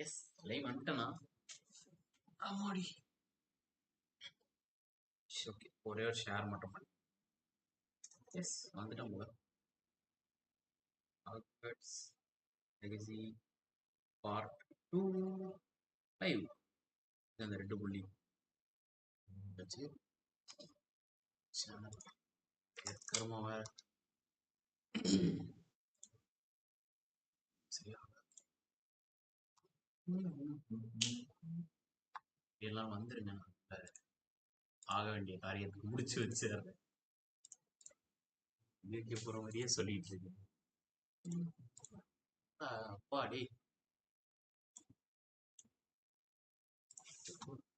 S live வந்துட்டேனா ஆமாடி okay ஒரே ஒரு ஷேர் மட்டும் பண்ணி எஸ் வந்துட்டேன் போல Hogwarts Legacy பார்ட் 2 லைவ் அந்த ரெண்டு புள்ளி வச்சு கருமா வேற சரியா எல்லாம் வந்துருங்க ஆக வேண்டிய காரியத்துக்கு முடிச்சு வச்சிடுறேன் வீட்டுக்கு போற மாதிரியே சொல்லிட்டு இருக்கேன் அப்பாடி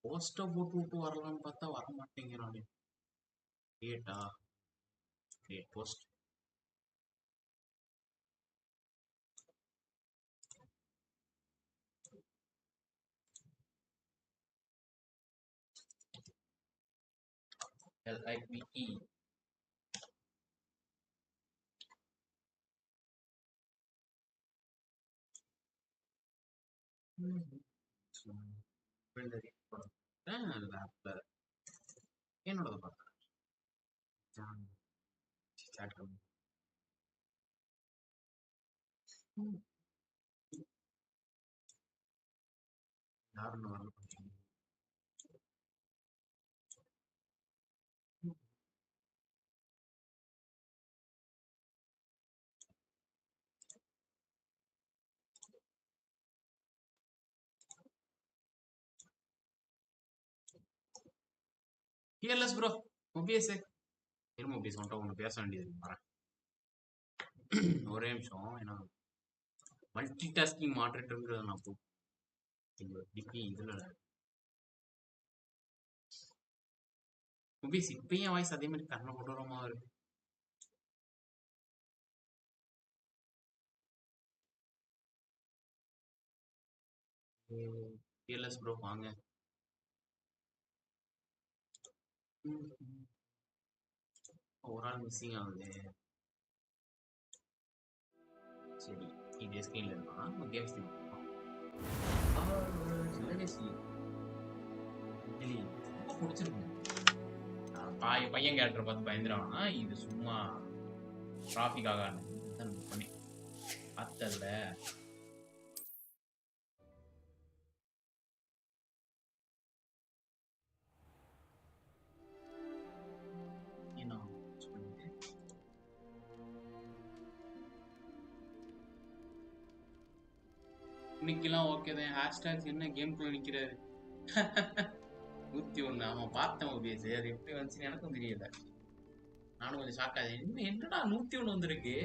போஸ்ட போட்டு விட்டு வரலாம்னு பார்த்தா வர மாட்டேங்கிறானே கேட்டா போஸ்ட் LIVE என்னோட பார்த்தேன் யாருன்னு வரல டிஎல்எஸ் ப்ரோ மொபிஎஸ் இரு மொபிஎஸ் வந்துட்டு ஒன்று பேச வேண்டியது வரேன் ஒரே நிமிஷம் ஏன்னா மல்டி டாஸ்கிங் மாடரேட்டருங்கிறத நான் டிபி இதில் மொபிஎஸ் இப்பயும் வாய்ஸ் அதே மாதிரி கண்ணை கொடூரமாக இருக்கு டிஎல்எஸ் ப்ரோ வாங்க ஒரு ஆள் மிஸ்ஸிங் ஆகுது சரி இதே ஸ்கிரீன்ல இருக்கான் கேம்ஸ் ரொம்ப பிடிச்சிருக்கு பையன் கேரக்டர் பார்த்து பயந்துருவானா இது சும்மா டிராஃபிக்காக பண்ணி பார்த்ததுல இன்னைக்கெல்லாம் ஓகே தான் ஹேஷ்டாக்ஸ் என்ன கேம்குள்ள நிற்கிறாரு 101 அவன் பார்த்தேன் ஓபிஎஸ் அது எப்படி வந்துச்சுன்னு எனக்கும் தெரியல நானும் கொஞ்சம் ஷாக் ஆகுது என்னடா 101 வந்திருக்கு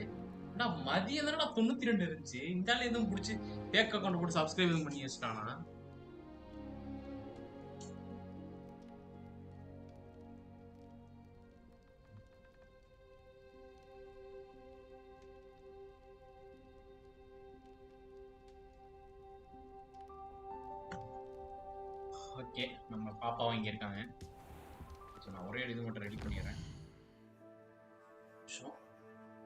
மதியம் தானடா 92 இருந்துச்சு இந்தால எதுவும் பிடிச்சி பேக் அக்கௌண்ட் போட்டு சப்ஸ்கிரைப் எதுவும் பண்ணி வச்சுட்டானா ஓகே நம்ம பாப்பாவும் இங்கே இருக்காங்க ஸோ நான் ஒரே இது மட்டும் ரெடி பண்ணிடுறேன் ஸோ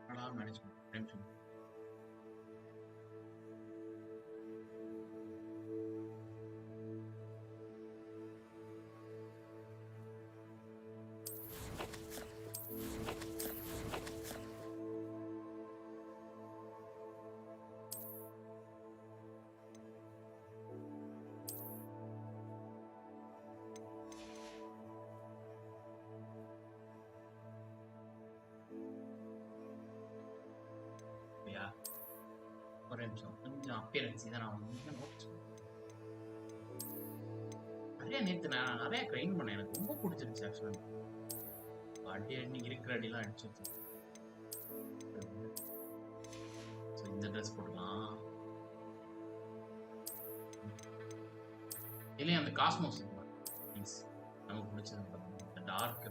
நல்லா மேனேஜ் பண்ணுறேன் ஒரு நிமிஷம் கொஞ்சம் அப்பியரன்ஸ் இதை நான் வந்து நோட்ஸ் நிறைய நேற்று நான் நிறைய ட்ரெயின் பண்ணேன் எனக்கு ரொம்ப பிடிச்சிருச்சு ஆக்சுவலாக அடி அடி இருக்கிற அடிலாம் அடிச்சு ஸோ இந்த ட்ரெஸ் போடலாம் இல்லையா அந்த காஸ்மோஸ் ப்ளீஸ் நமக்கு பிடிச்சது இந்த டார்க்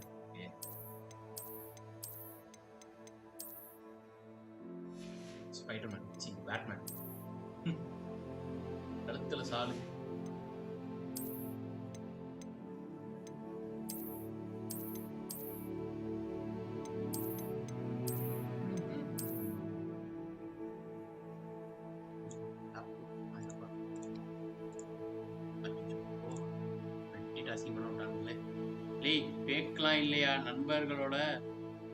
ஸ்பைடர்மேன் சி பேட்மேன் கழுத்துல சாலு இல்லையா நண்பர்களோட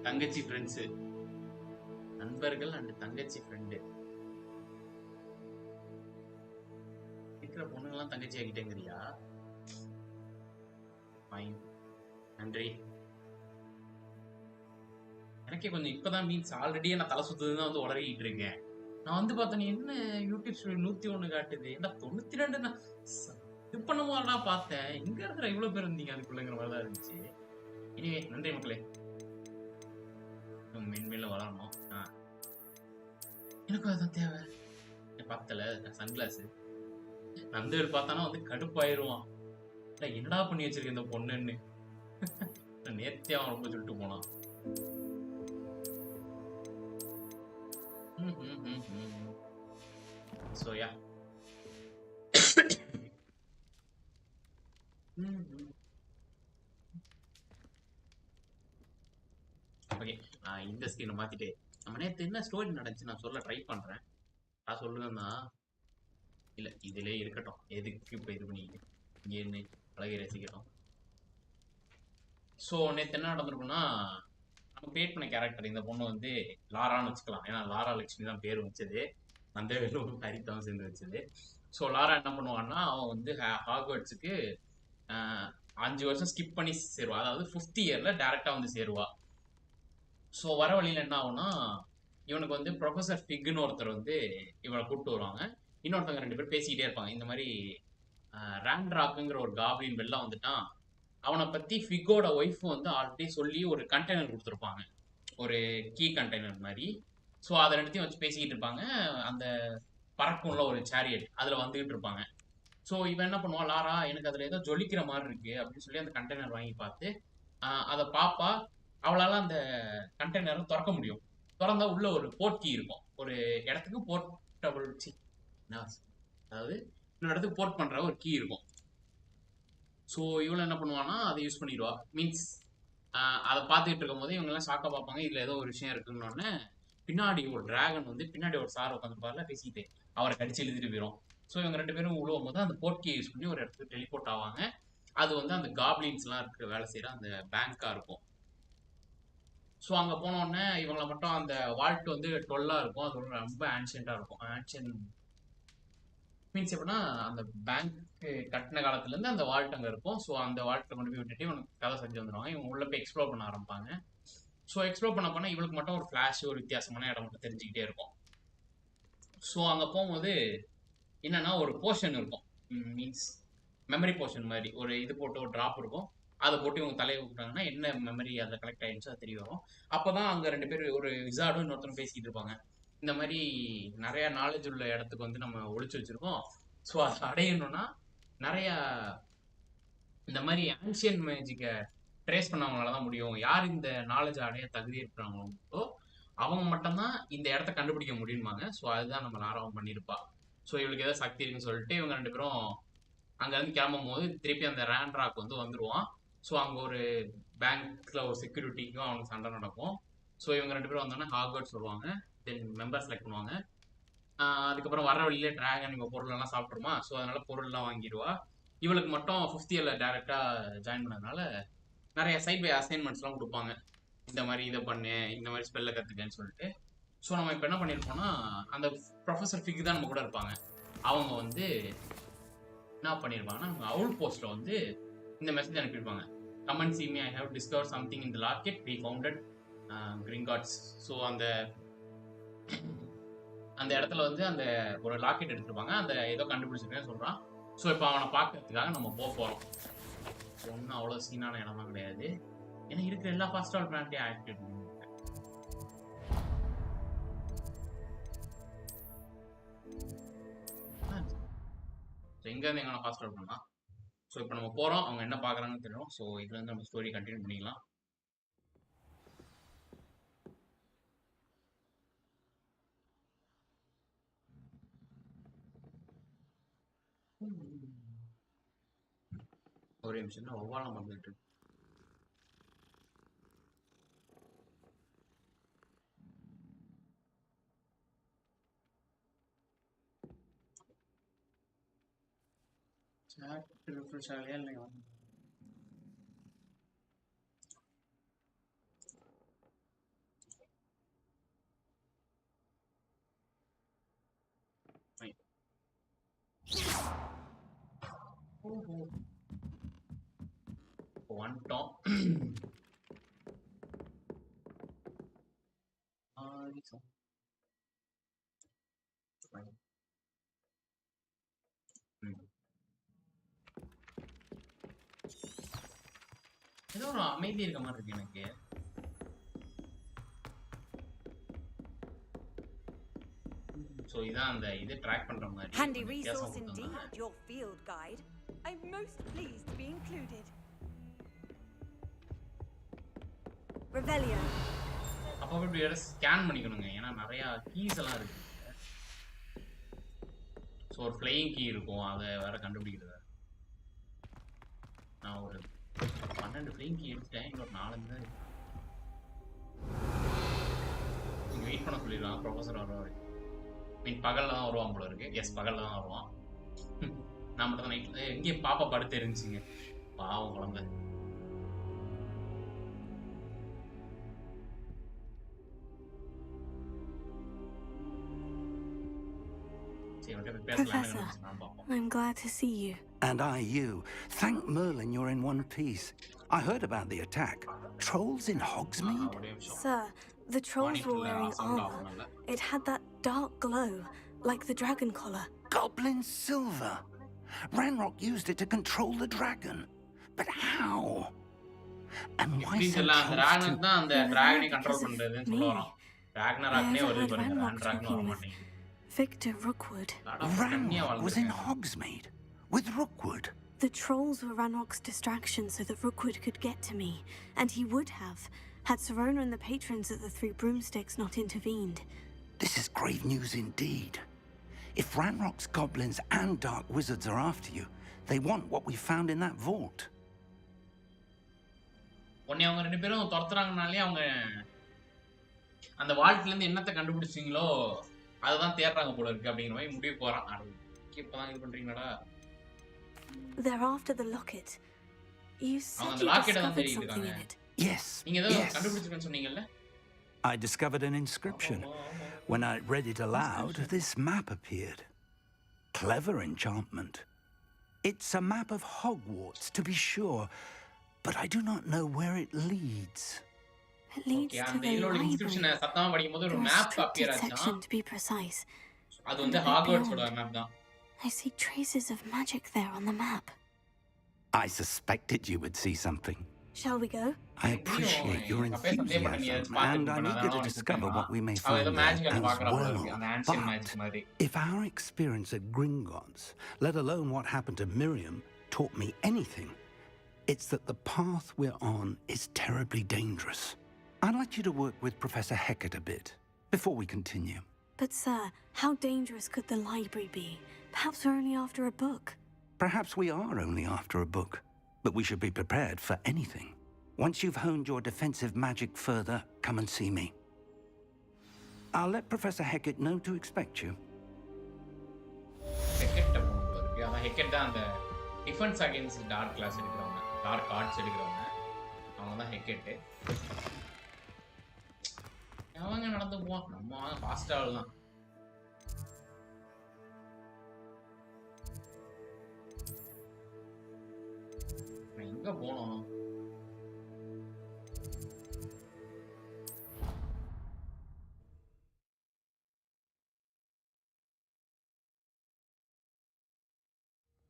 தங்கச்சி ஃப்ரெண்ட்ஸ், நண்பர்கள் அண்ட் தங்கச்சி ஃப்ரெண்டு இருக்கிற பொண்ணுங்கெல்லாம் தங்கச்சி ஆகிட்டேங்கிறியா? நன்றி. எனக்கே கொஞ்சம் இப்பதான் மீன்ஸ் ஆல்ரெடியே நான் தலை சுத்துதான் வந்து உளறிக்கிட்டு இருக்கேன். நான் வந்து பார்த்தேன் என்ன யூடியூப் ஸ்டுடியோ 101 காட்டுது, ஏன்டா 92 நான் இது பண்ணும்போது பார்த்தேன். இங்க இருக்கிற இவ்வளவு பேர் இருந்தீங்க அதுக்குள்ளங்கிற மாதிரி தான் இருந்துச்சு. இனிவே நன்றி மக்களே, மென்மேல வளரணும். எனக்கும் அதான் தேவை. பார்த்தல சன்கிளாஸ் நந்தவேல் பார்த்தானா வந்து கடுப்பாயிருவான். என்னடா பண்ணி வச்சிருக்க இந்த பொண்ணுன்னு. நேர்த்தியா அவன் ரொம்ப சொல்லிட்டு போனான். So yeah. ஓகே, இந்த ஸ்கிரீனை மாத்திட்டு நம்ம நேத்து என்ன ஸ்டோரி நடந்துச்சு நான் சொல்ல ட்ரை பண்றேன். நான் சொல்லுவேன்னா இல்ல இதுலயே இருக்கட்டும், எதுக்கு இப்ப இது பண்ணிக்கிட்டு இங்க என்ன அழகை ரசிக்கிறோம். ஸோ நேற்று என்ன நடந்திருக்குன்னா, நம்ம கிரியேட் பண்ண கேரக்டர் இந்த பொண்ணு வந்து லாரான்னு வச்சுக்கலாம். ஏன்னா லாரா லட்சுமி தான் பேர் வச்சது, அந்த ஹரித்தாவும் சேர்ந்து வச்சது. ஸோ லாரா என்ன பண்ணுவான்னா, அவன் வந்து ஹாக்வர்ட்ஸுக்கு 5 வருஷம் ஸ்கிப் பண்ணி சேருவா. அதாவது 5th இயர்ல டேரக்டா வந்து சேருவா. ஸோ வர வழியில் என்ன ஆகும்னா, இவனுக்கு வந்து ப்ரொஃபசர் ஃபிக்னு ஒருத்தர் வந்து இவனை கூப்பிட்டு வருவாங்க. இன்னொருத்தவங்க 2 பேர் பேசிக்கிட்டே இருப்பாங்க. இந்த மாதிரி ராண்ட்ராக்குங்கிற ஒரு காப்ளின் வெளில வந்துட்டான், அவனை பத்தி ஃபிகோட ஒய்ஃப் வந்து ஆல்ரெடி சொல்லி ஒரு கண்டெய்னர் கொடுத்துருப்பாங்க, ஒரு கீ கண்டெய்னர் மாதிரி. ஸோ அதை ரெண்டுத்தையும் வச்சு பேசிக்கிட்டு இருப்பாங்க. அந்த பறக்கும்ல ஒரு சேரியட், அதில் வந்துகிட்டு இருப்பாங்க. ஸோ இவன் என்ன பண்ணுவான், லாரா எனக்கு அதில் ஏதோ ஜொலிக்கிற மாதிரி இருக்கு அப்படின்னு சொல்லி அந்த கண்டெய்னர் வாங்கி பார்த்து அதை பாப்பா. அவளால் அந்த கண்டெய்னரை திறக்க முடியும். திறந்தா உள்ள ஒரு போர்ட் கீ இருக்கும். ஒரு இடத்துக்கு போர்ட்டபிள் அதாவது இன்னொரு இடத்துக்கு போர்ட் பண்ற ஒரு கீ இருக்கும். ஸோ இவளை என்ன பண்ணுவான்னா அதை யூஸ் பண்ணிடுவா. மீன்ஸ் அதை பார்த்துக்கிட்டு இருக்கும் போது இவங்க எல்லாம் ஷாக்கா பார்ப்பாங்க, இதுல ஏதோ ஒரு விஷயம் இருக்குன்னு. பின்னாடி ஒரு டிராகன் வந்து பின்னாடி ஒரு சார் உட்காந்துருப்பாருல பேசிட்டு அவரை கடிச்சு எழுதிட்டு போயிடும். ஸோ இவங்க 2 பேரும் உழுவும் போது அந்த போர்ட் கீ யூஸ் பண்ணி ஒரு இடத்துக்கு டெலிபோர்ட் ஆவாங்க. அது வந்து அந்த காப்ளின்ஸ்லாம் இருக்க வேலை செய்யற அந்த பேங்கா இருக்கும். ஸோ அங்கே போனோடனே இவங்களை மட்டும் அந்த வால்ட் வந்து 12 இருக்கும். அது ரொம்ப ஆன்ஷியண்டா இருக்கும். ஆன்ஷியன் மீன்ஸ் எப்படின்னா அந்த பேங்க் கட்டின காலத்துல இருந்து அந்த வால்ட் அங்கே இருக்கும். ஸோ அந்த வால்ட்டை கொண்டு போய் விட்டுட்டு இவனுக்கு கதை செஞ்சு வந்துடுவாங்க. இவங்க உள்ள போய் எக்ஸ்ப்ளோர் பண்ண ஆரம்பிப்பாங்க. ஸோ எக்ஸ்ப்ளோர் பண்ண போனால் இவளுக்கு மட்டும் ஒரு ஃப்ளாஷ், ஒரு வித்தியாசமான இடம் மட்டும் தெரிஞ்சுக்கிட்டே இருக்கும். ஸோ அங்கே போகும்போது என்னன்னா ஒரு போர்ஷன் இருக்கும். மீன்ஸ் மெமரி போர்ஷன் மாதிரி ஒரு இது போட்டு ஒரு ட்ராப் இருக்கும். அதை போட்டு இவங்க தலையை விட்டாங்கன்னா என்ன மெமரி அதில் கலெக்ட் ஆயிடுச்சு அது தெரிய வரும். அப்போதான் அங்கே 2 பேர் ஒரு விசார்டும் இன்னொருத்தரும் பேசிக்கிட்டு இருப்பாங்க. இந்த மாதிரி நிறைய நாலேஜ் உள்ள இடத்துக்கு வந்து நம்ம ஒழிச்சு வச்சிருக்கோம். ஸோ அதை அடையணும்னா நிறைய இந்த மாதிரி ஆன்சியன் மேஜிக்கை ட்ரேஸ் பண்ணவங்களால தான் முடியும். யார் இந்த நாலேஜ் அடைய தகுதி இருக்கிறாங்களோ அவங்க மட்டும்தான் இந்த இடத்த கண்டுபிடிக்க முடியுமாங்க. ஸோ அதுதான் நம்ம லாராவும் பண்ணியிருப்பா. ஸோ இவளுக்கு ஏதோ சக்தி இருக்குன்னு சொல்லிட்டு இவங்க 2 பேரும் அங்கேருந்து கிளம்பும் போது திருப்பி அந்த ராண்ட்ராக் வந்து வந்துடுவான். ஸோ அங்கே ஒரு பேங்க்ல ஒரு செக்யூரிட்டிக்கும் அவனுக்கு சண்டை நடக்கும். ஸோ இவங்க 2 பேரும் வந்தோன்னா ஹாக்வர்ட்ஸ் வருவாங்க. தென் மெம்பர் செலக்ட் பண்ணுவாங்க. அதுக்கப்புறம் வர வழியிலே டிராகன் இவங்க பொருளெல்லாம் சாப்பிட்ருமா. ஸோ அதனால பொருள்லாம் வாங்கிடுவா. இவளுக்கு மட்டும் 5th இயர்ல டேரெக்டா ஜாயின் பண்ணதுனால நிறைய சைட் பை அசைன்மெண்ட்ஸ்லாம் கொடுப்பாங்க. இந்த மாதிரி இதை பண்ணு, இந்த மாதிரி ஸ்பெல்லை கற்றுக்கன்னு சொல்லிட்டு. ஸோ நம்ம இப்போ என்ன பண்ணியிருப்போம்னா, அந்த ப்ரொஃபஸர் ஃபிக் தான் நம்ம கூட இருப்பாங்க. அவங்க வந்து என்ன பண்ணியிருப்பாங்கன்னா, நம்ம அவுல் போஸ்ட்டில் வந்து இந்த மெசேஜ் அனுப்பியிருப்பாங்க. Come and see me, I have discovered something in the locket we founded Gringotts. So அந்த இடத்துல வந்து அந்த ஒரு லாக்கெட் எடுத்துருப்பாங்க. அந்த ஏதோ கண்டுபிடிச்சிருக்கேன்னு சொல்கிறான். ஸோ இப்போ அவனை பார்க்கறதுக்காக நம்ம போகிறோம். ஒன்றும் அவ்வளோ சீனான இடமா கிடையாது. ஏன்னா இருக்கிற எல்லா ஃபாஸ்ட் ஆல் பிளான்ட்டையும் ஆக்டிவேட் பண்ணுவோம். எங்கேருந்து எங்கே ஃபாஸ்ட் ஆல் பண்ணலாம். ஸோ இப்போ நம்ம போகிறோம், அவங்க என்ன பார்க்குறாங்கன்னு தெரியும். ஸோ இதுலேருந்து நம்ம ஸ்டோரி கண்டினியூ பண்ணிக்கலாம். ஒரே நிமிஷம் தான் ஒவ்வாலாம் பண்ணிட்டு சாட் ரிஃப்ரெஷ் ஆகலையா இல்லையா? வந்துட்டோம். ஏதோ ஒரு அமைதி இருக்க மாதிரி இருக்கு எனக்கு. சோ இதான் அந்த இது ட்ராக் பண்ற மாதிரி. Handy resource indeed, your field guide. I'm most pleased to be included. Revelio. அப்போ இப்படி ஸ்கேன் பண்ணிக்கணுங்க, ஏன்னா நிறைய கீஸ் எல்லாம் இருக்கு. ஸோ ஒரு ஃப்ளையிங் கீ இருக்கும், அதை வேற கண்டுபிடிக்கிறது. நான் ஒரு 12 ஃப்ளையிங் கீ எடுத்துட்டேன், இன்னொரு 4 தான் இருக்கு. நீங்கள் வெயிட் பண்ண சொல்லிடலாம், ப்ரொஃபஸர் வருவார். மீன் பகலில் தான் வருவான் போல இருக்கு. எஸ், பகலில் தான் வருவான். நான் மட்டும் தான் நைட்டில் எங்கேயும் பாப்பா படுத்து இருந்துச்சுங்க, பாவம் குழந்தை. Professor, I'm glad to see you. And I you. Thank Merlin you're in one piece. I heard about the attack. Trolls in Hogsmeade? Sir, the trolls were wearing armor. It had that dark glow, like the dragon collar. Goblin silver. Ranrock used it to control the dragon. But how? And why send trolls to... dragon control பண்றதுன்னு சொல்றான். ராக்னராக்னே வருது பாருங்க, Ragnarok வர மாட்டேங்குது. Victor Rookwood. Ranrock was in Hogsmeade with Rookwood. The trolls were Ranrock's distraction so that Rookwood could get to me, and he would have, had Serona and the patrons at the Three Broomsticks not intervened. This is grave news indeed. If Ranrock's goblins and dark wizards are after you, they want what we found in that vault. ஒண்ணே அவங்க ரெண்டு பேரும் துரத்துறாங்கனாலே அவங்க அந்த வால்ட்ல இருந்து என்னத்தை கண்டுபிடிச்சீங்களோ அதுதான் தேடுறாங்க போல இருக்கு அப்படிங்கிற மாதிரி முடிவு போறான். இப்பதான் இது பண்றீங்கடா. They're after the locket. You said you discovered something in it. Yes. நீங்க ஏதோ கண்டுபிடிச்சிருக்கேன்னு சொன்னீங்கல்ல? I discovered an inscription. When I read it aloud, this map appeared. Clever enchantment. It's a map of Hogwarts, to be sure, but I do not know where it leads. It leads to the library. There is a restricted section, to be precise. அது வந்து ஹாக்வர்ட்ஸோட map தான். I see traces of magic there on the map. I suspected you would see something. Shall we go? I appreciate your enthusiasm, and I'm eager to discover what we may find there as well. But if our experience at Gringotts, let alone what happened to Miriam, taught me anything, it's that the path we're on is terribly dangerous. I'd like you to work with Professor Hecat a bit before we continue. But sir, how dangerous could the library be? Perhaps we're only after a book. Perhaps we are only after a book, but we should be prepared for anything. Once you've honed your defensive magic further, come and see me. I'll let Professor Hecat know to expect you. Hecat தான் அந்த defence against dark class எடுக்கிறவங்க, dark arts எடுக்கிறவங்க, அவங்க தான் ஹெக்கெட். அவங்க நடந்து போவான், நம்ம ஃபாஸ்ட் ஆள் தான். எங்க போனோம்?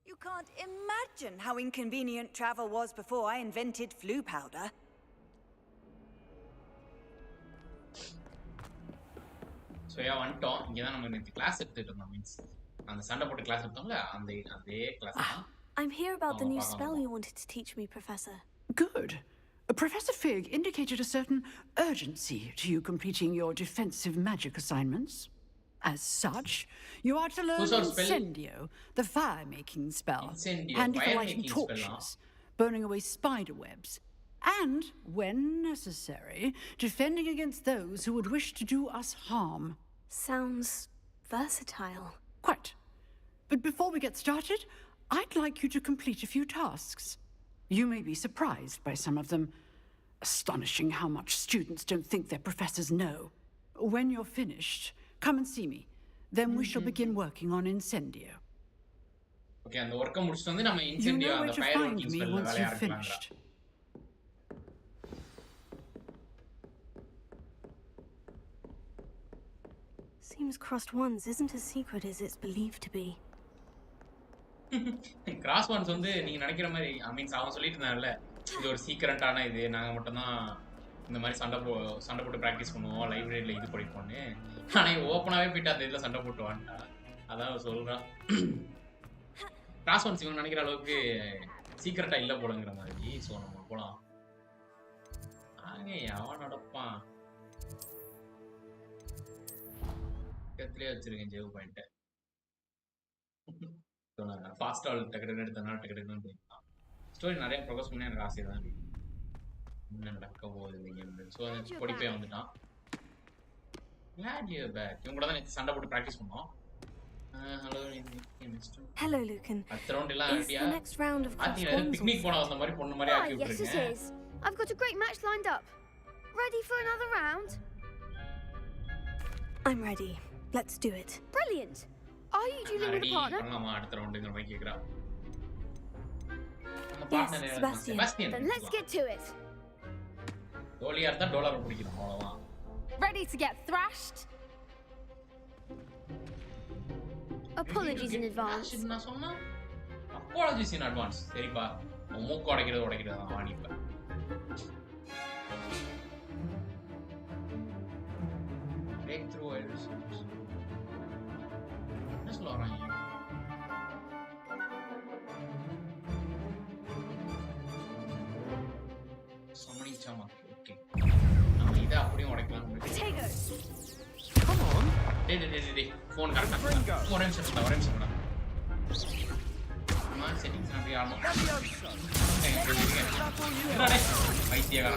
You can't imagine how inconvenient travel was before I invented flu powder. So yeah, வந்துட்டோம். இங்க தான் நம்ம இந்த கிளாஸ் எடுத்துட்டு இருந்தோம். மீன்ஸ் அந்த சண்டை போட்டு கிளாஸ் எடுத்தோம்ல, அதே கிளாஸ் தான். I'm here about the new spell you wanted to teach me, Professor. Good. Professor Fig indicated a certain urgency to you completing your defensive magic assignments. As such, you are to learn Incendio, the fire-making spell, handy for lighting torches, burning away spider webs, and, when necessary, defending against those who would wish to do us harm. Sounds versatile. Quite. But before we get started, I'd like you to complete a few tasks. You may be surprised by some of them. Astonishing how much students don't think their professors know. When you're finished, come and see me. Then we shall begin working on Incendio. Okay அந்த வர்க்க முடிச்சிட்டு வந்து நம்ம incentive அந்த fire working ஸ்பெல்ல வேலைய ஆரம்பிக்கலாம். Seems crossed ones isn't as secret as it's believed to be. Cross once வந்து நீங்க நினைக்கிற மாதிரி மீன்ஸ் அவன் சொல்லிட்டு இருந்தான்ல இது ஒரு சீக்ரெட்டான இது நாங்க மட்டும் தான் இந்த மாதிரி சண்டை போட்டு பிராக்டிஸ் பண்ணுவோம் லைப்ரரியில இது படிப்போம்னு. ஆனா ஓப்பனாவே போயிட்டு அந்த இதுல சண்டை போட்டு வான்டா. அதான் சொல்றான் கிராஸ் ஒன்ஸ் இவன் நினைக்கிற அளவுக்கு சீக்ரெட்டா இல்ல போடுங்கிற மாதிரி. சோ நம்ம போலாம். அவன் நடப்பான் பக்கத்துலயே வச்சிருக்கேன் ஜேவ் பாயிண்ட். ஃபாஸ்ட் ஆல் டக்கெட் எடுத்தனால டக்கெட் போயிடலாம். ஸ்டோரி நிறைய ப்ரோக்ரஸ் பண்ணி எனக்கு ஆசை தான் என்ன நடக்க போகுது இந்த கேம்ல. ஸோ பொடிப்பே வந்துட்டான். Glad you're back. இவங்க கூட தான் நேற்று சண்டை போட்டு ப்ராக்டிஸ் பண்ணோம். Hello, Lucan. அடுத்த ரவுண்ட் எல்லாம் Is the next round of class picnic போன வந்த மாதிரி பொண்ணு மாதிரி ஆக்கி Yes, it is. I've got a great match lined up. Ready for another round? I'm ready. Let's do it. Brilliant. Are you dealing with a partner? அடுத்த ரவுண்டுங்கிற மாதிரி கேக்குறா. Yes, Sebastian. Then let's get to it. டோலியா இருந்தா dollar பிடிக்கணும் அவ்வளவுதான். Ready to get thrashed? Apologies in advance. நான் சொன்னா apologies in advance. சரிப்பா. மூக்கு உடைக்கிறது தான் வாணிப்ப. Break through illusions. என்ன சொல்ல வராங்க? சமணி சாமா. ஓகே. நாம இத அப்படியே உடைக்கலாம். Come on. டேய் ஃபோன் கரெக்ட்டா. ஒரே நிமிஷம். நான் செட்டிங்ஸ் அப்படியே ஆமா. என்னடா பைத்தியக்கார.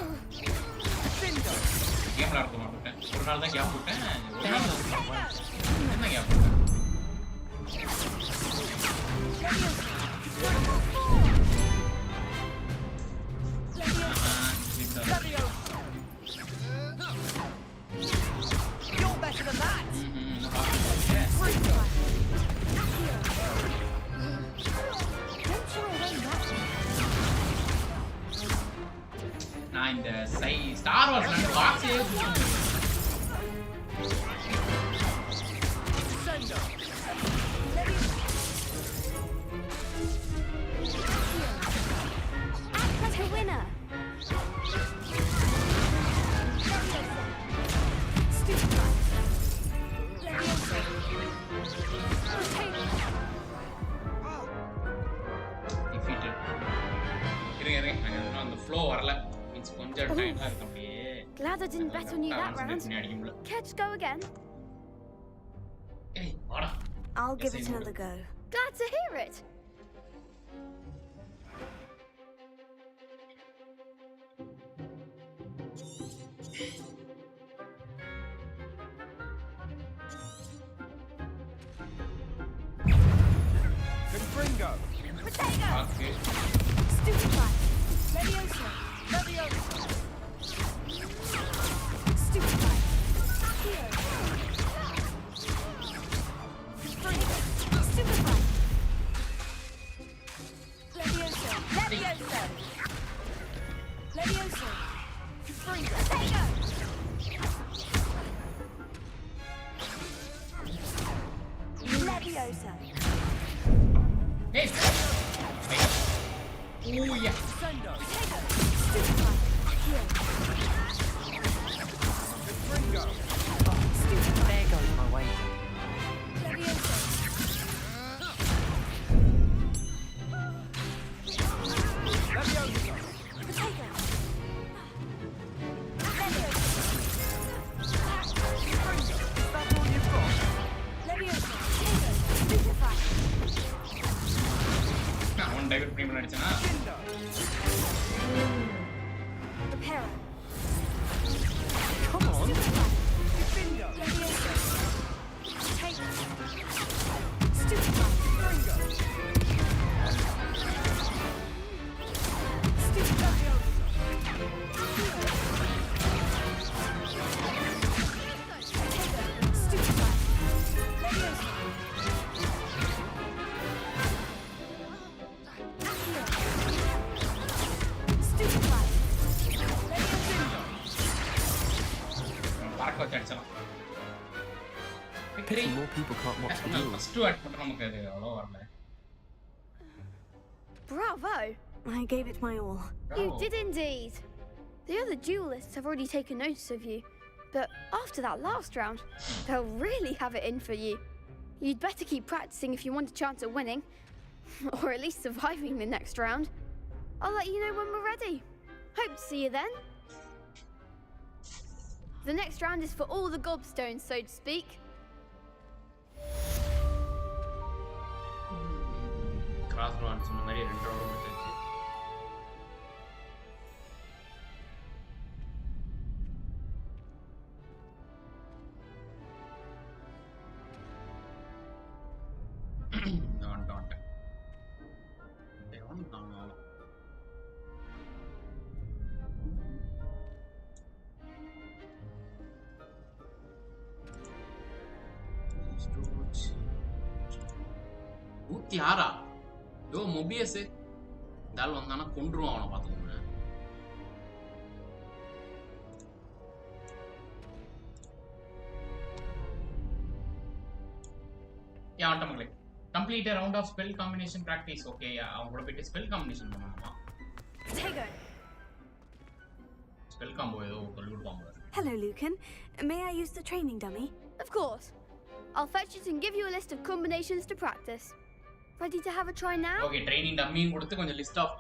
கேம் விளையாட மாட்டேன். ஒரு நாள் தான் கேப் விட்டேன். என்ன கேப் விட்டேன்? You're better than that. நான் இந்த ஸ்டார் வார்ஸ் பாக்ஸே That's a winner. defeated. இருங்க அந்த ஃப்ளோ வரல. மீன்ஸ் கொஞ்சம் டைம்ல இருக்கு அப்படியே. Glad I didn't bet on you that round. Care to go again? ஏய் வாடா. I'll give it another go. Glad to hear it. Confringo. Potato. Okay. Stupid fight. Leviosa. Stupid fight. Here. Stupid fight. Leviosa. Confringo. Potato. Leviosa. Hey. Oh yeah. Stupid fight. Here. Confringo. There goes my wager. Leviosa. Leviosa. Potato. Is that all you've got? Leviosa. Potato. Stupid fight. நான் divert பண்ணி அடிச்சனா Shindo. Attack வச்சு அடிச்சலாம். Pity more people can't watch the duels. First attack மட்டும் நமக்கு அது அவ்வளோ வரல. Bravo! I gave it my all. You did indeed. The other duelists have already taken notice of you, but after that last round, they'll really have it in for you. You'd better keep practicing if you want a chance at winning, or at least surviving the next round. I'll let you know when we're ready. Hope to see you then. The next round is for all the gobstones, so to speak. Cross rounds இந்த மாதிரி 2 round முடிஞ்சிருச்சு. யாரா யோ Mobius தால் வந்தானா கொன்றுவான் அவனை பார்த்துக்கோங்க. Automatic complete a round of spell combination practice. Okay, அவன் கூட போயிட்டு ஸ்பெல் காம்பினேஷன் பண்ணணுமா? ஸ்பெல் காம்போ ஏதோ சொல்லி கொடுப்பாங்க. Hello, Lucan. May I use the training dummy? Of course. I'll fetch it and give you a list of combinations to practice. Ready to have a try now? Okay, training dummy கொடுத்து கொஞ்சம் list of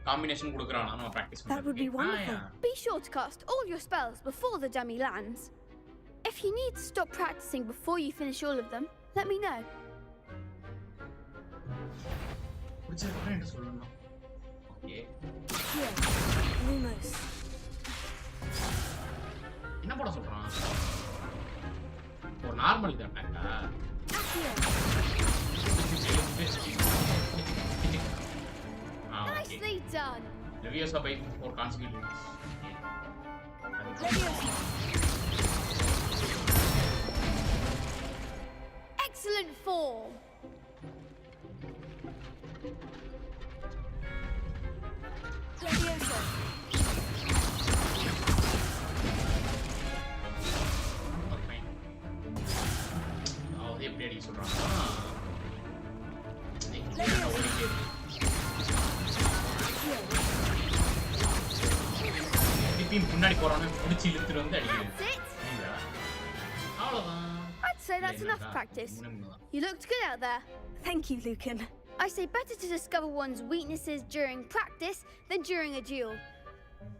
combination கொடுக்கறானா நம்ம practice பண்ணலாம். That would be wonderful. Be sure to cast all your spells before the dummy lands. If you need to stop practicing before you finish all of them, let me know. புடிச்சது என்ன சொல்லணும்? Okay. Here. Lumos. என்ன போட சொல்றான்? ஒரு normal இது அட்டாக்கா? Nicely done. Leviosa by 4 consecutive. Excellent form. Leviosa. எப்படி அடிக்க சொல்றான்? திருப்பி முன்னாடி போறானே புடிச்சு இழுத்துட்டு வந்து அடிக்கிறது. அவ்வளவுதான். I'd say that's enough practice. You looked good out there. Thank you, Lucan. I say better to discover one's weaknesses during practice than during a duel.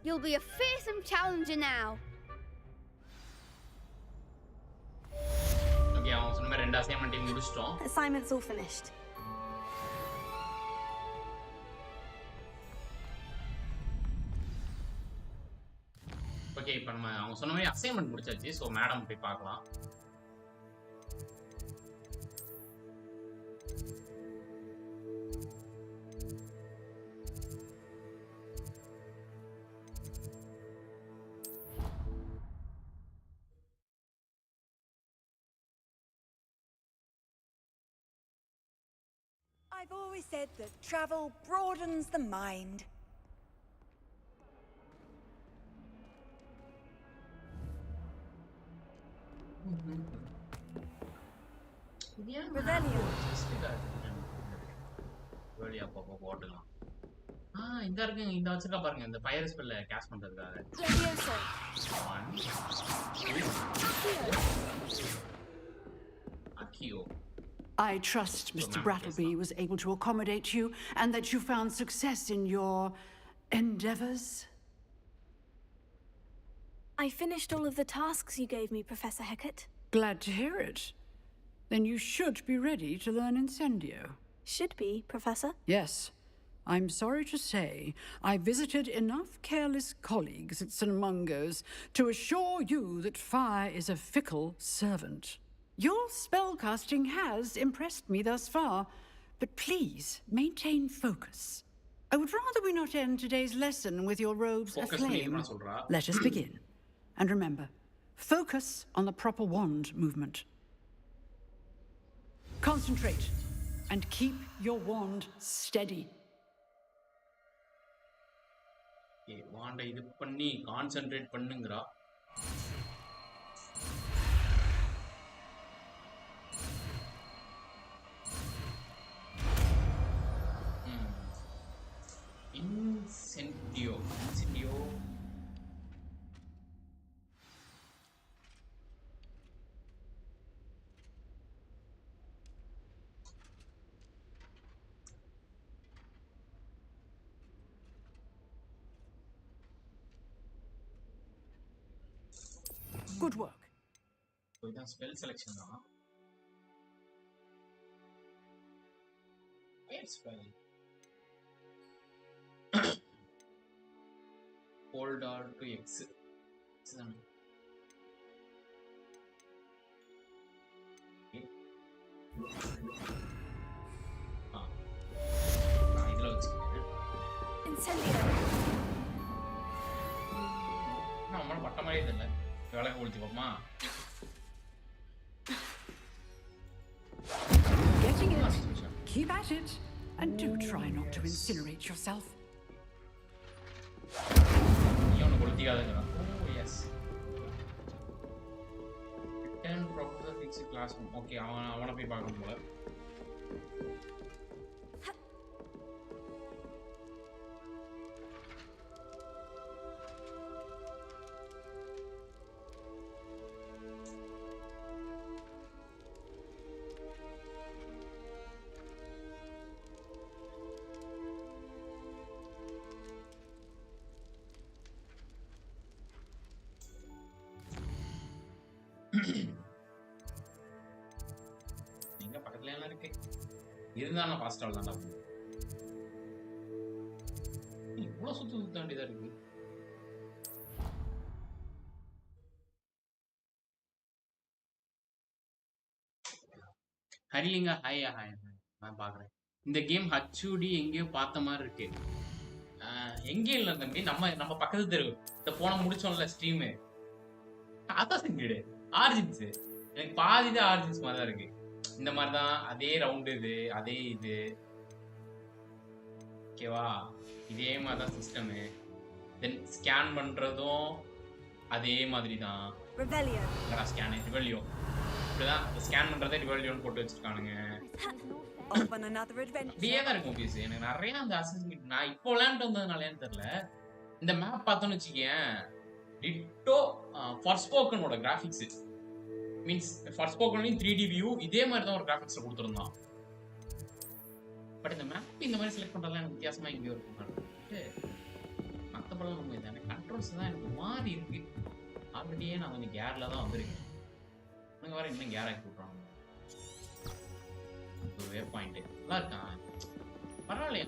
You'll be a fearsome challenger now. Okay, அவன் சொன்ன மாதிரி 2 assignment முடிச்சிட்டோம். Assignments all finished. Okay, இப்போ நம்ம அவங்க சொன்ன மாதிரி assignment முடிச்சாச்சு. சோ மேடம் போய் பார்க்கலாம். I've always said that travel broadens the mind. Revelio. வெளிய அப்பப்போ போடலாம். இந்த இருக்கு, இந்த வச்சிருக்கா பாருங்க, இந்த ஃபயர் ஸ்பெல்ல கேஸ்ட் பண்றதுக்காக. Leviosa. Akio. I trust Mr. Brattleby was able to accommodate you and that you found success in your endeavors. I finished all of the tasks you gave me, Professor Hecat. Glad to hear it. Then you should be ready to learn Incendio. Should be, Professor. Yes. I'm sorry to say I visited enough careless colleagues at St. Mungo's to assure you that fire is a fickle servant. Your spellcasting has impressed me thus far, but please maintain focus. I would rather we not end today's lesson with your robes aflame. Let us begin. And remember, focus on the proper wand movement. Concentrate and keep your wand steady. வாண்ட இது பண்ணி concentrate பண்ணுங்கறா. Good work. இதான் spell selection தான். Spell hold R to X. இதுல வச்சுக்கேன். Incendio. நம்மள பட்ட மாதிரி தெரியல. விளக்க கொளுத்திப்போமா? Getting it. Keep at it. And do try not to incinerate yourself. நீ ஒன்று கொளுத்திக்காதுங்கிறான். Oh yes. Return professor fix classroom. Okay அவனை போய் பார்க்கணும் போல. எங்க பக்கத்துல எல்லாம் இருக்கு இருந்தா நான் ஃபாஸ்ட் ஆல் தான்டா இவ்வளவு சுத்த வேண்டியதா இருக்கு ஹரிலிங்கா ஹாய் நான் பாக்குறேன் இந்த கேம் ஹச்டி எங்கேயோ பார்த்த மாதிரி இருக்கு எங்கேயும் இல்லை தம்பி நம்ம பக்கத்து தெரு இந்த போன முடிச்சோம்ல ஸ்ட்ரீமு அதான் செஞ்சுடு ஆர்ஜின்ஸ் எனக்கு பாதிதான் ஆர்ஜின்ஸ் மாதிரி தான் இருக்கு இந்த மாதிரி தான் அதே ரவுண்டு இது அதே இது ஓகேவா இதே மாதிரி தான் சிஸ்டமு தென் ஸ்கேன் பண்றதும் அதே மாதிரி தான் இல்லடா ஸ்கேன் ரிவல்யூ இப்படிதான் ஸ்கேன் பண்றதே ரிவல்யூன்னு போட்டு வச்சிருக்கானுங்க அப்படியே தான் இருக்கும் பீஸ் எனக்கு நிறைய அந்த அசஸ்மெண்ட் நான் இப்போ விளையாண்டு வந்ததுனாலேன்னு தெரியல இந்த மேப் பார்த்தோன்னு வச்சுக்கேன் டிட்டோ ஃபர்ஸ்போக்கனோட graphics means Forspoken 3D view இதே மாதிரி தான் ஒரு கிராஃபிக்ஸ் கொடுத்துருந்தான் பட் இந்த மேப் இந்த மாதிரி செலக்ட் பண்றதுலாம் எனக்கு வித்தியாசமா எங்கேயோ இருக்கும் மற்றபடிலாம் நம்ம இதான கண்ட்ரோல்ஸ் தான் எனக்கு மாறி இருக்கு ஆல்ரெடியே நான் கொஞ்சம் கேர்ல தான் வந்திருக்கேன் எனக்கு வர இன்னும் கேர் ஆக்கி விட்றாங்க ஒரு வே பாயிண்ட் நல்லா இருக்கான் பரவாயில்லையா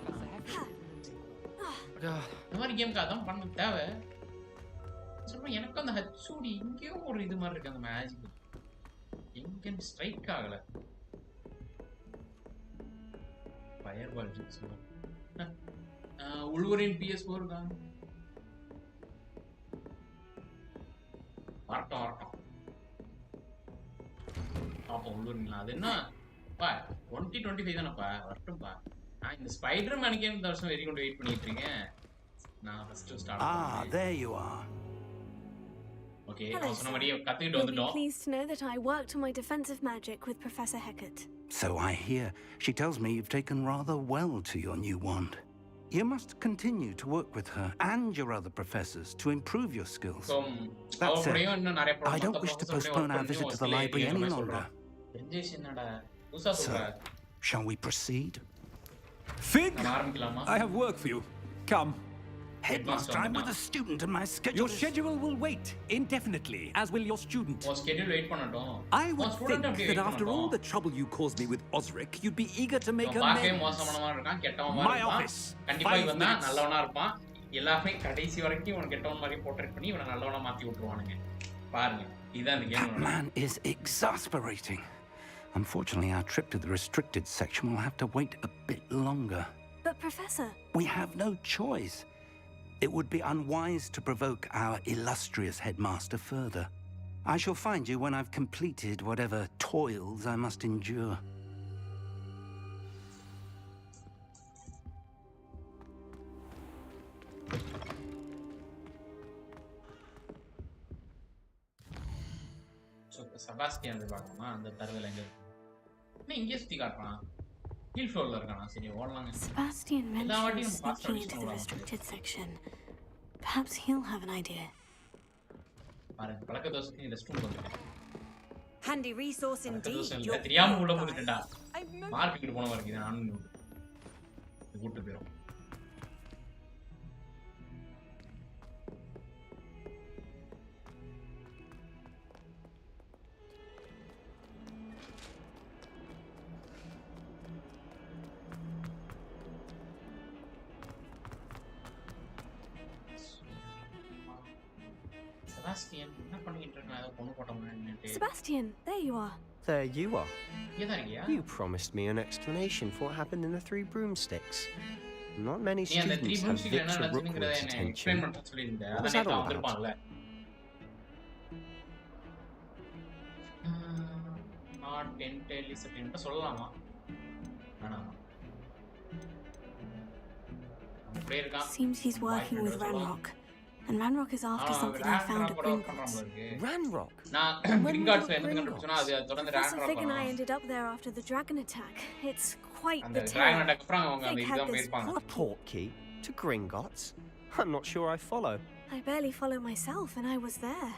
இந்த மாதிரி கேமுக்கு அதான் பண்ண தேவை சொல்றேன் எனக்கு அந்த ஹச்ஓடி எங்கேயோ ஒரு இது மாதிரி இருக்கு அந்த மேஜிக் எங்க ஸ்ட்ரைக் ஆகல ஃபயர் பால் ஜிக்ஸ் உள்வரின் PS4 இருக்கா வரட்டும் பாப்போம் உள்வரின்லாம் அது என்ன பா 2025 தானப்பா வரட்டும்பா நான் இந்த ஸ்பைடர் மேனுக்கே இந்த வருஷம் வெறி கொண்டு வெயிட் பண்ணிட்டு இருக்கேன் நான் ஃபர்ஸ்ட் ஸ்டார்ட் பண்ணேன் there you are. Okay, also you'll be pleased to know that I worked on my defensive magic with Professor Hecat. So I hear. She tells me you've taken rather well to your new wand. You must continue to work with her and your other professors to improve your skills. That said, I don't wish to postpone our visit to the library any longer. So, shall we proceed? Fig! I have work for you. Come. Headmaster, I'm with a student and my schedule Your schedule will wait indefinitely, as will your student. I would think that after all the trouble you caused me with Osric, you'd be eager to make amends. My office. 5 minutes. That man is exasperating. Unfortunately, our trip to the restricted section will have to wait a bit longer. But Professor... We have no choice. It would be unwise to provoke our illustrious headmaster further. I shall find you when I've completed whatever toils I must endure. So, Sebastian அந்த தரவுல எங்க இருக்கு இங்கே சுத்தி காட்டுறான் hill ஃப்ளோர்ல இருக்கானா சரி ஓடலாம் Sebastian mentioned sneaking into the restricted section. Perhaps he'll have an idea. பாருங்க பழக்க தோசத்துக்கு ரெஸ்ட் ரூம் வந்துட்டேன் Handy resource indeed. தெரியாம உள்ள போட்டுட்டா மார்க்கெட் போன வரைக்கும் இது நான் கூட்டி போறோம் Sebastian, there you are. There you are. You promised me an explanation for what happened in the Three Broomsticks. Not many students have Victor Rookwood's attention. What was that all about? Not entirely certain. சொல்லலாமா? வேணாமா? Seems he's working with Ranrock. And Ranrock is after something I found at Gringotts. Ranrock? Professor Fig and I ended up there after the dragon attack. It's quite the tale. Fig had this portkey to Gringotts? I'm not sure I follow. I barely follow myself, and I was there.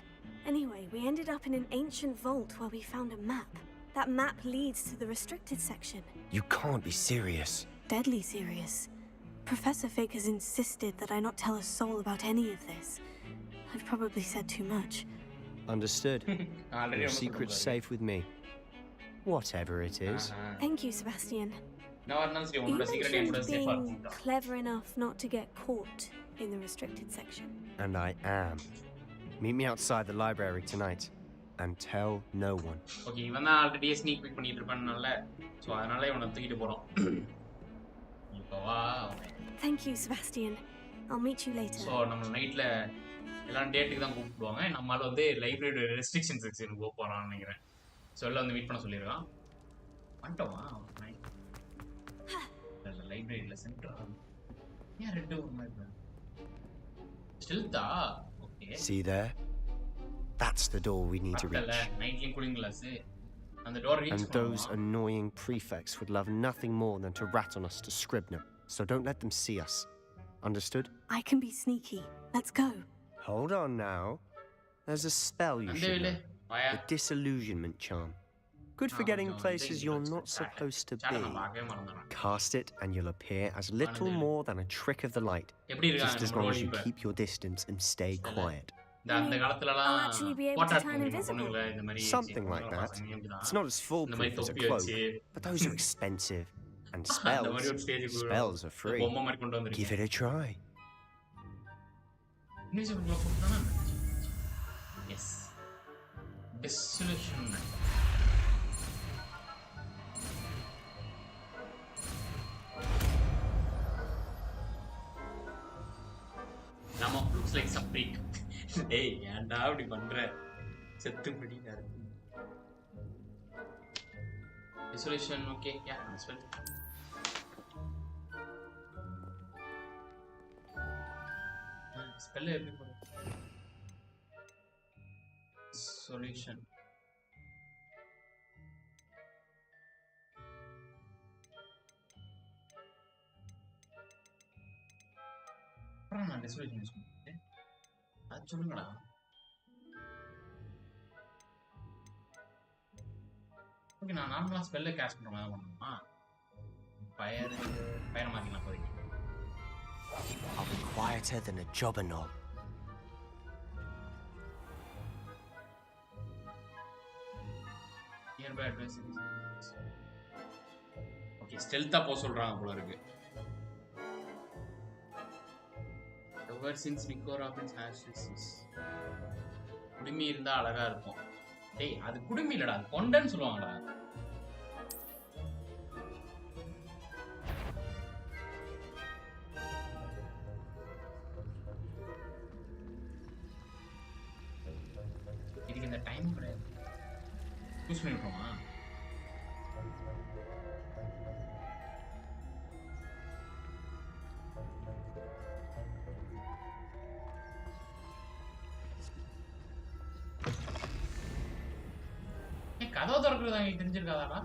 Anyway, we ended up in an ancient vault where we found a map. That map leads to the restricted section. You can't be serious. Deadly serious. Professor Fig has insisted that I not tell a soul about any of this. I've probably said too much. Understood. Your secret's safe with me. Whatever it is. Thank you, Sebastian. You mentioned being clever enough not to get caught in the restricted section. And I am. Meet me outside the library tonight. And tell no one. Okay, இவன் தான் already sneak peak பண்ணிட்டு இருப்பானல்ல. So அதனால இவனை தூக்கிட்டு போறோம். இப்போ வா. Thank you, Sebastian. I'll meet you later. So நம்ம நைட்ல எல்லாம் டேட்டுக்கு தான் கூப்பிடுவாங்க. நம்மால வந்து லைப்ரரி ரெஸ்ட்ரிக்ஷன் செக்ஷனுக்கு போக போறான்னு நினைக்கிறேன். சோ எல்லாம் வந்து மீட் பண்ண சொல்லிருக்கான். வந்துட்டோமா? இல்ல லைப்ரரியில சென்டர். ஏன் ரெண்டு ஒரு மாதிரி ஸ்டில்தா? Okay. See there? That's the door we need to reach. And those annoying prefects would love nothing more than to rat on us to Scribner. So don't let them see us. Understood? I can be sneaky. Let's go. Hold on now. There's a spell you should know. The disillusionment charm. Good for getting places you're not supposed to be. Cast it and you'll appear as little more than a trick of the light. Just as long as you keep your distance and stay quiet. I'll actually be able to turn invisible. Something like that. It's not as foolproof as a cloak, but those are expensive. And spells are free. Give it a try. Yes. Dissolution. Namo looks like some freak. Hey, ஏன்டா அப்படி பண்ற? செத்துபடி நடக்கு. Dissolution, okay, yeah, that's well. Spell எப்படி போடு? Solution. அப்புறம் நான் dissolution use பண்ணுறேன். அது சொல்லுங்கடா. ஓகே, நான் நார்மலாக ஸ்பெல்லை கேஷ் பண்ணுற மாதிரி பண்ணணுமா? ஃபயரை மாற்றிக்கலாம் போய். I'll be quieter than a jobberknoll. Nearby address. Okay, stealth போக சொல்றாங்க போல இருக்கு. Ever since Nico Robbins has this. குடுமி இருந்தா அழகா இருக்கும். டேய், அது குடுமி இல்லடா, அது கொண்டன்னு சொல்லுவாங்கடா. இதுக்கு இந்த டைம் கிடையாது. யூஸ் பண்ணிருக்கோமா? கதவு திறக்கிறது எனக்கு தெரிஞ்சிருக்காதாடா?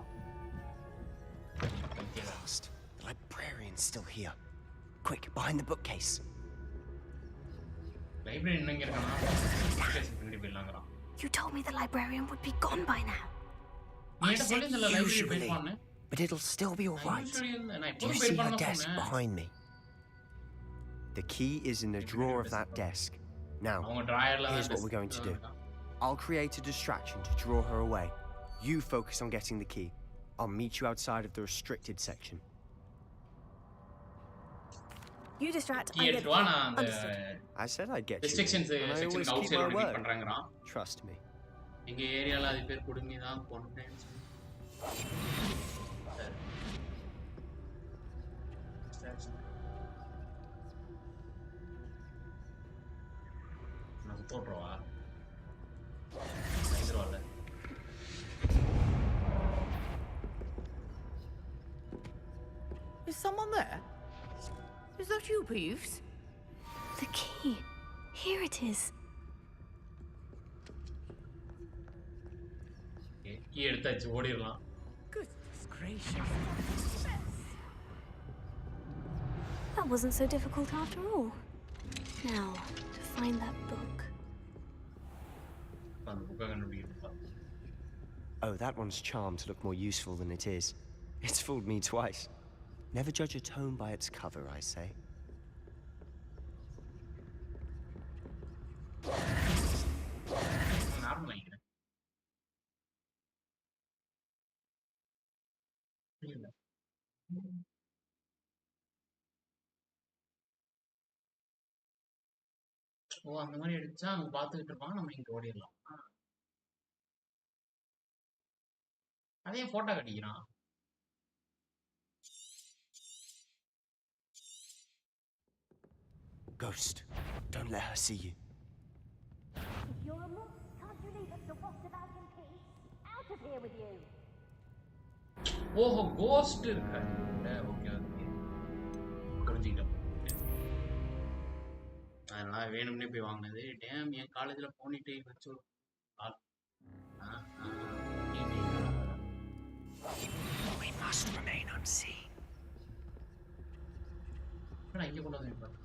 Lost. The librarian's still here. Quick, behind the bookcase. Library இன்னங்க இருக்கானா? பின்னாடி போயிடலாங்கறான். You told me the librarian would be gone by now. Usually, but it'll still be all right. Do you see her desk behind me? The key is in the drawer of that desk. Now, here's what we're going to do. I'll create a distraction to draw her away. You focus on getting the key. I'll meet you outside of the restricted section. You distract. Key எடுத்துட்டு வா நான் அந்த I said I'd get you. restrictions And I section always outside keep my ready word. பண்றாங்கறான். Trust me. எங்க ஏரியால அது பேர் குடுமி தான் கொன்னேன்னு சொல்லி. நான் தோட்றவா. ஐதரோல. Is someone there? Is that you, Peeves? The key. Here it is. Key எடுத்தாச்சு ஓடிரலாம். Goodness gracious. That wasn't so difficult after all. Now, to find that book. Oh, that one's charmed to look more useful than it is. It's fooled me twice. Never judge a tome by its cover, I say. ஓ அந்த மாதிரி அடிச்சா அவங்க பாத்துக்கிட்டு இருப்பாங்க நம்ம இங்க ஓடிடலாம். அதே photo கட்டிக்கிறான். Ghost, don't let her see you. If you're a monk, can't you leave us to waft about in peace? Out of here with you. ஓஹோ கோஸ்ட் இருக்கு. Okay okay. புரிஞ்சிட்டோம். அதெல்லாம் வேணும்னே போய் வாங்கினது. டேம் என் காலேஜ்ல போனிட்டே வச்சு We must remain unseen. நான் இங்க கொண்டு வந்து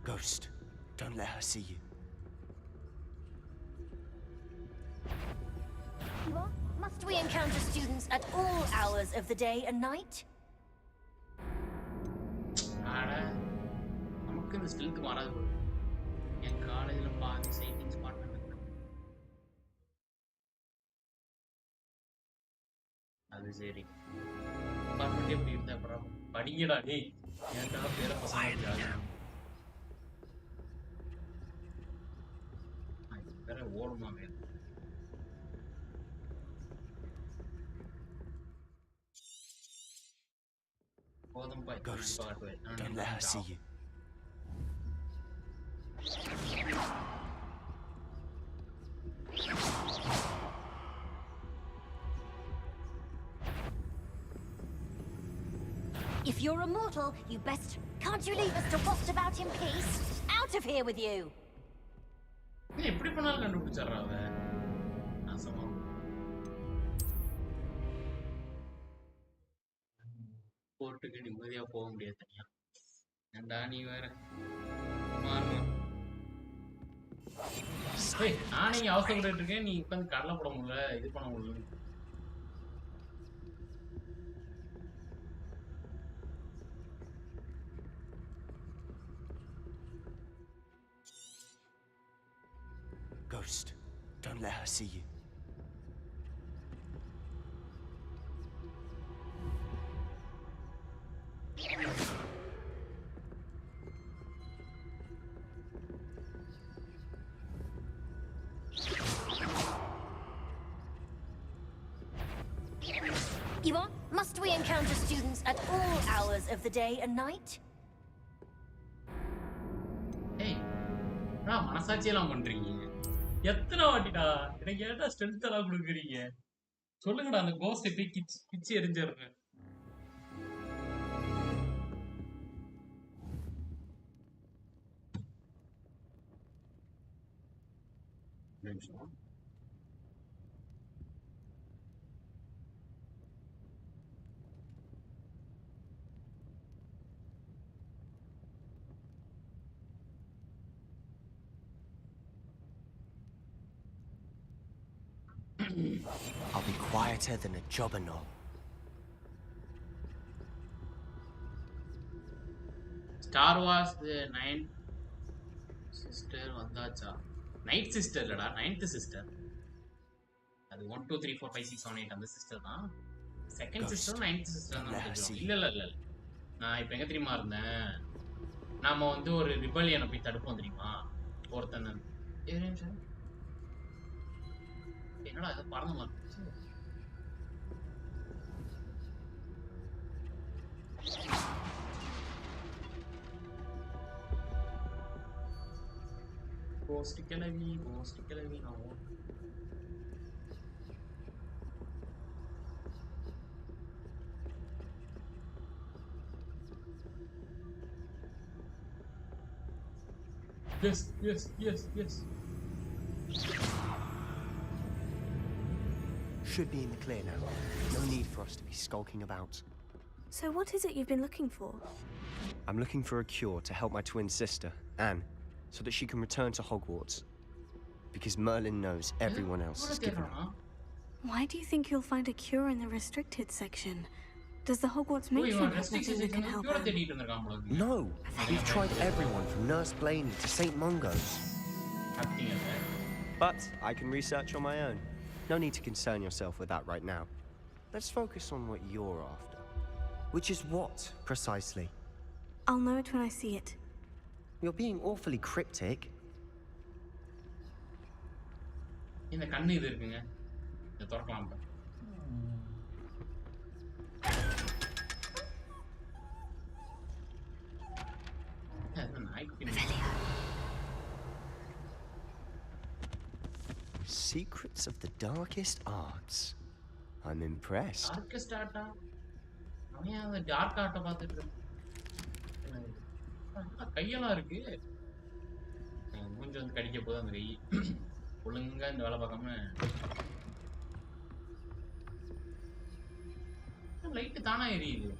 Ghost, don't let her see you. What? Must we encounter students at all hours of the day and night? நமக்கு இந்த ஸ்ட்ரென்த் வராது. என் காலேஜ்ல பாதி சைக்கிள்ஸ் பாட்டு அது சரி பார்த்துட்டே எப்படி இருந்தா அப்புறம் படிங்கடா டேய் ஏன்டா பேர பசங்க வேற ஓடுமா வேணும். Ghost, don't let her see you. If you're a mortal, you best... Can't you leave us to waft about in peace? Out of here with you! எப்படி பண்ணாலும் கண்டுபிடிச்சறா அவ. நாசமா. போர்ட்டுக்கு நிம்மதியா போக முடியாது தனியா. ஏன்டா நீ வேற மாறுமா. ஏய் நானே அவசரப்பட்டு இருக்கேன் நீ உட்கார்ந்து கடலை போட முடியல இது பண்ண முடியல. Ghost, don't let her see you. Yvonne, must we encounter students at all hours of the day and night? Hey, நான் மனசாட்சியெல்லாம் பண்றீங்க. எத்தனை வாட்டிடா எனக்கு ஏன்டா ஸ்ட்ரென்த் எல்லாம் கொடுக்குறீங்க சொல்லுங்கடா. அந்த கோஸ்ட் போய் கிச்சு எரிஞ்சிடுறேன். I'll be quieter than a jobberknoll. Star Wars the 9th sister vandacha. 9th sister இல்லடா 9th sister. அது 1 2 3 4 5 6 7 8 அந்த sister தான். Second sister 9th sister தான் சொல்றோம். இல்ல. நான் இப்போ எங்க தெரியுமா இருந்தேன்? நாம வந்து ஒரு ரிபல்லியனை போய் தடுப்போம் தெரியுமா? ஒருத்தன் என்னடா இது பறந்து மாதிரி Ghost கிளவி நான் Yes. Should be in the clear now. No need for us to be skulking about. So what is it you've been looking for? I'm looking for a cure to help my twin sister, Anne, so that she can return to Hogwarts. Because Merlin knows everyone else is given up. Why do you think you'll find a cure in the restricted section? Does the Hogwarts matron have something that can help her? No! We've tried everyone from Nurse Blaney to St. Mungo's. But I can research on my own. No need to concern yourself with that right now. Let's focus on what you're after. Which is what, precisely? I'll know it when I see it. You're being awfully cryptic. இந்த கண்ணு இது இருக்குங்க. இத தரக்கலாம். Secrets of the darkest arts. I'm impressed. Darkest art? அவனே அந்த dark ஆர்ட்ட பார்த்துட்டு இருக்கான். கையெல்லாம் இருக்கு. மூஞ்சி வந்து கடிக்க போகுது அந்த கை. ஒழுங்கா இந்த வேலை பார்க்காம லைட் தானா எரியுது.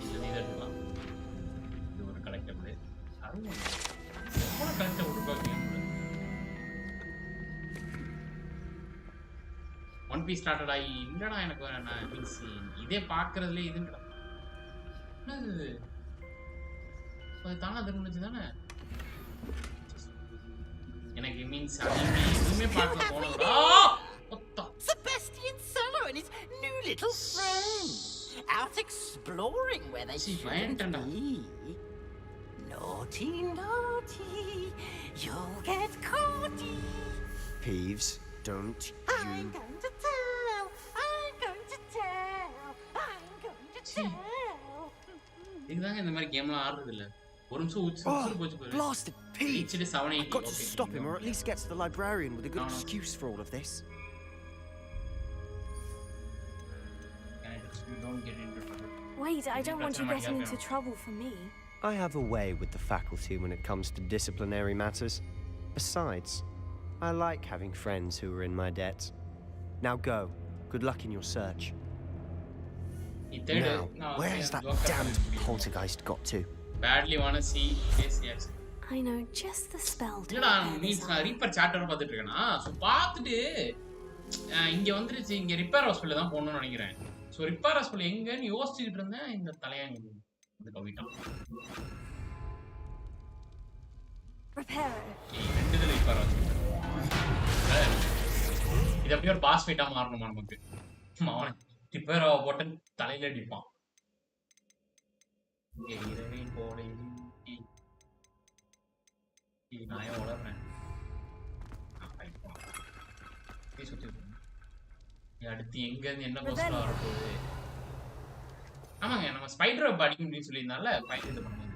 இது எடுக்கலாம். இது ஒரு கலெக்டபிள். அதுவும் எவ்வளோ கலெக்டபிள் இருக்கா கேம். ஒன் பீஸ் ஸ்டார்டட் ஆகி இல்லடா எனக்கு நான் மீன்ஸ் இதே பார்க்கறதுல இதுங்கடா என்னது அது தானா தெரிஞ்சு தானே எனக்கு மீன்ஸ் எதுவுமே பார்க்க போனதுடா. Sebastian Solo and his new little friend out exploring where they shouldn't be. Naughty, you'll get caughty. Peeves, don't you... I'm going to tell. இதுதாங்க இந்த மாதிரி கேம்லாம் ஆடுறது இல்ல. ஒரு நிமிஷம் உச்சு போச்சு பாரு. Blasted Peeves! I've got to stop him or at least get to the librarian with a good excuse for all of this. Wait, I don't want you getting into trouble for me. I have a way with the faculty when it comes to disciplinary matters. Besides, I like having friends who are in my debt. Now go. Good luck in your search. Now, where has that damned poltergeist got to? Badly wanna see yes. I know just the spell to இல்லடா means நான் reaper chapter பார்த்துட்டு இருக்கேனா so பார்த்துட்டு இங்க வந்துருச்சு இங்க repair hospital தான் போகணும்னு நினைக்கிறேன். சோ ரிப்பேர் ஹாஸ்பிடல் எங்கன்னு யோசிச்சுக்கிட்டு இருந்தேன். இந்த தலையாங்க வந்து கவிட்டான். ரெண்டு தடவை ரிப்பேர் ஹாஸ்பிடல். இது அப்படியே ஒரு பாஸ் ஃபைட்டா மாறணுமா நமக்கு? அவன் ரிப்பேர் போட்டு தலையில அடிப்பான். இரவின் போல நான் வளர்றேன். அடுத்து எங்க இருந்து என்ன போஸ்டா வரப்போகுது? ஆமாங்க நம்ம ஸ்பைடர் வெப் அடிக்கும் அப்படின்னு சொல்லியிருந்தால ஃபைட் இது பண்ணுங்க.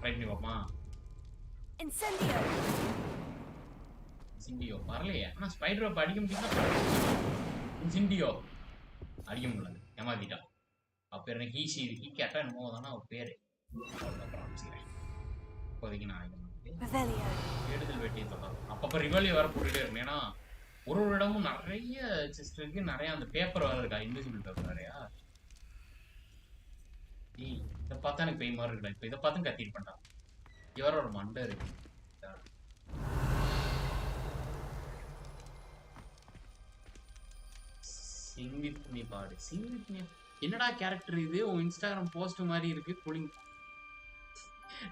ரைட் பண்ணி பாப்போமா? இன்சென்டியோ வரலையே. ஆனா ஸ்பைடர் வெப் அடிக்க முடியுமா? இன்சென்டியோ அடிக்க முடியல. ஏமாத்திட்டா. அவ பேர் என்ன? ஹீஷி கேட்டா என்னமோ தானே அவ பேரு. இப்போதைக்கு நான் தேடுதல் வெட்டி தொடரும். அப்பப்போ ரிவல்யூ வேற போட்டுட்டே இருக்கும். ஏன்னா ஒரு இடமும் நிறைய செஸ்ட் இருக்கு. நிறைய அந்த பேப்பர் வேற இருக்கா. இன்விசிபிள் பேப்பர் நிறையா. இதை பார்த்தா எனக்கு பெய் மாதிரி இருக்கா. இப்போ இதை பார்த்து கத்திட்டு பண்ணிட்டான். இவரோட மண்டை இருக்கு. Sing with me பாடு. Sing with me. என்னடா கேரக்டர் இது? உன் இன்ஸ்டாகிராம் போஸ்ட் மாதிரி இருக்கு. கூலிங்.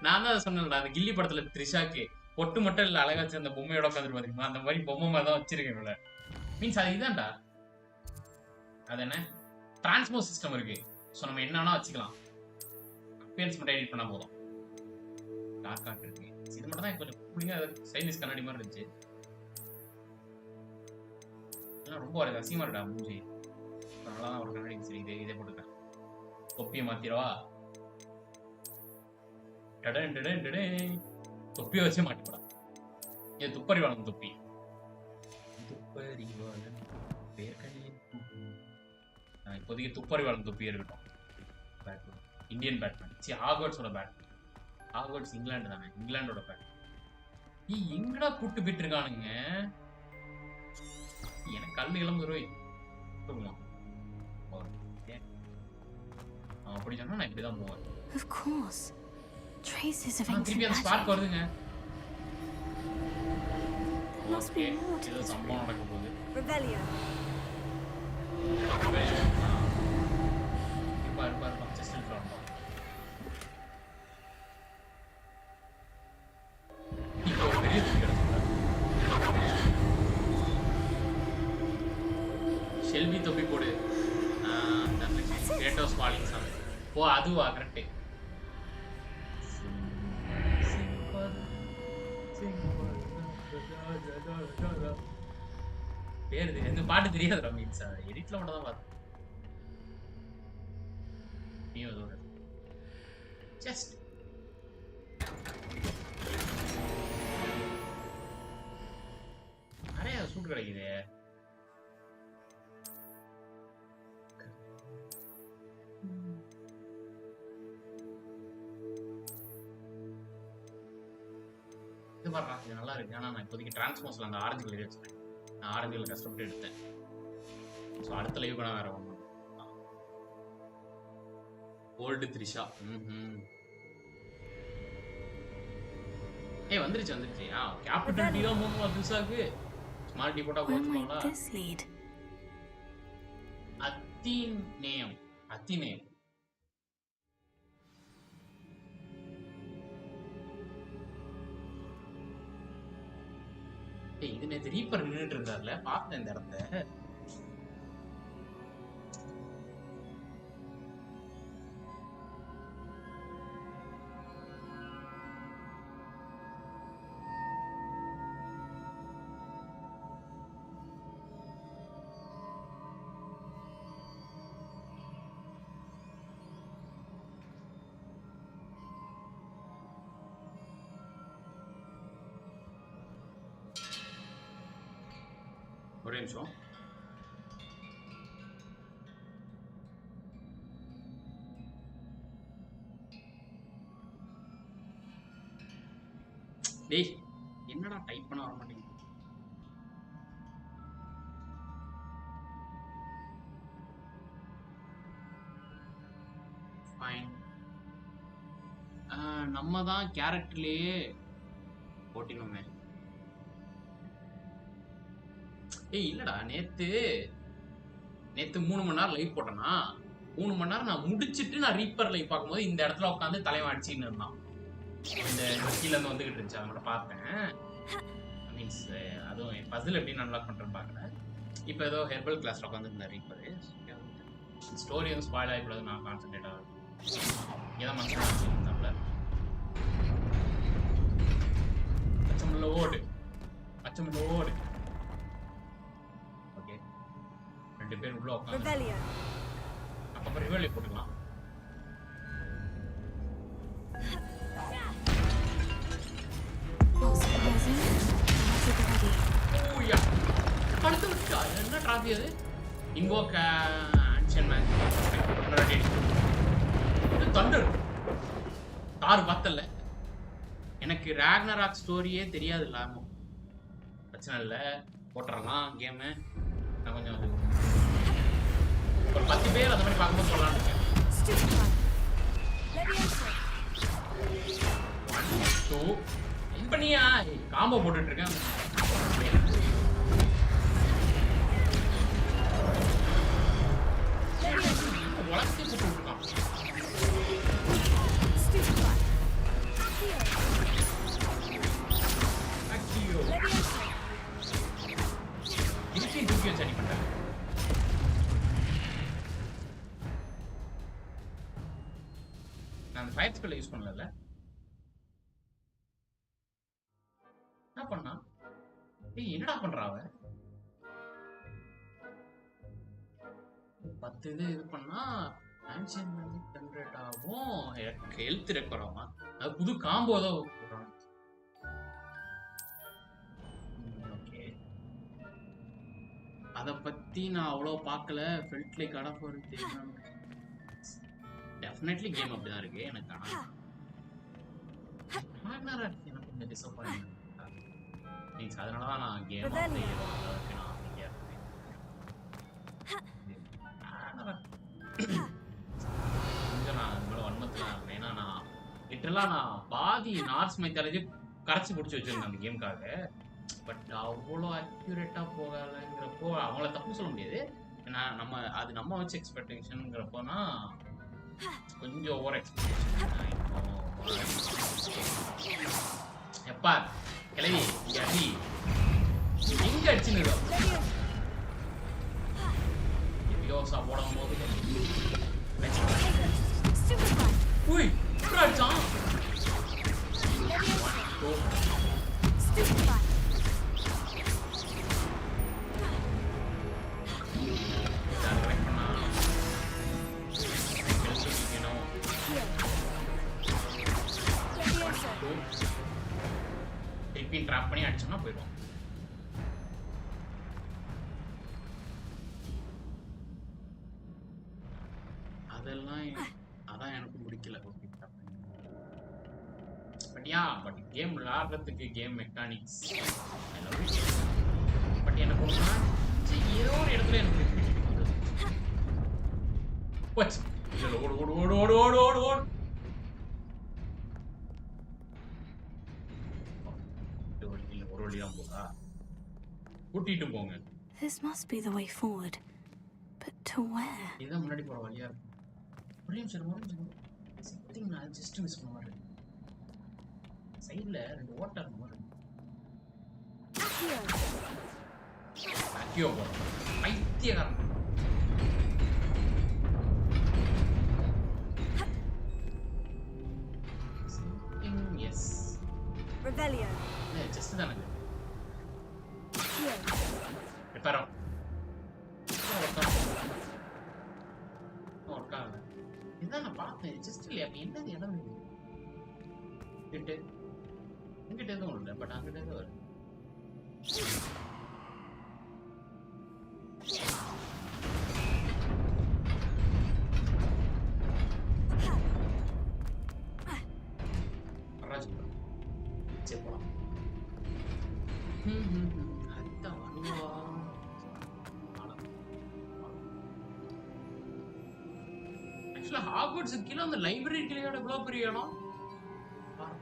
நான் தான் சொன்னேன்டா அந்த கில்லி படத்துல த்ரிஷாக்கு பொட்டு மட்டும் இல்ல அழகா வச்சு அந்த பொம்மையோட உட்காந்துட்டு பாத்தீங்களா அந்த மாதிரி பொம்மை மாதிரி தான் வச்சிருக்கேன் இவள. மீன்ஸ் அது இதான்டா. அது என்ன? டிரான்ஸ்மோ சிஸ்டம் இருக்கு. சோ நம்ம என்னன்னா வச்சுக்கலாம். அப்பியரன்ஸ் மட்டும் எடிட் பண்ணா போதும். டார்க் ஆர்ட் இருக்கு. இது மட்டும் தான் கொஞ்சம் கூலிங்கா சைனீஸ் கண்ணாடி மாதிரி இருந்துச்சு. எல்லாம் ரொம்ப ஒரு அசிங்கமா இருக்கா மூஞ்சி. அதனால தான் ஒரு கண்ணாடி சரி இதே போட்டுக்கிறேன். தொப்பியை மாத்திரவா? டடன் டடன் டடன். தொப்பியை வச்சே மாட்டிப்படா. இது துப்பறிவாளன் தொப்பி. துப்பறிவாளன் பேர் கண்ணில் இப்போதைக்கு துப்பறிவாளன் தொப்பியே இருக்கட்டும். Batman Indian Batman. சி ஹாக்வர்ட்ஸோட பேட்மேன். ஹாக்வர்ட்ஸ் இங்கிலாந்து தானே, இங்கிலாண்டோட பேட்மேன். எங்கடா கூட்டு போயிட்டு இருக்கானுங்க? எனக்கு கல்லு கிளம்பு ரோய். அப்படி சொன்னா நான் இப்படிதான் போவேன். Of course. Traces of திருப்பி அந்த ஸ்பார்க் வருதுங்க. Must be more to ஏதோ சம்பவம் நடக்க போகுது. Rebellion. இருப்பா ஜஸ்ட் இருப்பா. இப்போ ஒரு பெரிய ஷெல்வி தொப்பி போடு. Kratos falling song. ஓ அதுவா கரெக்ட். பேரு இந்த பாட்டு தெரியாதுடா மீன்ஸ் எடிட்ல மட்டும் தான் பார்த்தேன். நீ அதோட ஜஸ்ட் நிறைய சூட் கிடைக்குது. இது பாருடா இது நல்லா இருக்கு. ஆனா நான் இப்போதைக்கு டிரான்ஸ்மோஸ்ல அந்த ஆரஞ்சு கலர் வச்சிருக்கேன். நான் ஆரஞ்சு கலர் கஷ்டப்பட்டு எடுத்தேன். ஸோ அடுத்த லைவ் கூட வேற ஒன்று ஓல்டு த்ரிஷா. வந்துருச்சு. கேபிட்டல் டியோ மூணு த்ரிஷாக்கு ஸ்மால் டி போட்டா போச்சுங்களா? அத்திநேயம். இது நேற்று ரீப்பர் நின்றுட்டு இருந்தார்ல, பார்த்தேன் இந்த இடத்த. ஒரே நிமிஷம். டேய் என்னடா டைப் பண்ண வர மாட்டேங்குது. ஃபைன். நம்ம தான் கேரக்டர்லயே போட்டினோமே. இல்லடா நேத்து 3 மணி நேரம் லைவ் போட்டேன்னா 3 மணி நேரம் நான் முடிச்சுட்டு நான் ரீப்பர் லைவ் பார்க்கும்போது இந்த இடத்துல உட்காந்து தலைவன் அடிச்சுன்னு இருந்தான். இந்த கீழ இருந்து வந்துகிட்டு இருந்துச்சு. அதை மட்டும் பார்த்தேன். மீன்ஸ் அதுவும் பசில் எப்படி அன்லாக் பண்றேன்னு பார்க்குறேன். இப்போ ஏதோ ஹெர்பல் கிளாஸ்ல உட்காந்து இந்த ரீப்பர் ஸ்டோரி வந்து ஸ்பாயில் ஆகிக்கூடாது. நான் கான்சென்ட்ரேட் ஆகும். இதான் மனசில் அச்சமில்ல ஓடு. ரெண்டு பேர் உள்ள உட்கார்ந்து அப்ப ரிவெலியன் போட்டுக்கலாம். ஓயா அடுத்து விட்டா என்ன டிராஃபி அது? இன்வோக் ஆன்ஷியன் மேன் தண்டர் தார் பார்த்தல. எனக்கு ராக்னராக் ஸ்டோரியே தெரியாது. இல்லாம பிரச்சனை இல்லை, போட்டுறலாம் கேமு. நான் கொஞ்சம் ஒரு 10 பேர் அந்த மாதிரி பார்க்கும்போது சொல்லலாம்னு இருக்கேன். 1 2 கம்பெனியா காம்போ போட்டுட்டு இருக்கேன். எல்லாத்தையும் தூக்கி வச்சு அடி பண்றாங்க. நான் ஃபயர் ஸ்பெல் யூஸ் பண்ணல. என்ன பண்ணா? ஏய் என்னடா பண்றா அவ? 10 இது பண்ணா ஆன்ஷியன் மேஜிக் ஜெனரேட் ஆகும். ஹெல்த் ரெக்கவர் ஆகும். அது புது காம்போ தான் போடுறாங்க. ஓகே. அத பத்தி நான் அவ்வளோ பார்க்கல. ஃபெல்ட் லைக் அட ஃபார் தெரியும். டெஃபினெட்லி கேம் அப்படிதான் இருக்கு எனக்கு. ஆனா எனக்கு கொஞ்சம் டிசப்பாயின்ட். மீன்ஸ் அதனால தான் நான் கேம் அப்படியே நான் அமைதியா இருக்கேன். கொஞ்சம் நான் இவ்வளோ வன்மத்தில் ஏன்னா நான் லிட்டரலாக நான் பாதி நார்ஸ் மைத்தாலஜி கரைச்சி பிடிச்சி வச்சிருந்தேன் அந்த கேமுக்காக. பட் அவ்வளோ அக்யூரேட்டாக போகலைங்கிறப்போ அவங்கள தப்பு சொல்ல முடியாது. நம்ம வச்சு எக்ஸ்பெக்டேஷனுங்கிறப்போனா கொஞ்சம் ஓவர் எக்ஸ்பெக்டேஷன். எப்பா கிளவி இங்க அடி எங்க அடிச்சுன்னு எப்படியோசா போடும் போது உய் அடிச்சான். ட்ராப் பண்ணி அடிச்சோம்னா போயிடும். அதெல்லாம் அதான் எனக்கு பிடிக்கல. பட் கேம் விளையாடுறதுக்கு கேம் மெக்கானிக்ஸ் பட் எனக்கு ஏதோ ஒரு இடத்துல எனக்கு ஓடு ஓடு ஓடு ஓடு ஓடு ஓடு ஓடு கூட்டிட்டு போங்க. This must be the way forward. But to where? இதான் முன்னாடி போற வழியா இருக்கு. புரியும் சார் சம்திங் நான் ஜஸ்ட் மிஸ் பண்ண மாதிரி. சைடுல ரெண்டு ஓட்டர் இருக்கு மாதிரி. அக்கியோ போற பைத்தியக்காரன். சம்திங் எஸ் Rebellion. ஜஸ்ட் தானே. Reparo. இதான் நான் பார்த்தேன். ஜஸ்ட் இல்லையா என்னது இடம் கிட்ட இங்கிட்ட எதுவும் இல்லை. பட் அங்கிட்ட எதுவும் வருது. சரி போலாம். ஹாக்வர்ட்ஸ் கீழே அந்த லைப்ரரி கீழே எவ்வளவு பெரிய இடம்.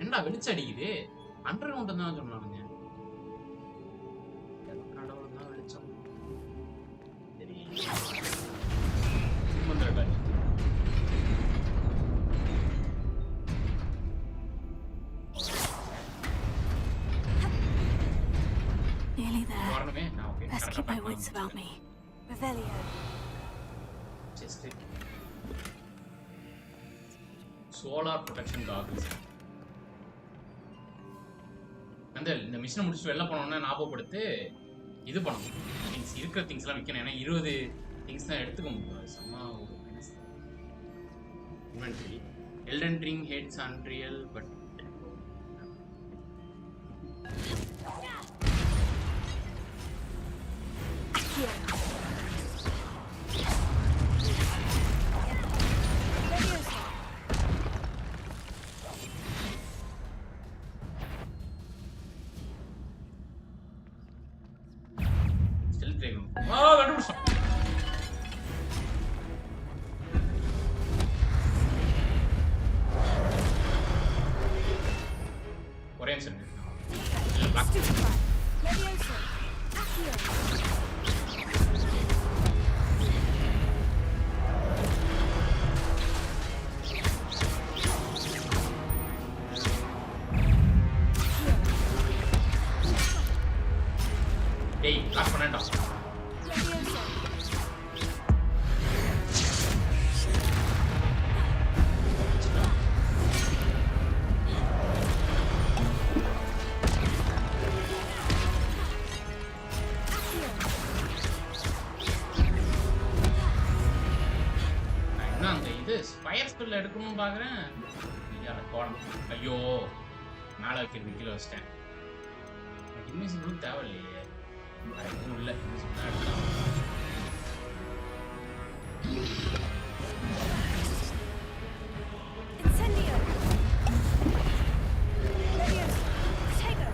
என்னடா வெளிச்சம் அடிக்குது. அண்டர் கிரவுண்ட் தான் சொன்னானுங்க. கடவுள் தான் வெளிச்சம். சரி Nearly there. Best keep my wits about me. Revelio. Just it. Solar protection goggles. இந்த மிஷனை முடிச்சுட்டு வெளில போனோம்னா ஞாபகப்படுத்து இது பண்ணணும். திங்ஸ் இருக்கிற திங்ஸ் எல்லாம் விற்கணும். ஏன்னா 20 திங்ஸ் தான் எடுத்துக்க முடியும். சும்மா ஒரு inventory. Elden Ring heads unreal but this fire spell எடுக்கணும்னு பாக்குறேன். ஐயா கோடம். ஐயோ மேல வைக்கிறது கீழ வச்சிட்டேன். இன்விசிபிள் தேவையில்லையே. அது உள்ள இன்விசிபிள் எடுக்கலாம். Incendio. Potato.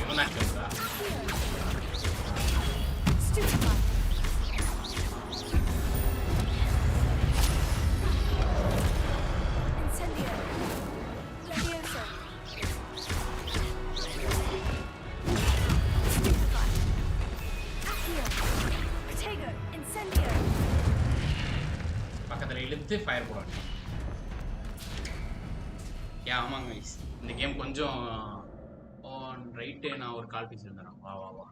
இவன் அடிச்சா. Stupefy. Incendio. Leviosa. Stupefy. Accio. Potato. Incendio. பக்கத்துல இழுத்து ஃபயர் போடுறாங்க. ஆமாங்க guys. இந்த கேம் கொஞ்சம் ஆன் ரைட் நான் ஒரு கால் பீஸ் இருந்தேன். வா வா வா.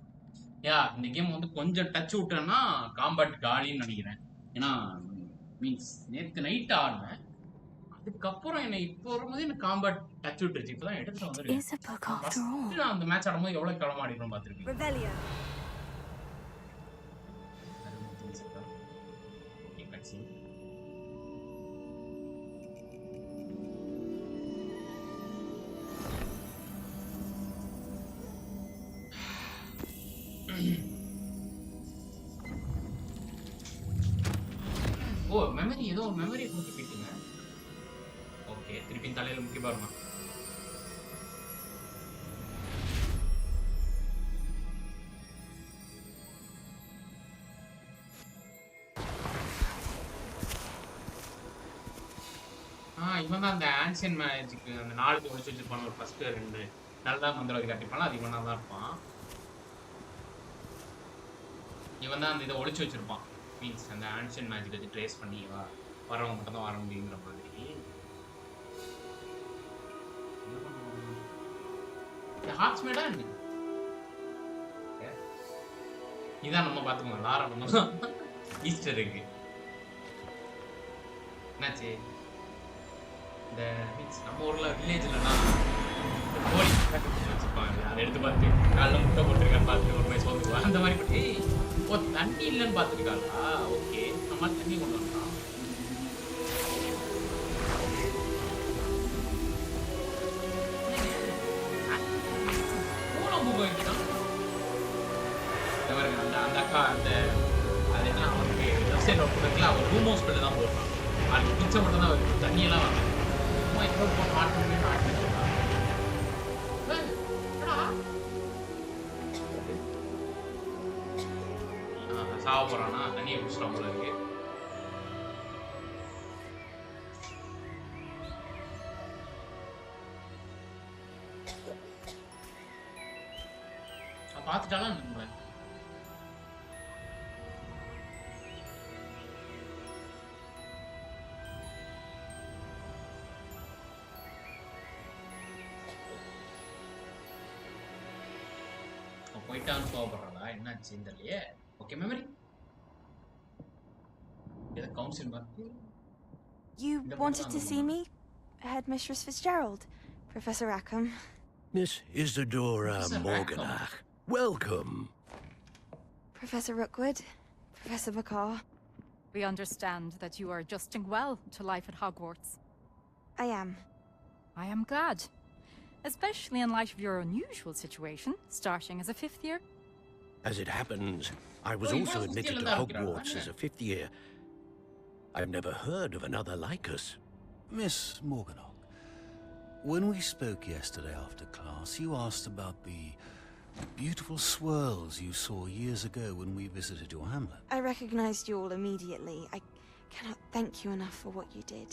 இந்த கேம் வந்து கொஞ்சம் டச் விட்டேன்னா காம்பேட் காலின்னு நினைக்கிறேன். ஏன்னா மீன்ஸ் நேற்று நைட் ஆடினேன். அதுக்கப்புறம் என்ன இப்போ வரும்போது எனக்கு காம்பேட் டச் விட்டுருச்சு. இப்போதான் எடுத்துட்டு வந்துருக்கேன். நான் அந்த மேட்ச் ஆடும்போது எவ்வளோ கிளம்ப ஆடிக்கணும் பார்த்துருக்கேன். ஓ மெமரி ஏதோ ஒரு மெமரி கொடுத்து போயிட்டீங்க. ஓகே திருப்பி தலையில முக்கிய பாருங்க. இவன் தான் அந்த ஆன்சியன் மேஜிக் அந்த 4 ஒழிச்சு வச்சிருப்பான். ஒரு ஃபர்ஸ்ட் 2 நல்லா மந்திரவாதி கட்டிப்பான். அது இவனா தான் இருப்பான். இவன் தான் அந்த இதை ஒழிச்சு வச்சிருப்பான். மீன்ஸ் அந்த ஆன்ஷியன் மேஜிக் வச்சு ட்ரேஸ் பண்ணி வரவங்க மட்டும் தான் வர முடியுங்கிற மாதிரி. ஹார்ட்ஸ்மேடா என்ன இதான் நம்ம பார்த்துக்கோங்க. லாரா நம்ம ஈஸ்டர் இருக்கு. என்னாச்சு இந்த மீன்ஸ் நம்ம ஊர்ல வில்லேஜ்லலாம் கோழி வச்சுப்பாங்க. அதை எடுத்து பார்த்து காலைல முட்டை போட்டுருக்கான்னு பார்த்துட்டு ஒரு மாதிரி சோந்துக்குவாங்க. அந்த மாதிரி பற்றி ஓ தண்ணி இல்லைன்னு பார்த்துருக்காங்களா? ஓகே நம்ம தண்ணி கொண்டு வரலாம். அந்த அக்கா அந்த அது என்ன அவனுக்கு வெப்சைட் ஒர்க் பண்ணுறதுல அவன் ரூம் ஹவுஸ் பில்லு தான் போடுறான். அதுக்கு பிச்சை மட்டும் தான் வருது. தண்ணியெல்லாம் வாங்க சும்மா இப்போ போட்டு ஆட் பண்ணி சாவ போறானா தண்ணியை குடிச்சிட்டான் போல இருக்கு. பார்த்துட்டாலும் நம்மள போயிட்டான்னு கோவப்படுறாளா? என்னாச்சு தெரியலையே. Okay memory You wanted to see me? Headmistress Fitzgerald, Professor Rackham. Miss Isadora Morganach, welcome. Professor Rookwood, Professor McCaw. We understand that you are adjusting well to life at Hogwarts. I am. I am glad. Especially in light of your unusual situation, starting as a 5th year. As it happens, I was also admitted to Hogwarts as a 5th year. I've never heard of another like us. Miss Morganach, when we spoke yesterday after class, you asked about the beautiful swirls you saw years ago when we visited your hamlet. I recognized you all immediately. I cannot thank you enough for what you did.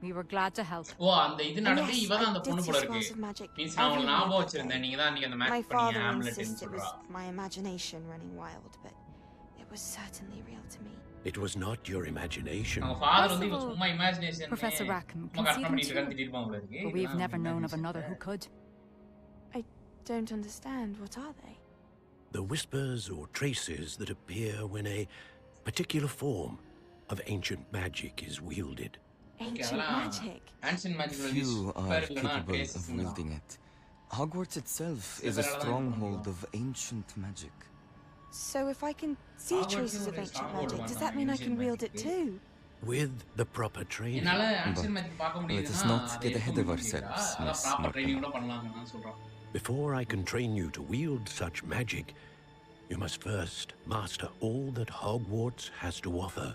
We were glad to help. ஓ அந்த இது நடந்து இவ தான் அந்த பொண்ணு போல இருக்கு. Means நான் உங்களுக்கு ஞாபகம் வச்சிருந்தேன். நீங்க தான் அந்த மேட்ச் பண்ணி ஆம்லெட்னு சொல்றா. My imagination running wild, but it was certainly real to me. It was not your imagination. அவங்க ஃாதர் வந்து இவ சும்மா imagination. Professor Rackham, but we've never known of another who could. I don't understand. What are they? The whispers or traces that appear when a particular form of ancient magic is wielded. Ancient magic? Ancient magic. Few are capable of wielding it. Hogwarts itself is a stronghold of ancient magic. So if I can see traces of ancient magic, does that mean I can wield it too? With the proper training. என்னால answer magic பார்க்க முடியுதுன்னா let us not get ahead of ourselves, அத proper training கூட பண்ணலாம்னு நான் சொல்றேன். Before I can train you to wield such magic, you must first master all that Hogwarts has to offer.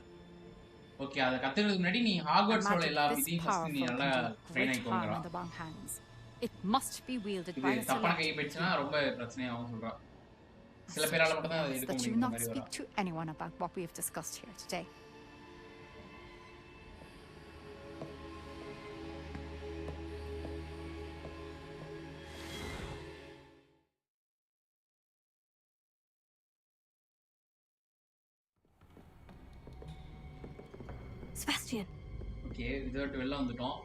Okay, அத கத்துக்கிறதுக்கு முன்னாடி நீ ஹாக்வர்ட்ஸ் உள்ள எல்லா விதியும் ஃபர்ஸ்ட் நீ நல்லா train ஆயிக்கோங்கறா. It must be wielded by a தப்பான கை போயிடுச்சுனா ரொம்ப பிரச்சனையாகும் சொல்றா. சில பேரால மட்டும் தான் எடுக்க that you முடியும் not மாதிரி speak வர. to anyone about what we have discussed here today. Sebastian. Okay, இதோட வெளில வந்துட்டோம்.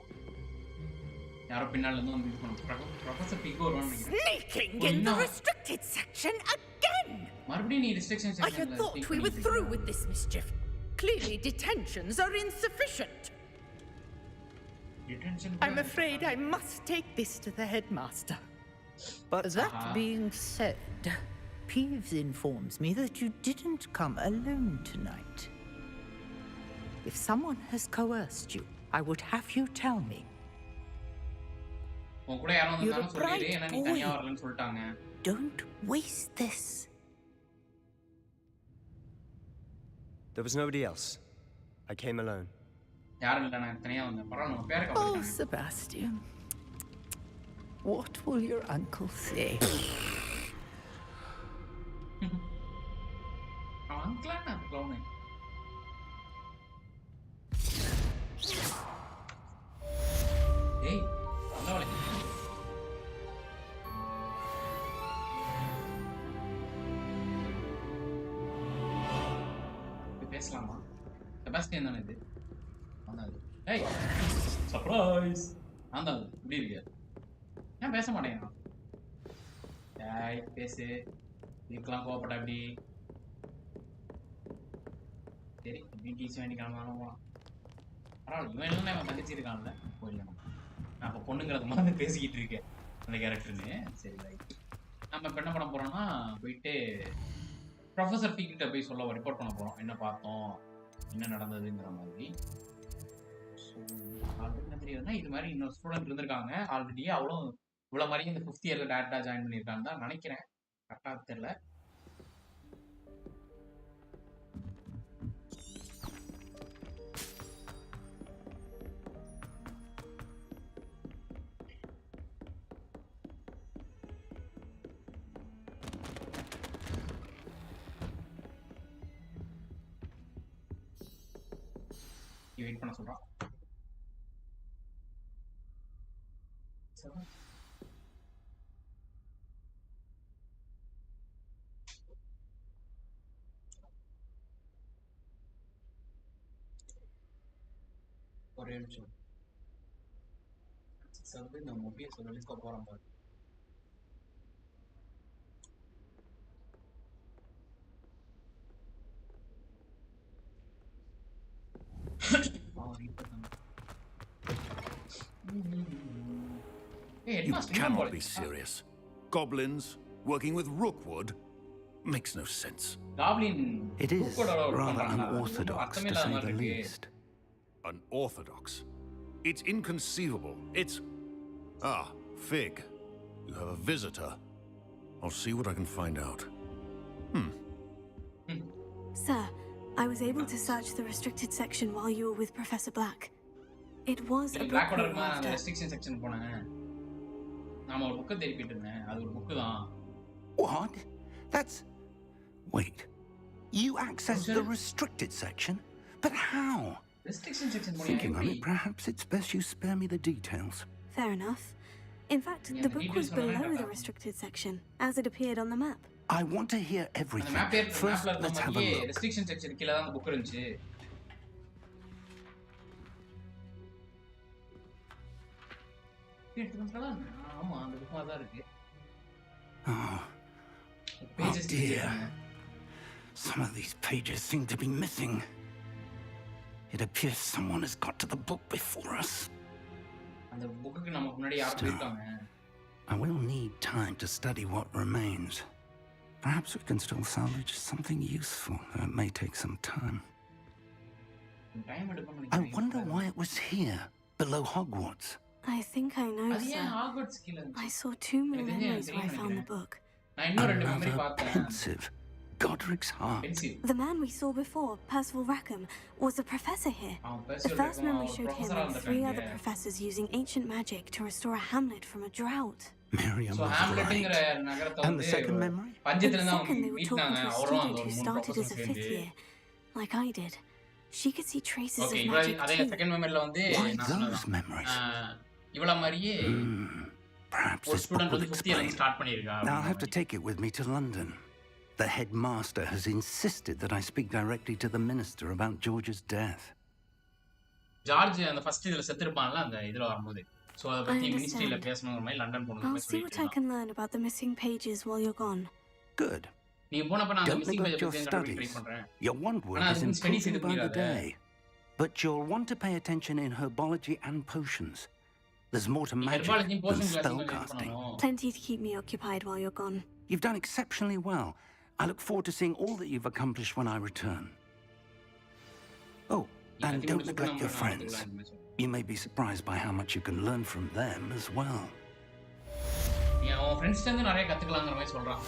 யாரோ பின்னால இருந்து வந்து இது பண்ணு. ப்ரொஃபசர் பிகோ வருவான்னு நினைக்கிறேன். Sneaking in the restricted section again! மறுபடியும் நீ restriction I had thought we were through with this mischief. Clearly detentions are insufficient. I'm afraid I must take this to the headmaster. But that being said, Peeves informs me that you didn't come alone tonight. If someone has coerced you, I would have you tell me. You're a bright boy. Don't waste this. There was nobody else. I came alone. Oh, Sebastian. What will your uncle say? Hey, hello. பேசலாமா? செபாஸ்டியன் தானே இது? வந்தாது. ஏய், surprise. வந்தாது. இப்படி இருக்கு. ஏன் பேச மாட்டேங்க? ஏய், பேசு. இதுக்கெல்லாம் கோவப்பட்ட அப்படி. சரி, டீச் வேண்டி கிளம்பலாம் போலாம். பரவாயில்ல, இவன் இல்லைன்னா இவன் தங்கச்சி இருக்கான்ல, போயிடலாம். நான் இப்போ பொண்ணுங்கிறது மாதிரி பேசிக்கிட்டு இருக்கேன் அந்த கேரக்டர்னு. சரி, ரைட். நம்ம இப்போ என்ன பண்ண போறோம்னா, போயிட்டு ப்ரொஃபசர் பி கிட்ட போய் சொல்ல ரிப்போர்ட் பண்ண போறோம். என்ன பார்த்தோம், என்ன நடந்ததுங்கிற மாதிரி. ஸோ ஆல்ரெடி என்ன தெரியுதுன்னா, இது மாதிரி இன்னொரு ஸ்டூடெண்ட் இருந்திருக்காங்க ஆல்ரெடி. அவளும் இவ்வளோ மாதிரி இந்த 5th இயர்ல டேரக்டா ஜாயின் பண்ணியிருக்காங்க தான் நினைக்கிறேன். கரெக்டாக தெரியல. வெயிட் பண்ண சொல்றான். ஒரே நிமிஷம். வந்து இந்த மொபைல் சொல்லிக்க போறோம் பாரு. You cannot be serious. Goblins working with Rookwood makes no sense. It is rather unorthodox, to say the least. Unorthodox? It's inconceivable. It's... Ah, Fig. You have a visitor. I'll see what I can find out. Sir, I was able to search the restricted section while you were with Professor Black. It was a book we were after. Restriction section போனேன். நாம ஒரு book தேடிட்டு இருந்தேன். அது ஒரு book தான். What? That's... Wait. You accessed the restricted section? But how? Restriction section போனேன். Thinking on it, perhaps it's best you spare me the details. Fair enough. In fact, the book was below the restricted section, as it appeared on the map. I want to hear everything. First, let's have a look. Restriction section கீழ தான் அந்த book இருந்துச்சு. ஆமா, அந்த book தான் இருக்கு. Oh dear. Some of these pages seem to be missing. It appears someone has got to the book before us. அந்த புக்குக்கு நமக்கு முன்னாடி யார் போயிருக்காங்க? I will need time to study what remains. Perhaps we can still salvage something useful. It may take some time. I wonder why it was here, below Hogwarts. I think I know, sir. I saw 2 more memories where I found the book. Another pensive. Godric's heart. The man we saw before, Percival Rackham, was a professor here. The first memory showed him and 3 other professors using ancient magic to restore a hamlet from a drought. Miriam was right. And the second memory? In the second, they were talking to a student who started as a 5th year, like I did. She could see traces of magic too. Why those memories? Perhaps this book will explain. I'll have to take it with me to London. The headmaster has insisted that I speak directly to the minister about George's death. George and the first idhula settirpaanla and idhula varumbodhu so adha pathi ministry la pesanungra mai London ponunga I'll see what I can learn about the missing pages while you're gone. Good. Nee ponappa na missing page try pandren your wand work is improving by the day, but you'll want to pay attention in herbology and potions. There's more to magic than spellcasting. Plenty to keep me occupied while you're gone. You've done exceptionally well. I look forward to seeing all that you've accomplished when I return. Oh, and don't neglect your friends. You may be surprised by how much you can learn from them as well. Yeah, friends வந்து நிறைய கத்துக்கலாம்ங்கற மாதிரி சொல்றான்.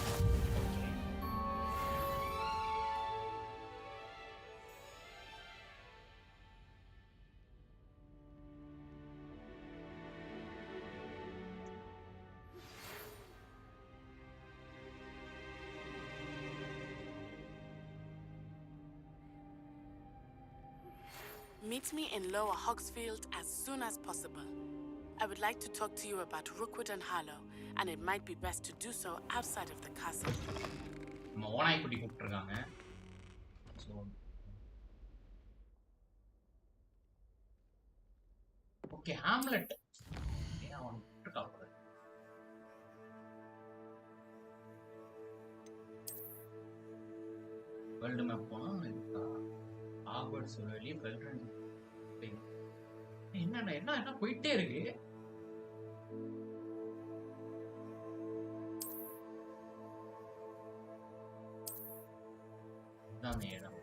Meet me in Lower Hogsfield as soon as possible. I would like to talk to you about Rookwood and Harlow, and it might be best to do so outside of the castle. மோனாய் குட்டி கூப்பிட்டுருக்காங்க. Okay Hamlet. ஏன் அவன் கூப்பிட்டுருக்கான்? World map போனா இருக்கா? Hogwarts வெளிய பெல்ட்ரன். என்ன போயிட்டே இருக்கு. இதான் இடம்.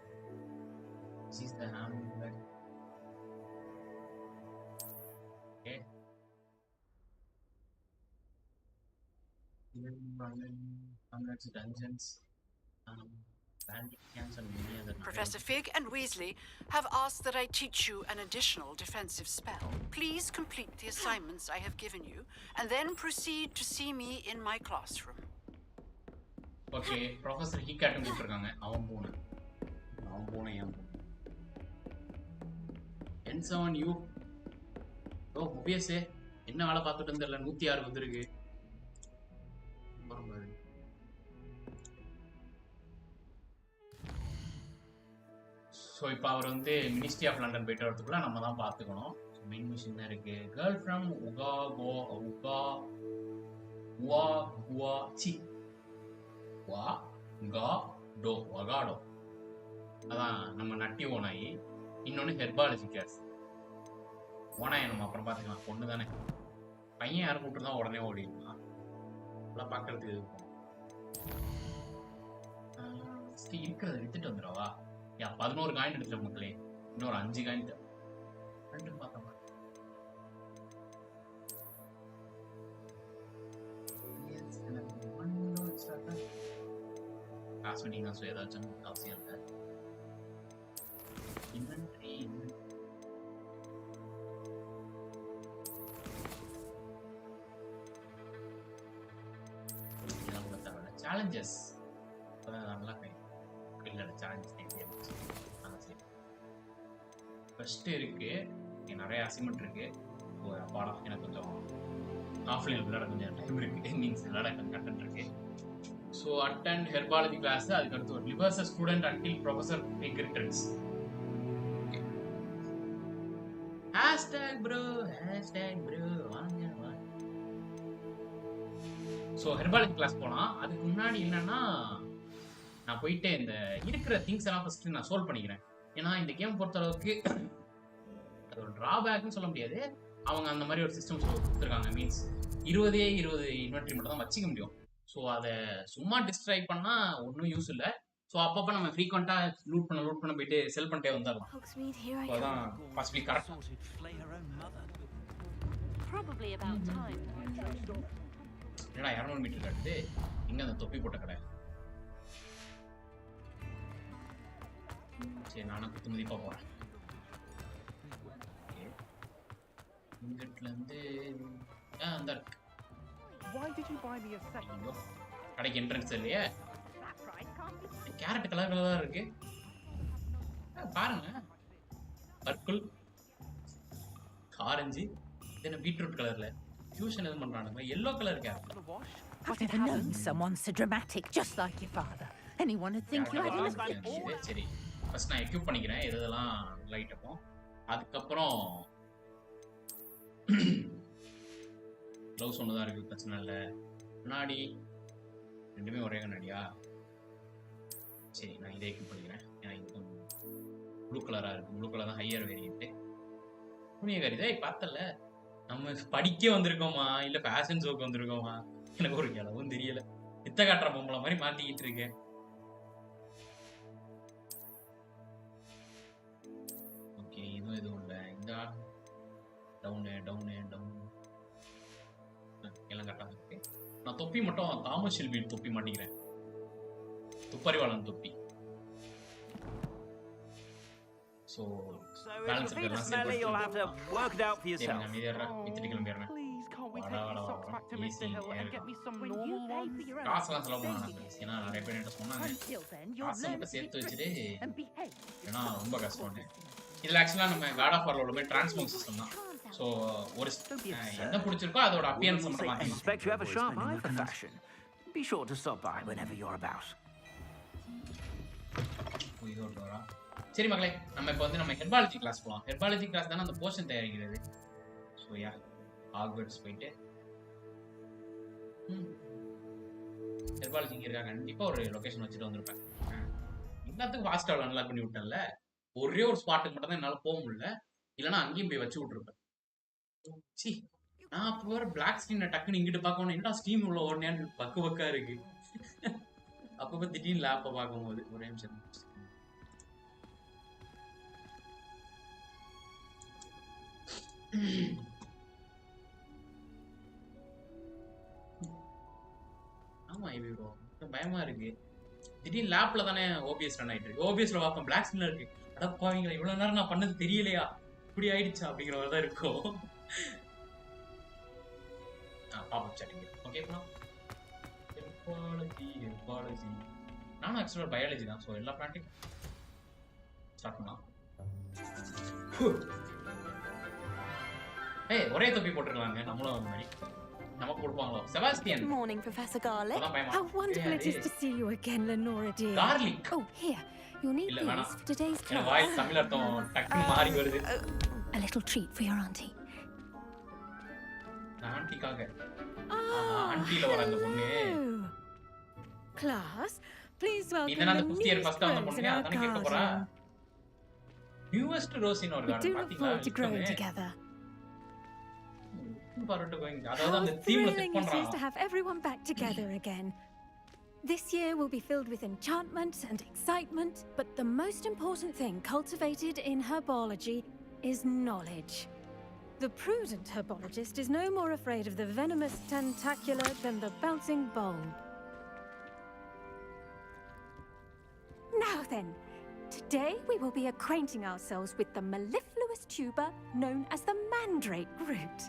This is the hamlet. Okay. Hamlets, dungeons, Professor Fig and Weasley have asked that I teach you an additional defensive spell. Please complete the assignments I have given you, and then proceed to see me in my classroom. Okay, Professor Hikatum கூப்பிட்டுருக்காங்க. அவன் போனே ஏன் N7 U. ஓ obviously என்ன வேலை பார்த்துட்டு தெரியல 106 வந்திருக்கு. So இப்போ அவர் வந்து மினிஸ்ட்ரி ஆஃப் லண்டன் போயிட்டு வரதுக்குள்ள நம்ம தான் பார்த்துக்கணும். மெயின் மிஷின் தான் இருக்கு. கேர்ள் ஃப்ரம் வகாடோ அதான் நம்ம நட்டி ஓனாயி. இன்னொன்று ஹெர்பாலஜி கிளாஸ். ஓனாயை நம்ம அப்புறம் பார்த்துக்கலாம். பொண்ணு தானே, பையன் யாரும் கூப்பிட்டு தான் உடனே ஓடிடலாம். எல்லாம் பார்க்கறதுக்கு இருக்கும். இருக்கிறத வித்துட்டு வந்துடுவா. 11 காயின் எடுத்துட்ட மக்களே. இன்னொரு 5 காயின் ரெண்டு பார்த்தோம். காசு வேண்டிங்கன்னா ஸோ ஏதாச்சும் அவசியம் இல்லை. இன்வென்ட்ரி சேலஞ்சஸ் நல்லா இல்லை சேலஞ்சஸ் ஃபர்ஸ்ட் இருக்கு. நிறைய அசைன்மெண்ட் இருக்கு. பாடம் எனக்கு கொஞ்சம் ஆஃப்லைன் விளையாட கொஞ்சம் டைம் இருக்கு. மீன்ஸ் விளையாட கொஞ்சம் கண்டென்ட் இருக்கு. So attend herbology class. அதுக்கடுத்து ஒரு live as a student until professor Fig returns. Hashtag bro வாங்க. ஸோ ஹெர்பாலஜி கிளாஸ் போகலாம். அதுக்கு முன்னாடி என்னன்னா நான் போயிட்டு இந்த இருக்கிற திங்ஸ் எல்லாம் ஃபர்ஸ்ட் நான் சால்வ் பண்ணிக்கிறேன். ஏன்னா இந்த கேம் பொறுத்த அளவுக்கு அது ஒரு டிராபேக்னு சொல்ல முடியாது. அவங்க அந்த மாதிரி ஒரு சிஸ்டம் கொடுத்துருக்காங்க. மீன்ஸ் 20 இன்வென்ட்ரி மட்டும் தான் வச்சுக்க முடியும். ஸோ அதை சும்மா டிஸ்ட்ராய் பண்ணால் ஒன்றும் யூஸ் இல்லை. ஸோ அப்பப்போ நம்ம ஃப்ரீக்வெண்ட்டாக லூட் பண்ண போயிட்டு செல் பண்ணிட்டே வந்துடலாம். அதான் ஃபர்ஸ்ட் வீக் கரெக்ட். என்னடா 200 மீட்டர் காட்டுது. எங்கே அந்த தொப்பி போட்ட கடை? சரி நானும் குத்து மதிப்பாக போகிறேன். இங்கிட்டலேருந்து அந்த இருக்கு. கடைக்கு என்ட்ரன்ஸ் இல்லையே. கேரட் கலர் கலராக இருக்கு பாருங்க. பர்பிள், ஆரஞ்சு, இது பீட்ரூட் கலர்ல ஃபியூஷன் எதுவும் பண்றானுங்க. Yellow colour carrot. I've never known someone so dramatic, just like your father. Anyone would think you had a சரி ஃபர்ஸ்ட் நான் எக்யூப் பண்ணிக்கிறேன் இதெல்லாம் லைட் அப்போ. அதுக்கப்புறம் க்ளவுஸ் ஒன்று தான் இருக்கு, பிரச்சனை இல்லை. முன்னாடி ரெண்டுமே ஒரே கண்ணாடியா? சரி நான் இதை எக்யூப் பண்ணிக்கிறேன். ஏன்னா இது ப்ளூ கலராக இருக்குது. ப்ளூ கலர் தான் ஹையர் வேரியன்ட்டு. புனியகாரி தான் பார்த்தல. நம்ம படிக்க வந்திருக்கோமா இல்லை ஃபேஷன் ஷோக்கு வந்திருக்கோமா எனக்கு ஒரு அளவும் தெரியல. வித்த காட்டுற பொம்பளை மாதிரி மாட்டிக்கிட்டு இருக்கேன். ஓகே இதுவும் எதுவும் இல்லை. இந்த டவுனு டவுனு டவுன் எல்லாம் கரெக்டாக இருக்கு. நான் தொப்பி மட்டும் தாமஸ் ஷெல்பி தொப்பி மாட்டிக்கிறேன். துப்பறிவாளன் தொப்பி. ஸோ பேலன்ஸ் இருக்கலாம். சரி you'll have to work it out for yourself. நான் மீதியற வித்துட்டு கிளம்பிறேன். காசுலாம் செலவு பண்ணாங்க. ஏன்னா நிறைய பேர் என்கிட்ட சொன்னாங்க காசு மட்டும் சேர்த்து வச்சுட்டு ஏன்னா ரொம்ப கஷ்டம். இதில் ஆக்சுவலாக நம்ம காட் ஆஃப் வார்ல உள்ள டிரான்ஸ்ஃபார்ம் சிஸ்டம் தான். ஸோ ஒரு என்ன பிடிச்சிருக்கோ அதோட அப்பியரன்ஸ் மட்டும் மாற்றி. Expect you have a sharp eye for fashion. Be sure to stop by whenever you're about. சரி மக்களே, நம்ம இப்போ வந்து நம்ம ஹெர்பாலஜி கிளாஸ் போகலாம். ஹெர்பாலஜி கிளாஸ் தானே அந்த போர்ஷன் தயாரிக்கிறது. ஸோ யா ஹாக்வர்ட்ஸ் போயிட்டு ஹெர்பாலஜி இங்கே இருக்கா. கண்டிப்பாக ஒரு லொக்கேஷன் வச்சுட்டு வந்திருப்பேன். எல்லாத்துக்கும் ஃபாஸ்ட்டாக அன்லாக் பண்ணி விட்டேன்ல. ஒரே ஒரு ஸ்பாட்டுக்கு மட்டும் தான் என்னால் போக முடியல. இல்லைன்னா அங்கேயும் போய் வச்சு விட்ருப்பேன். சி நான் அப்போ வேறு பிளாக் ஸ்க்ரீனை டக்குன்னு இங்கிட்டு பார்க்கணும். என்னடா ஸ்க்ரீன் உள்ள ஓடனேன்னு பக்கா இருக்கு. அப்பப்போ திடீர்னு லேப்பை பார்க்கும்போது ஒரே நிமிஷம். ஆமா இவ்வளோ பயமா இருக்கு. திடீர்னு லேப்ல தானே ஓபிஎஸ் ரன் ஆயிட்டு இருக்கு. ஓபிஎஸ்ல பார்ப்பேன் பிளாக் ஸ்க்ரீன்ல இருக்கு. அடப்பாவீங்களா இவ்வளவு நேரம் நான் பண்ணது தெரியலையா, இப்படி ஆயிடுச்சா அப்படிங்கிற மாதிரி தான் இருக்கும். பாப்போம் சாட்டிங்க. ஓகே ஹெர்பாலஜி நானும் ஆக்சுவலாக பயாலஜி தான். ஸோ எல்லா பிளான்ட்டையும் ஸ்டார்ட் பண்ணலாம். ஏய் ஒரே தொப்பி போட்டுருக்காங்க நம்மளும் அந்த மாதிரி. நமக்கு கொடுப்பாங்களோ? Sebastian. Good morning, Professor Garlic. How wonderful it is to see you again, Lenora dear. Garlic. Oh, here. You'll need these for today's class. Voice Tamil அர்த்தம் டக்குனு மாறி வருது. A little treat for your auntie. ஆன்ட்டிக்காக. ஆன்ட்டில வர அந்த பொண்ணு. Class, please welcome இந்த அந்த குஸ்தியர் first அந்த பொண்ணு அதானே கேட்க போறா. நியூவஸ்ட் ரோசின் ஒரு கார்டன் பாத்தீங்களா? How thrilling it is to have everyone back together again. This year will be filled with enchantment and excitement, but the most important thing cultivated in herbology is knowledge. The prudent herbologist is no more afraid of the venomous tentacular than the bouncing bulb. Now then, today we will be acquainting ourselves with the mellifluous tuber known as the mandrake root.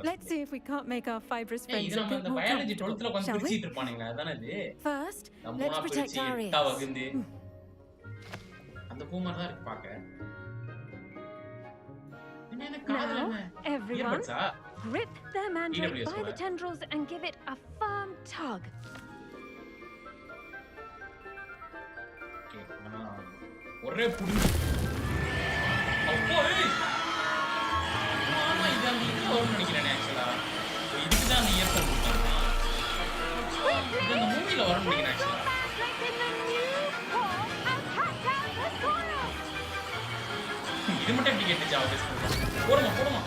Let's see if we can't make our fibrous friends a bit more comfortable, shall we? First, let's protect our ears. Now, everyone, grip their mandrake by the tendrils and give it a firm tug. இது மட்டும் எப்படி கேட்டுச்சா? போடுமா போடுமா.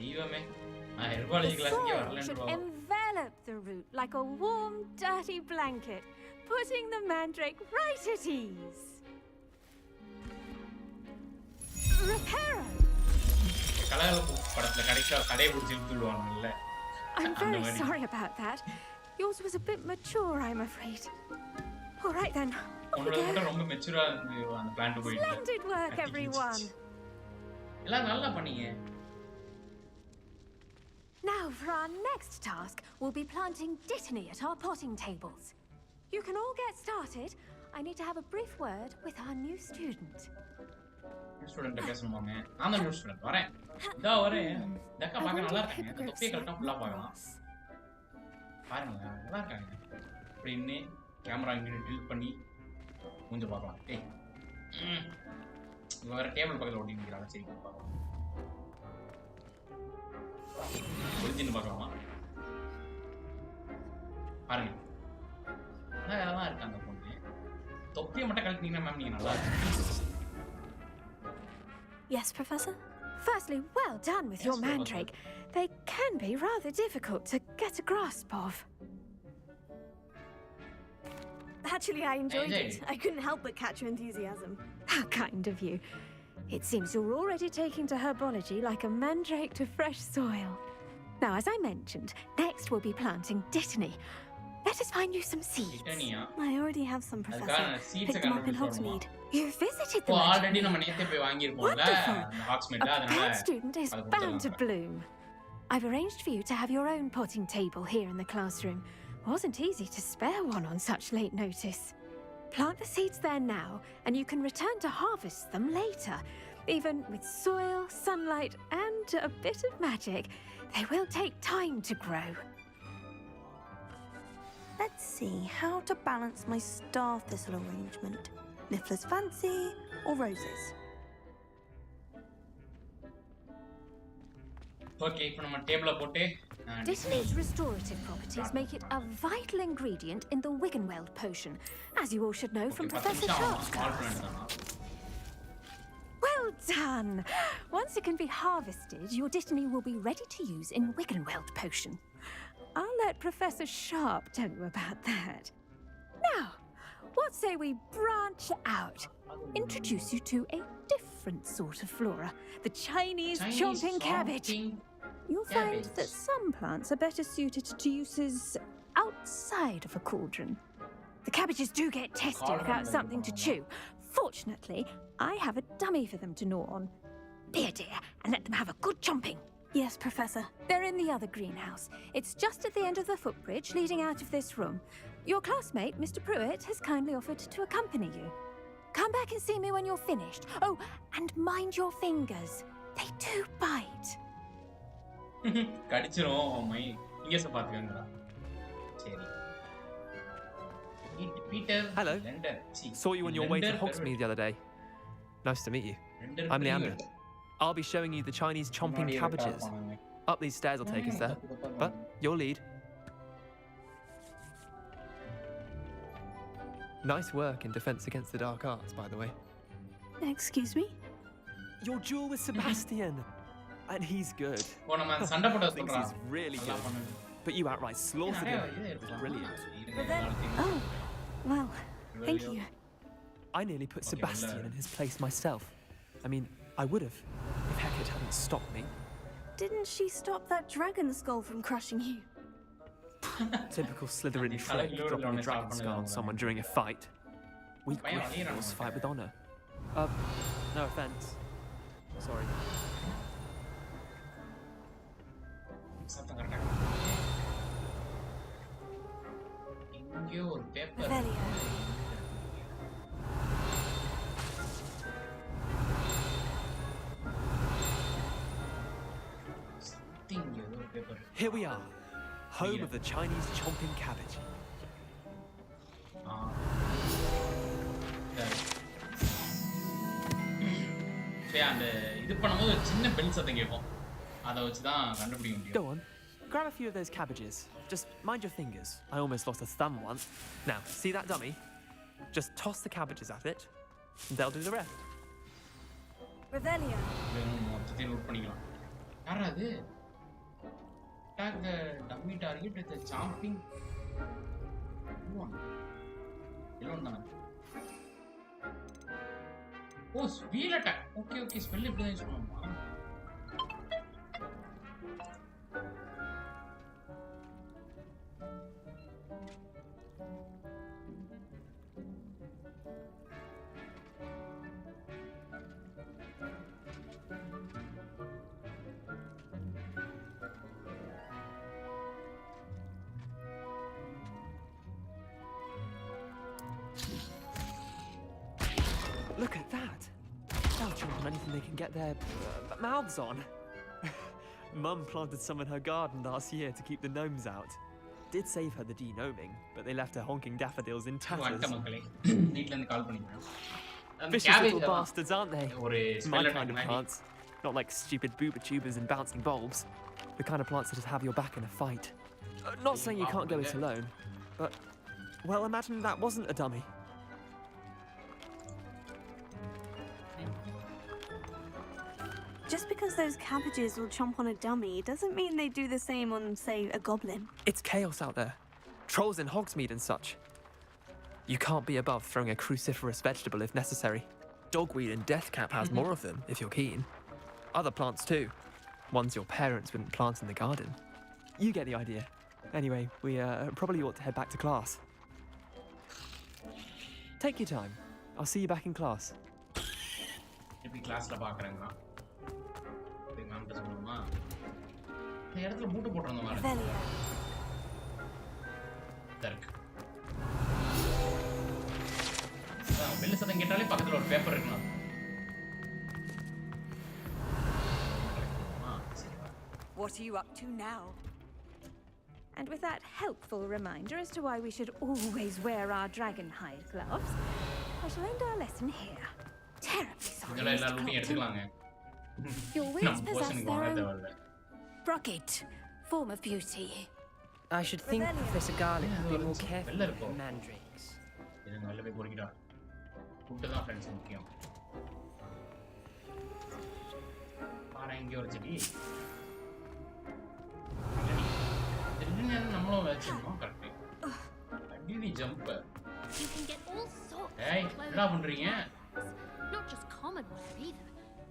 தெய்வமே நான் ஹெர்பாலஜி கிளாஸ்க்கே வரலன்னு should பாவம். envelop the root like a warm, dirty blanket, putting the mandrake right at ease. Reparo! கலகலப்பு படத்துல கடையை பிடிச்சி இழுத்துடுவாங்கல்ல. I'm very sorry about that. Yours was a bit mature, I'm afraid. All right then. உன்னோட மட்டும் ரொம்ப மெச்சூரா இருந்து அந்த plant போயிடுச்சு. Splendid work, everyone. எல்லாம் நல்லா பண்ணீங்க. Now for our next task, we'll be planting dittany at our potting tables. You can all get started. I need to have a brief word with our new student. Student பேசணுமாங்க? நான் தான் new student வரேன். இதோ வரேன். டக்கா பார்க்க நல்லா இருக்காங்க. இந்த தொப்பியை கரெக்டா ஃபுல்லா பார்க்கலாம். பாருங்க நல்லா இருக்காங்க. இப்படின்னு கேமரா இங்க டில்ட் பண்ணி மூஞ்ச பார்க்கலாம். ஏய். இவன் வேற டேபிள் பக்கத்துல ஓடி நிக்கிறான். சரி பார்க்கலாம். ஒளிஞ்சின்னு பார்க்கலாமா? பாருங்க. நல்லா இருக்கு அந்த பொண்ணு. தொப்பியை மட்டும் கழட்டினீங்கன்னா மேம் நீங்க நல்லா இருக்கு. Yes, Professor? Firstly, well done with your mandrake. They can be rather difficult to get a grasp of. Actually, I enjoyed it. I couldn't help but catch your enthusiasm. How kind of you. It seems you're already taking to herbology like a mandrake to fresh soil. Now, as I mentioned, next we'll be planting dittany. Let us find you some seeds. I already have some, Professor. Picked them up in Hogsmeade. You visited the already நம்ம நேத்தே போய் வாங்கி இருக்கோம்ல அந்த ஹாக்ஸ்மீட்ல A plant student is bound to bloom. I've arranged for you to have your own potting table here in the classroom. Wasn't easy to spare one on such late notice. Plant the seeds there now, and you can return to harvest them later. Even with soil, sunlight, and a bit of magic, they will take time to grow. Let's see how to balance my star thistle arrangement. Niffler's fancy or roses? Okay, இப்போ நம்ம டேபிள்ல போட்டு Dittany's restorative properties make it a vital ingredient in the Wiggenweld potion, as you all should know from Professor Sharp's class. Well done! Once it can be harvested, your dittany will be ready to use in Wiggenweld potion. I'll let Professor Sharp tell you about that. Now, what say we branch out? Introduce you to a different sort of flora, the Chinese chomping cabbage. You'll find that some plants are better suited to uses outside of a cauldron. The cabbages do get testy without something to chew. Fortunately, I have a dummy for them to gnaw on. Be a dear and let them have a good chomping. Yes, Professor. They're in the other greenhouse. It's just at the end of the footbridge leading out of this room. Your classmate, Mr. Pruitt, has kindly offered to accompany you. Come back and see me when you're finished. Oh, and mind your fingers. They do bite. கடிச்சிரும் மை இங்க பாத்துக்கங்கடா சரி Peter. Hello. Saw you on your way to Hogsmeade the other day. Nice to meet you. I'm Leander. I'll be showing you the Chinese chomping cabbages. Up these stairs will take us there. But your lead. Nice work in Defense Against the Dark Arts, by the way. Excuse me? Your duel with Sebastian. And he's good. Thinks he's really good. But you outright slaughtered him. It was brilliant. Oh, well, thank you. I nearly put Sebastian in his place myself. I mean, I would have, if Hecate hadn't stopped me. Didn't she stop that dragon skull from crushing you? Typical Slytherin trick, dropping a dragon skull on someone during a fight. Weak Gryffindors fight with honor. No offense. Sorry. Here we are, home of the Chinese chomping cabbage. Go on, grab a few of those cabbages. Just mind your fingers. I almost lost a thumb once. Now, see that dummy? Just toss the cabbages at it, and they'll do the rest. Revelio. யாரா அது? Attack the dummy target with a jumping. Alone தான. ஓ, ஸ்பீல் attack. Okay spell இப்படி தான் சொல்லுவாங்க. Look at that! They'll jump on anything they can get their mouths on. Mum planted some in her garden last year to keep the gnomes out. Did save her the de-gnoming, but they left her honking daffodils in tatters. Vicious little bastards, aren't they? My kind of plants. Not like stupid booba tubers and bouncing bulbs. The kind of plants that just have your back in a fight. Not saying you can't go it alone, but... Well, imagine that wasn't a dummy. Just because those cabbages will chomp on a dummy doesn't mean they do the same on, say, a goblin. It's chaos out there. Trolls in Hogsmeade and such. You can't be above throwing a cruciferous vegetable if necessary. Dogweed and deathcap has more of them, if you're keen. Other plants too. Ones your parents wouldn't plant in the garden. You get the idea. Anyway, we probably ought to head back to class. Take your time. I'll see you back in class. இந்த இடத்துல பூட்டு போட்டுறோம் மாதிரி bell சத்தம் கேட்டாலே பக்கத்துல ஒரு paper இருக்கலாம். What are you up to now? And with that helpful reminder as to why we should always wear our dragon hide gloves, I shall end our lesson here. Terribly sorry, Mr. Clopton. Your wits possess their own rocket form of beauty. I should think Professor Garlick would be more careful with mandrakes. You can get all sorts of clothing. Not just common wear either.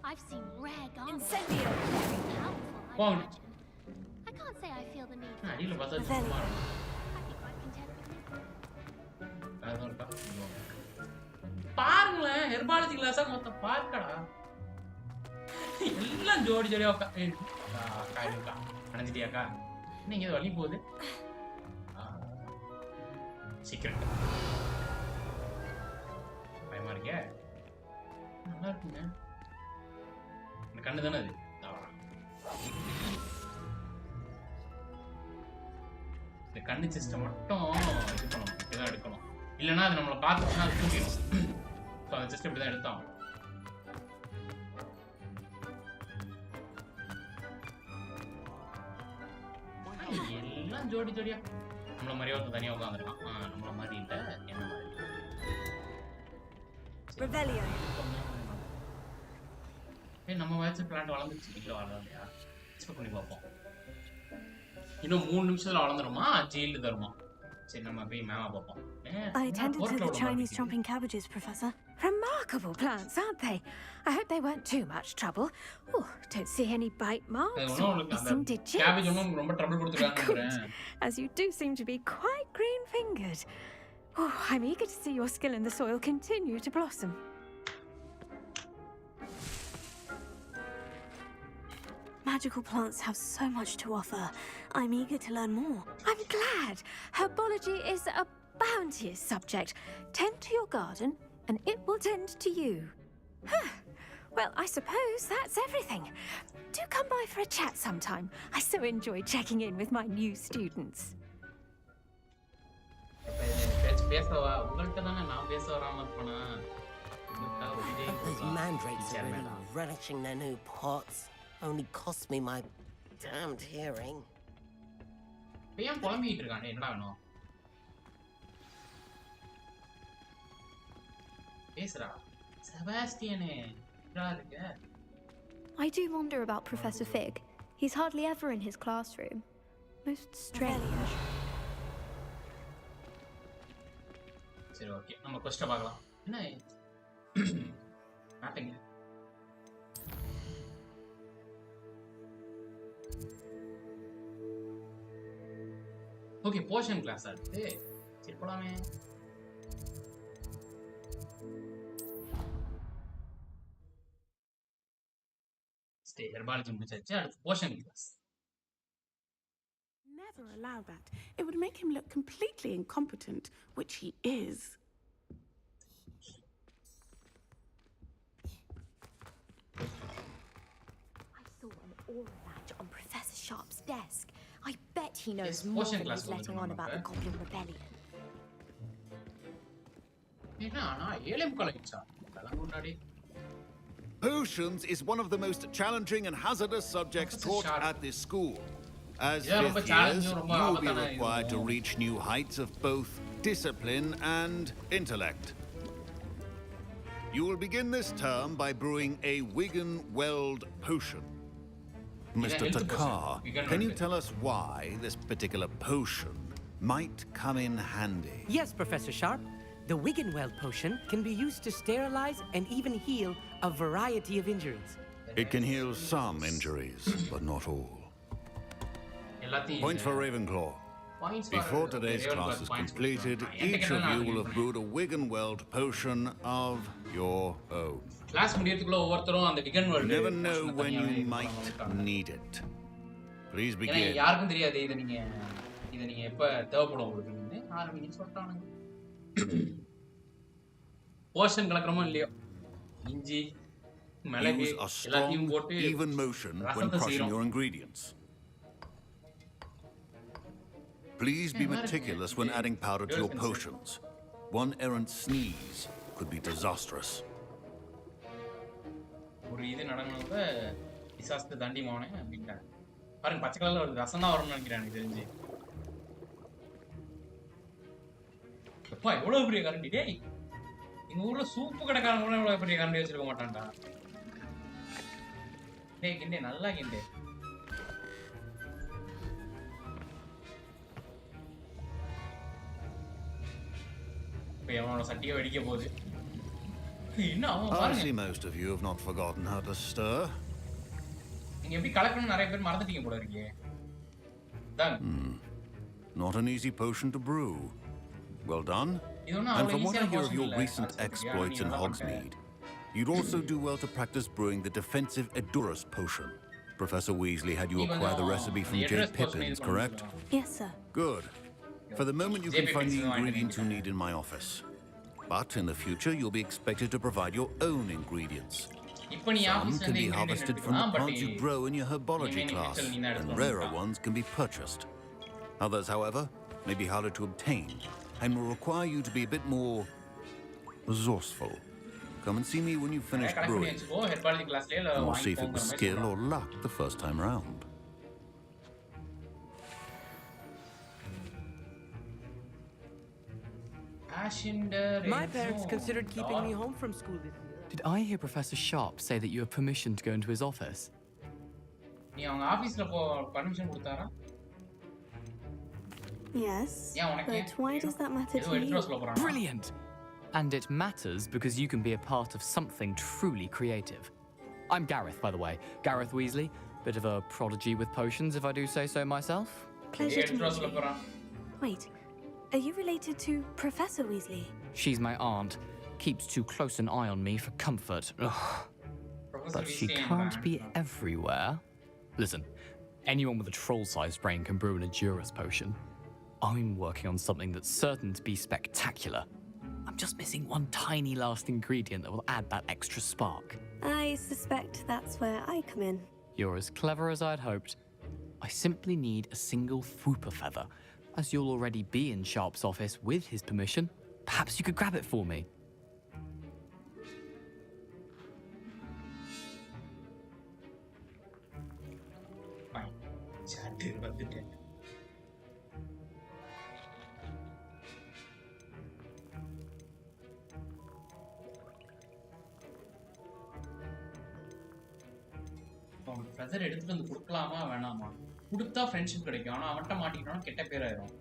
I've seen rare garments. Incendio! Very powerful, I imagine. I can't say I feel the need for it. I'd be quite content with it. பாருங்களேன் ஹெர்பாலஜி கிளாஸா மொத்த பார்க்கடா எல்லாம் ஜோடி ஜோடியா அக்கா அணைஞ்சிட்டியாக்கா இன்னும் இங்கே வழி போகுது சீக்கிரம் பயமா இருக்கே நல்லா இருக்குங்க இந்த கண்ணு தானே அது இந்த கண்ணு சிஸ்டம் மட்டும் இது பண்ணணும் இப்படிதான் எடுக்கணும் இல்லைன்னா அது நம்மளை பார்த்துச்சுன்னா அது தூக்கிடும் ஸோ அந்த சிஸ்டம் இப்படிதான் எடுத்தோம் எல்லாம் ஜோடி ஜோடியா நம்மள மாதிரியே ஒருத்தன் தனியா உட்காந்துருக்கான் நம்மள மாதிரி இல்லை என்ன மாதிரி நம்ம வச்சு பிளான்ட் வளர்ந்துச்சு இல்லை வளரலையா எக்ஸ்பெக்ட் பண்ணி பார்ப்போம் இன்னும் 3 நிமிஷத்துல வளர்ந்துருமா ஜெயிலு தருமா சரி நம்ம போய் மேமா பார்ப்போம் I attended to the Chinese chomping cabbages, Professor. Remarkable plants, aren't they? I hope they weren't too much trouble. Oh, don't see any bite marks or missing digits. Cabbage ரொம்ப trouble கொடுத்துட்டாங்க as you do seem to be quite green-fingered. Oh, I'm eager to see your skill in the soil continue to blossom. Magical plants have so much to offer. I'm eager to learn more. I'm glad. Herbology is a bounteous subject. Tend to your garden, and it will tend to you. Well, I suppose that's everything. Do come by for a chat sometime. I so enjoy checking in with my new students. Those mandrakes are really relishing their new pots. Only cost me my damned hearing. ஏன் புலம்பிட்டு இருக்கானே என்னடா வேணும் பேசுறா செபாஸ்டியனே என்னடா இருக்க I do wonder about Professor Fig. He's hardly ever in his classroom. Most strange. சரி okay நம்ம கொஸ்டின் பார்க்கலாம். என்ன மாட்டேங்க. ஓகே போஷன் கிளாஸ் அடுத்து. சரி போலாமே. ஸ்டே ஹெர்பாலஜி முடிச்சாச்சு. அடுத்து potion class. Never allow that. It would make him look completely incompetent, which he is. I saw an aura badge on Professor Sharp's desk. I bet he knows more than he's letting on about the Goblin Rebellion. Potions is one of the most challenging and hazardous subjects taught at this school. As fifth years, you will be required to reach new heights of both discipline and intellect. You will begin this term by brewing a Wiggenweld potion. Mr. Takar, can you tell us why this particular potion might come in handy? Yes, Professor Sharp. The Wiggenweld potion can be used to sterilize and even heal a variety of injuries. It can heal some injuries, but not all. Points for Ravenclaw. Before today's class is completed, each of you will have brewed a Wiggenweld potion of your own. You never know when you might need it. Please begin. Use a strong, even motion when crushing your ingredients. Please be meticulous when adding powder to your potions. One errant sneeze could be disastrous. Soup கடைக்காரன் கூட இவ்வளவு பெரிய கரண்டி வச்சிருக்க மாட்டான்டா. டேய் Kinte நல்லா Kinte. I see most of you have not forgotten how to stir. Not an easy potion to brew. Well done. And from what I hear of your recent exploits in Hogsmeade, you'd also do well to practice brewing the defensive Edurus potion. Professor Weasley had you acquire the recipe from Jade Pippins, correct? Yes, sir. Good. For the moment, you can find the ingredients you need in my office. But in the future, you'll be expected to provide your own ingredients. Some can be harvested from the plants you grow in your herbology class, and rarer ones can be purchased. Others, however, may be harder to obtain, and will require you to be a bit more resourceful. Come and see me when you've finished brewing. And we'll see if it was skill or luck the first time round. My parents considered keeping me home from school this year. Did I hear Professor Sharp say that you have permission to go into his office? Yes, but why does that matter to you? Brilliant! And it matters because you can be a part of something truly creative. I'm Gareth, by the way. Gareth Weasley. Bit of a prodigy with potions, if I do say so myself. Pleasure to meet you. Wait, are you related to Professor Weasley? She's my aunt. Keeps too close an eye on me for comfort. Ugh. But she can't be everywhere. Listen, anyone with a troll-sized brain can brew an Edurus potion. I'm working on something that's certain to be spectacular. I'm just missing one tiny last ingredient that will add that extra spark. I suspect that's where I come in. You're as clever as I'd hoped. I simply need a single Fwooper feather. As you'll already be in Sharp's office with his permission, perhaps you could grab it for me. feather எடுத்துட்டு வந்து கொடுக்கலாமா வேணாமா? கொடுத்தா friendship கிடைக்கும். ஆனா அவன்ட்ட மாட்டிக்கிட்டோம்னா கெட்ட பேர் ஆயிரும்.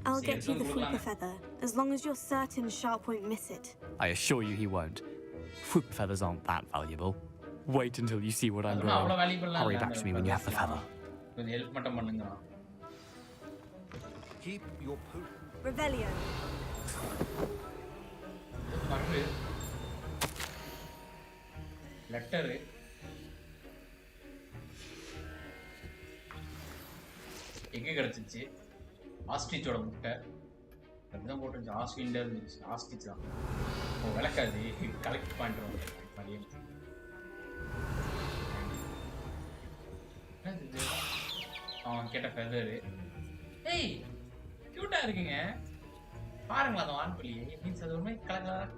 I'll get you the Flooper feather, as long as you're certain Sharp won't miss it. I assure you he won't. Flooper feathers aren't that valuable. Wait until you see what I'm growing. Hurry back to me when you have the feather. கொஞ்சம் help மட்டும் பண்ணுங்க. Keep your potion. Revelio. Letter எங்க கிடைச்சிச்சு? ஆஸ்ட்ரிச்சோட முட்டை அதுதான் போட்டு ஆஸ்ட்ரிண்டர் ostrich தான். ஓ விளக்காது collect பண்ணுறோம் மதியம். அவன் கேட்ட ஃபெதரு. ஏய் கியூட்டா இருக்குங்க பாருங்களா அந்த வான்புலி. மீன்ஸ் அது ஒரு கலர்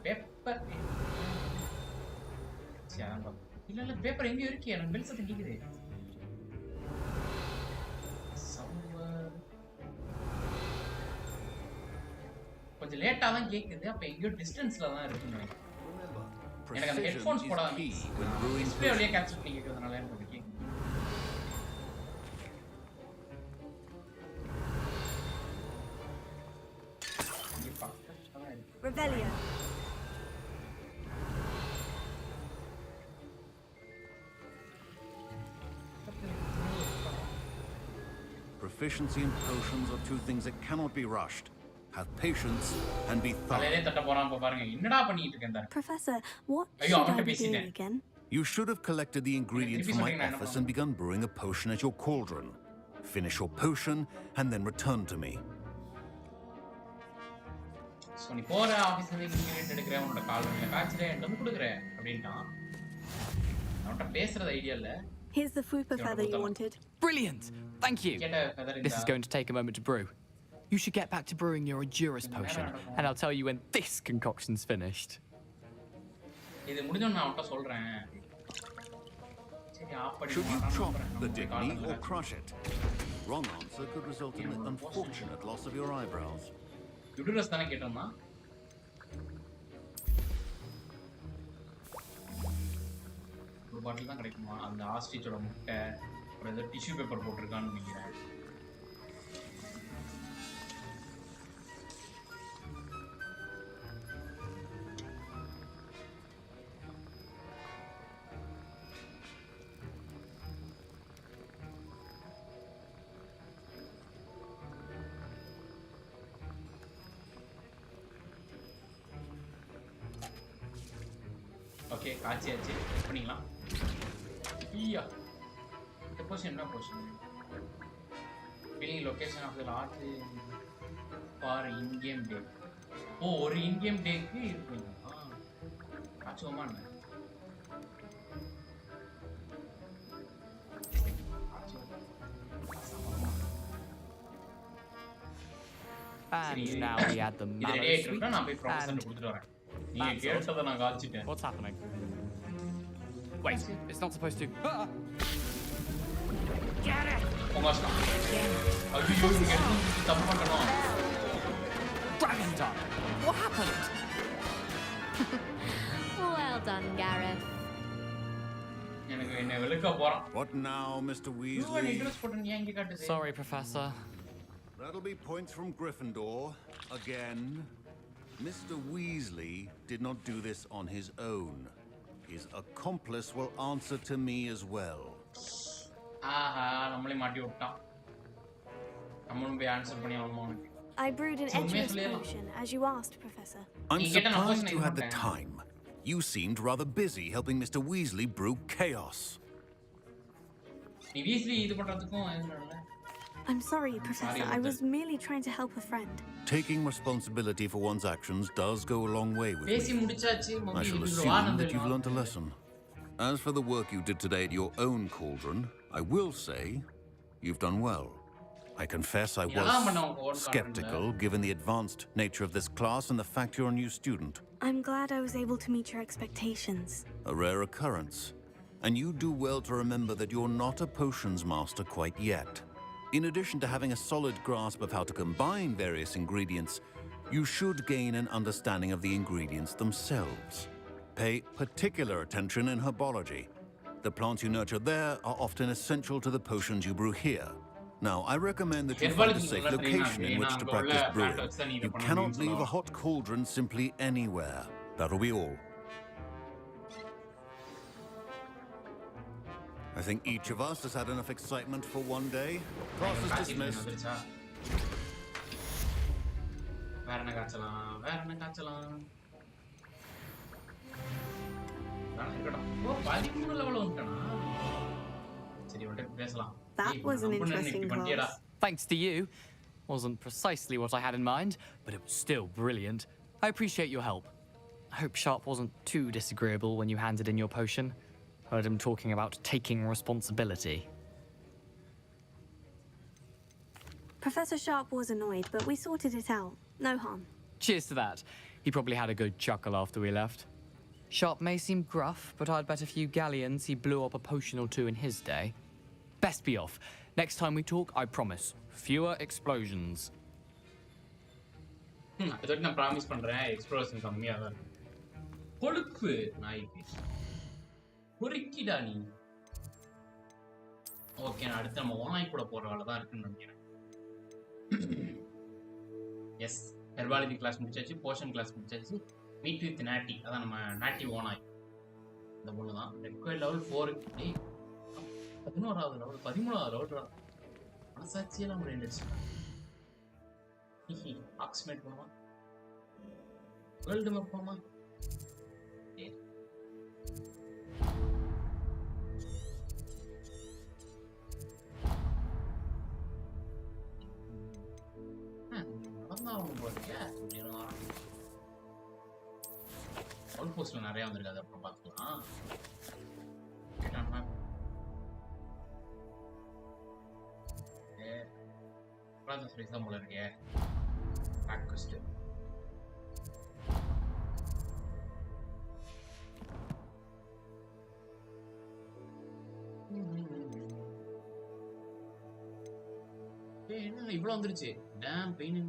பேப்பர். இல்ல இல்ல பேப்பர் எங்க இருக்கு? எனக்கு பெல் சத்தம் கேக்குது. கொஞ்சம் லேட்டா தான் கேக்குது. அப்ப எங்கயோ டிஸ்டன்ஸ்ல தான் இருக்குன்னு நினைக்கிறேன். எனக்கு அந்த ஹெட்போன்ஸ் போடாம டிஸ்ப்ளே வழியா கேப்சர் பண்ணி கேக்குறதுனால எனக்கு கேக்குது. Revelio. Proficiency and potions are two things that cannot be rushed. Have patience and be thorough. Professor, what should I be doing again? You should have collected the ingredients from my office and begun brewing a potion at your cauldron. Finish your potion and then return to me. So நீ போற ஆபீஸ்ல ingredient எடுக்கற உன்னோட கால்வனில காய்ச்சறே என்கிட்ட வந்து குடுக்குற அப்படின்ட்டான். அவன்ட்ட பேசுறது ஐடியா இல்ல. Here's the Flooper feather you wanted. Brilliant! Thank you. This is going to take a moment to brew. You should get back to brewing your Adurus potion, and I'll tell you when this concoction's finished. இது முடிஞ்சோம் நான் அவன்ட்ட சொல்றேன். Should you chop the digny or crush it? Wrong answer could result in the unfortunate loss of your eyebrows. யுடுரஸ் தானே கேட்டோம்னா ஒரு பாட்டில் தான் கிடைக்குமா? அந்த ஆஸ்ட்ரிச்சோட முட்டை அப்புறம் ஏதோ டிஷ்யூ பேப்பர் போட்டிருக்கான்னு நினைக்கிறேன். ஓகே காய்ச்சியாச்சு. செக் பண்ணிக்கலாம். ஐயா இந்த போர்ஷன் என்ன portion? Billing location of the large far in game day. ஓ ஒரு இன் கேம் டேக்கு இருக்குங்க. காய்ச்சுவோமா என்ன? And now we add the mallow sweet. நான் போய் ப்ரொஃபசர்ட்ட கொடுத்துட்டு வரேன். நீங்க கேட்டத நான் காய்ச்சிட்டேன். What's happening? Wait, it's not supposed to. Get it. Almost. ஐயோ இது எடுத்து தப்பு பண்ணனும். Dragon Dog. What happened? Well done, Gareth. எனக்கு என்ன வெளுக்க போறான். What now, Mr. Weasley? Sorry, Professor. That'll be points from Gryffindor again. Mr. Weasley did not do this on his own. His accomplice will answer to me as well. ஆஹா நம்மளே மாட்டி விட்டான். நம்மளும் போய் answer பண்ணி ஆகணும். I brewed an Adurus potion as you asked, Professor. I'm surprised you had the time. You seemed rather busy helping Mr. Weasley brew chaos. நீ Weasley இது பண்றதுக்கும் என்னடா? I'm sorry, Professor. I was merely trying to help a friend. Taking responsibility for one's actions does go a long way with me. I shall assume that you've learnt a lesson. As for the work you did today at your own cauldron, I will say you've done well. I confess I was skeptical given the advanced nature of this class and the fact you're a new student. I'm glad I was able to meet your expectations. A rare occurrence. And you do well to remember that you're not a potions master quite yet. In addition to having a solid grasp of how to combine various ingredients, you should gain an understanding of the ingredients themselves. Pay particular attention in herbology. The plants you nurture there are often essential to the potions you brew here. Now, I recommend that you find a safe location in which to practice brewing. You cannot leave a hot cauldron simply anywhere. That'll be all. I think each of us has had enough excitement for one day. Class is dismissed. That was an interesting class. Thanks to you. Wasn't precisely what I had in mind, but it was still brilliant. I appreciate your help. I hope Sharp wasn't too disagreeable when you handed in your potion. Heard him talking about taking responsibility. Professor Sharp was annoyed, but we sorted it out. No harm. Cheers to that. He probably had a good chuckle after we left. Sharp may seem gruff, but I'd bet a few galleons he blew up a potion or two in his day. Best be off. Next time we talk, I promise, fewer explosions. அதோட நான் promise பண்றேன் explosion கம்மியா தான் இருக்கும். கொழுப்பு நாய்க்கு பொறுக்கிடா நீ. Okay நான் அடுத்து நம்ம ஓனாய் கூட போற வேலை தான் இருக்குன்னு நினைக்கிறேன். எஸ் ஹெர்பாலஜி கிளாஸ் முடிச்சாச்சு, போஷன் கிளாஸ் முடிச்சாச்சு, மீட் வித் நாட்டி அதான் நம்ம நாட்டி ஓனாய் இந்த பொண்ணு தான். Required level 4. டேய் 11வது லெவல் 13வது லெவல் மனசாட்சியெல்லாம் முடிஞ்சிடுச்சு. ஆக்ஸ்மேட் போமா, வேர்ல்டு மேப் போமா. அவுட்போஸ்ட்ல நிறைய வந்திருக்காது, அப்புறம் பார்த்துக்கலாம். போல இருக்கே பேக்வெஸ்ட். என்ன இவ்வளவு வந்துருச்சு? Dame pain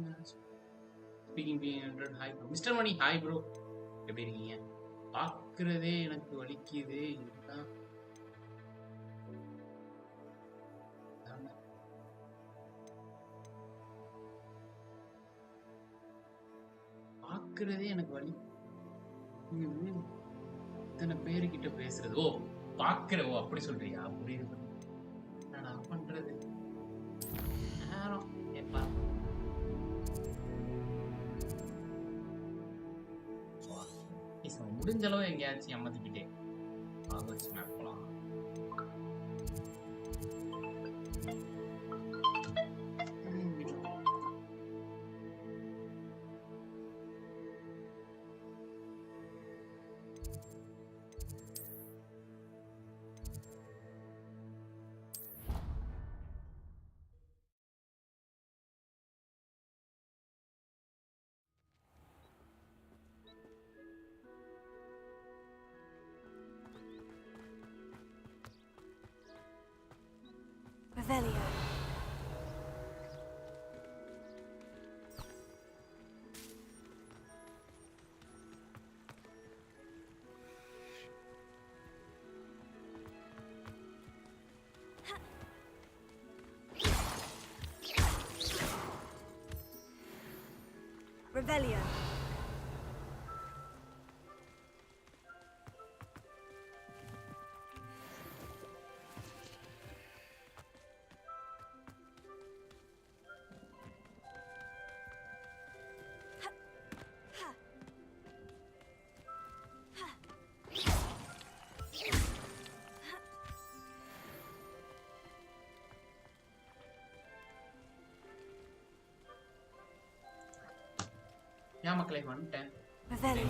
speaking 100 hi bro. Mister Mani hi bro, எப்படி இருக்கீங்க? பார்க்கறதே எனக்கு வலிக்குது. இதுதான் பார்க்கறதே எனக்கு வலி. இத்தனை பேருக்கிட்ட பேசுறது. ஓ பார்க்கற, ஓ அப்படி சொல்றியா? புரியுது. என்னடா பண்றது? நேரம் ஏப்பா முடிஞ்ச அளவு எங்கேயாச்சும் ஏமாத்திக்கிட்டே ஆகச்சு மேப் போலாம். Revelio. Revelio. யா மக்களே வந்துட்டேன். Revelio.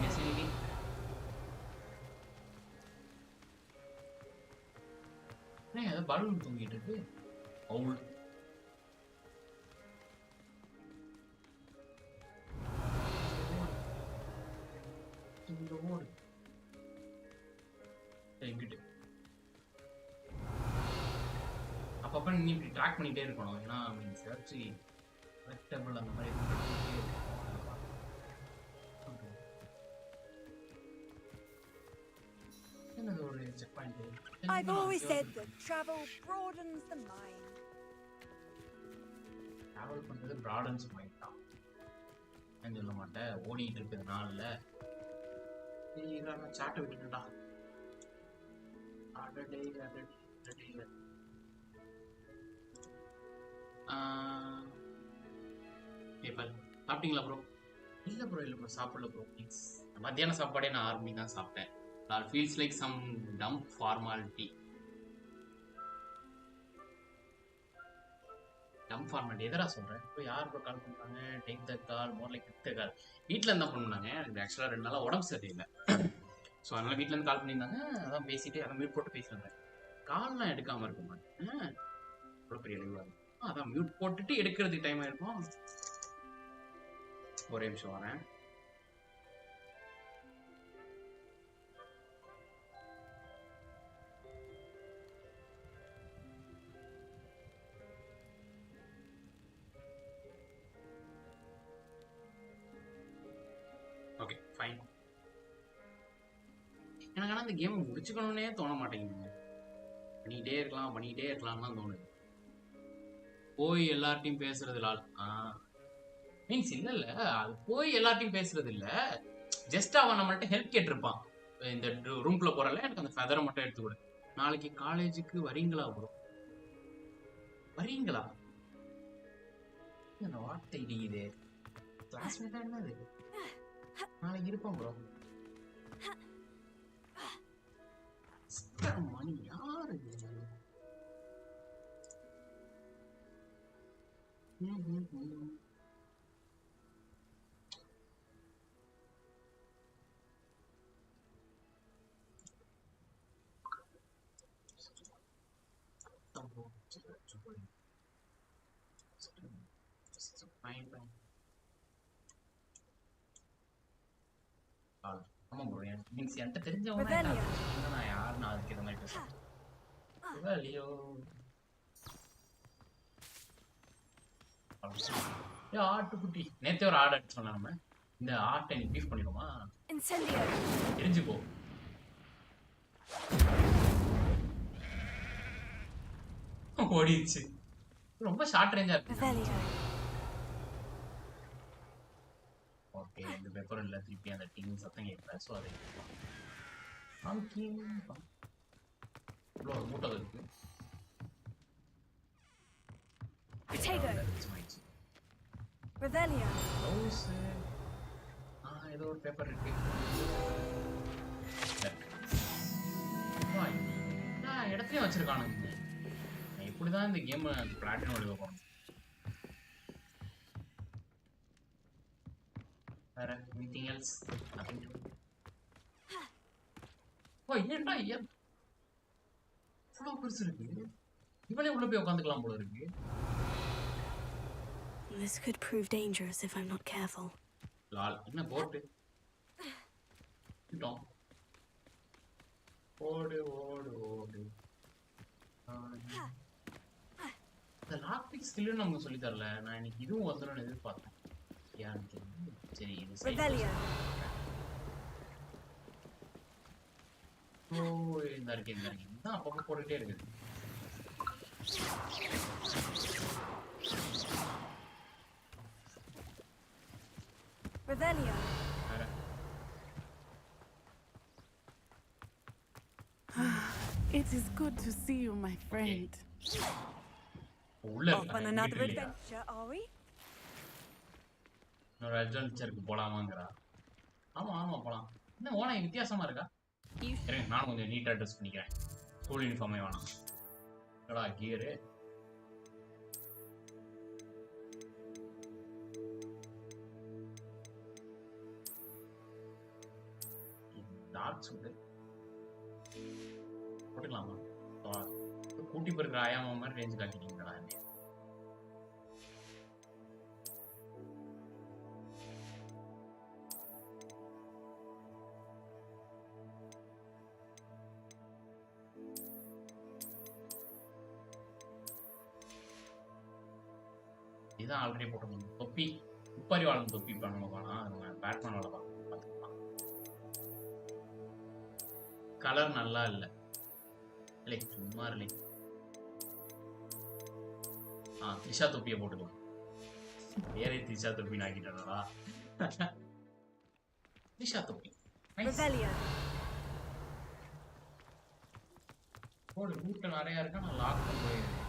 ஏதோ பலூன் தூங்கிட்டு இருக்கு. அவுள் இந்த ஓடு எங்கிட்டு அப்பப்ப நீ இப்படி ட்ராக் பண்ணிட்டே இருக்கணும். ஏன்னா மீன் சர்ச் ரெக்டபிள் அந்த மாதிரி I've always said that travel broadens the mind. Travel பண்றது broadens mind தான். நான் சொல்ல மாட்டேன் ஓடிட்டு இருக்குது நாள்ல. நான் சாட்டை விட்டுட்டா. அடடே. பேப்பர் சாப்பிட்டீங்களா ப்ரோ? இல்ல ப்ரோ சாப்பிடல ப்ரோ. மத்தியான சாப்பாடே நான் 6 மணிக்கு தான் சாப்பிட்டேன். That feels like some dumb formality. Dumb formality எதரா சொல்றேன்? இப்போ யார் ப்ரோ கால் பண்றாங்க? Take the call more like take the call. வீட்ல இருந்தா பண்ணாங்க. எனக்கு ஆக்சுவலா 2 நாளா உடம்பு சரியில்லை. ஸோ அதனால வீட்ல இருந்து கால் பண்ணியிருந்தாங்க. அதான் பேசிட்டு அதை மியூட் போட்டு பேசிட்டு கால்லாம் எடுக்காம இருக்க மாட்டேன். அவ்வளோ பெரிய அழிவா இருக்கும். அதான் மியூட் போட்டுட்டு எடுக்கிறதுக்கு டைம் ஆயிருக்கும். ஒரே நிமிஷம் வரேன். Okay fine. எனக்கு ஆனால் இந்த கேமை முடிச்சுக்கணும்னே தோண மாட்டேங்குதுங்க. பண்ணிக்கிட்டே இருக்கலாம்னு தான் தோணுது. போய் எல்லார்ட்டையும் பேசுறதுல மீன்ஸ் இல்ல அது போய் எல்லார்ட்டையும் பேசுறது இல்ல. ஜஸ்ட் அவன் நம்மள்ட்ட ஹெல்ப் கேட்டிருப்பான். இந்த ரூம்குள்ள போறல எனக்கு அந்த ஃபெதரை மட்டும் எடுத்து கொடு. நாளைக்கு காலேஜுக்கு வரீங்களா ப்ரோ? வரீங்களா? இந்த வார்த்தை இடிக்குது. கிளாஸ்மேட்டா என்னது? நாளைக்கு இருப்போம் ப்ரோ. மணி யாரு? ஆமா ப்ரோ மீன்ஸ் என்கிட்ட தெரிஞ்சவங்க நான் யாருன்னு அதுக்கு இந்த மாதிரி பேசுறேன். ஆட்டுக்குட்டி நேத்தே ஒரு ஆடு அடிச்சு சொன்னா நம்ம இந்த ஆட்டை நீ பீஃப் பண்ணிடுமா? தெரிஞ்சு போ. ஓடிடுச்சு. ரொம்ப ஷார்ட் ரேஞ்சா இருக்கு. ஓகே இந்த பேப்பர் இல்ல திருப்பி அந்த டீம் சத்தம் கேட்கல. ஸோ அதை இவ்வளோ ஒரு மூட்டை இருக்கு. ஏதோ ஒரு பேப்பர் இருக்கு. இடத்தையும் வச்சிருக்கானுங்க. இப்படிதான் இந்த கேம் பிளாட்டினம் எடுக்க போறோம். வேற anything else? Nothing. என்னடா இவ்வளவு பெருசு இருக்கு. இவனே உள்ள போய் உட்காந்துக்கலாம் போல இருக்கு. This could prove dangerous if I'm not careful. Lal என்ன போட்டு கிட்டோம். ஓடு இந்த லாக் பிக் ஸ்கில் நமக்கு சொல்லி தரல. நான் இன்னைக்கு இதுவும் வந்துடும் எதிர்பார்த்தேன். சரி இந்த இருக்கு தான் அப்பப்போ போட்டுட்டே இருக்குது. It is good to see you, my friend. Off on another adventure, are we? ஒரு அட்வென்ச்சருக்கு போலாமாங்கறா. ஆமா போலாம். என்ன ஓனா வித்தியாசமா இருக்கா? இருங்க நான் கொஞ்சம் நீட்டா ட்ரெஸ் பண்ணிக்கிறேன். ஸ்கூல் யூனிஃபார்மே வேணாம். என்னடா கியர்? டார்க் சூட் போட்டுக்கலாமா? கூட்டி போயிருக்கிற ஆயாமா மாதிரி ரேஞ்ச் காட்டிட்டீங்களா? இதான் ஆல்ரெடி போட்டுக்கணும். தொப்பி உப்பாரி வாழும் தொப்பி பண்ணணும். வேணாம் பேட்மேன் வாழ பார்த்துக்கலாம். கலர் நல்லா இல்லை. இல்லை சும்மா இல்லை. த்ரிஷா தொப்பியை போட்டுக்கலாம். வேறே த்ரிஷா தொப்பி ஆக்கிட்டாடா. த்ரிஷா தொப்பி போடு. ரூட்ல நிறைய இருக்கா. நான் லாக் போயிருக்கேன்.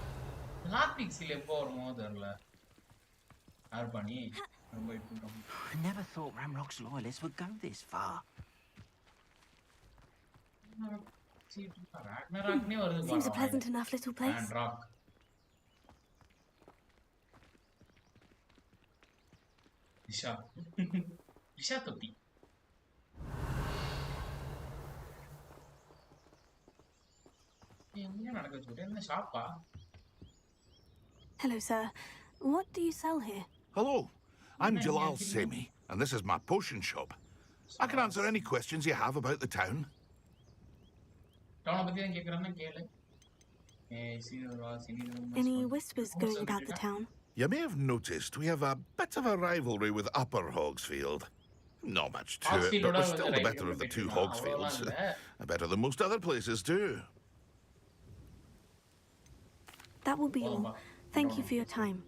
லாக் பிக்ஸில் எப்போ வருமோ தெரியல. யார் பண்ணி ரொம்ப இட்டுட்டோம். I never thought Ramrock's loyalists would go this far. Seems a pleasant enough little place. Ragnarok. Isha topi. Hello, sir. What do you sell here? Hello, I'm Jalal Semi, and this is my potion shop. I can answer any questions you have about the town. Any whispers going about the town? You may have noticed we have a bit of a rivalry with Upper Hogsfield. Not much to it, but we're still the better of the two Hogsfields. Better than most other places too. That will be all. Thank you for your time.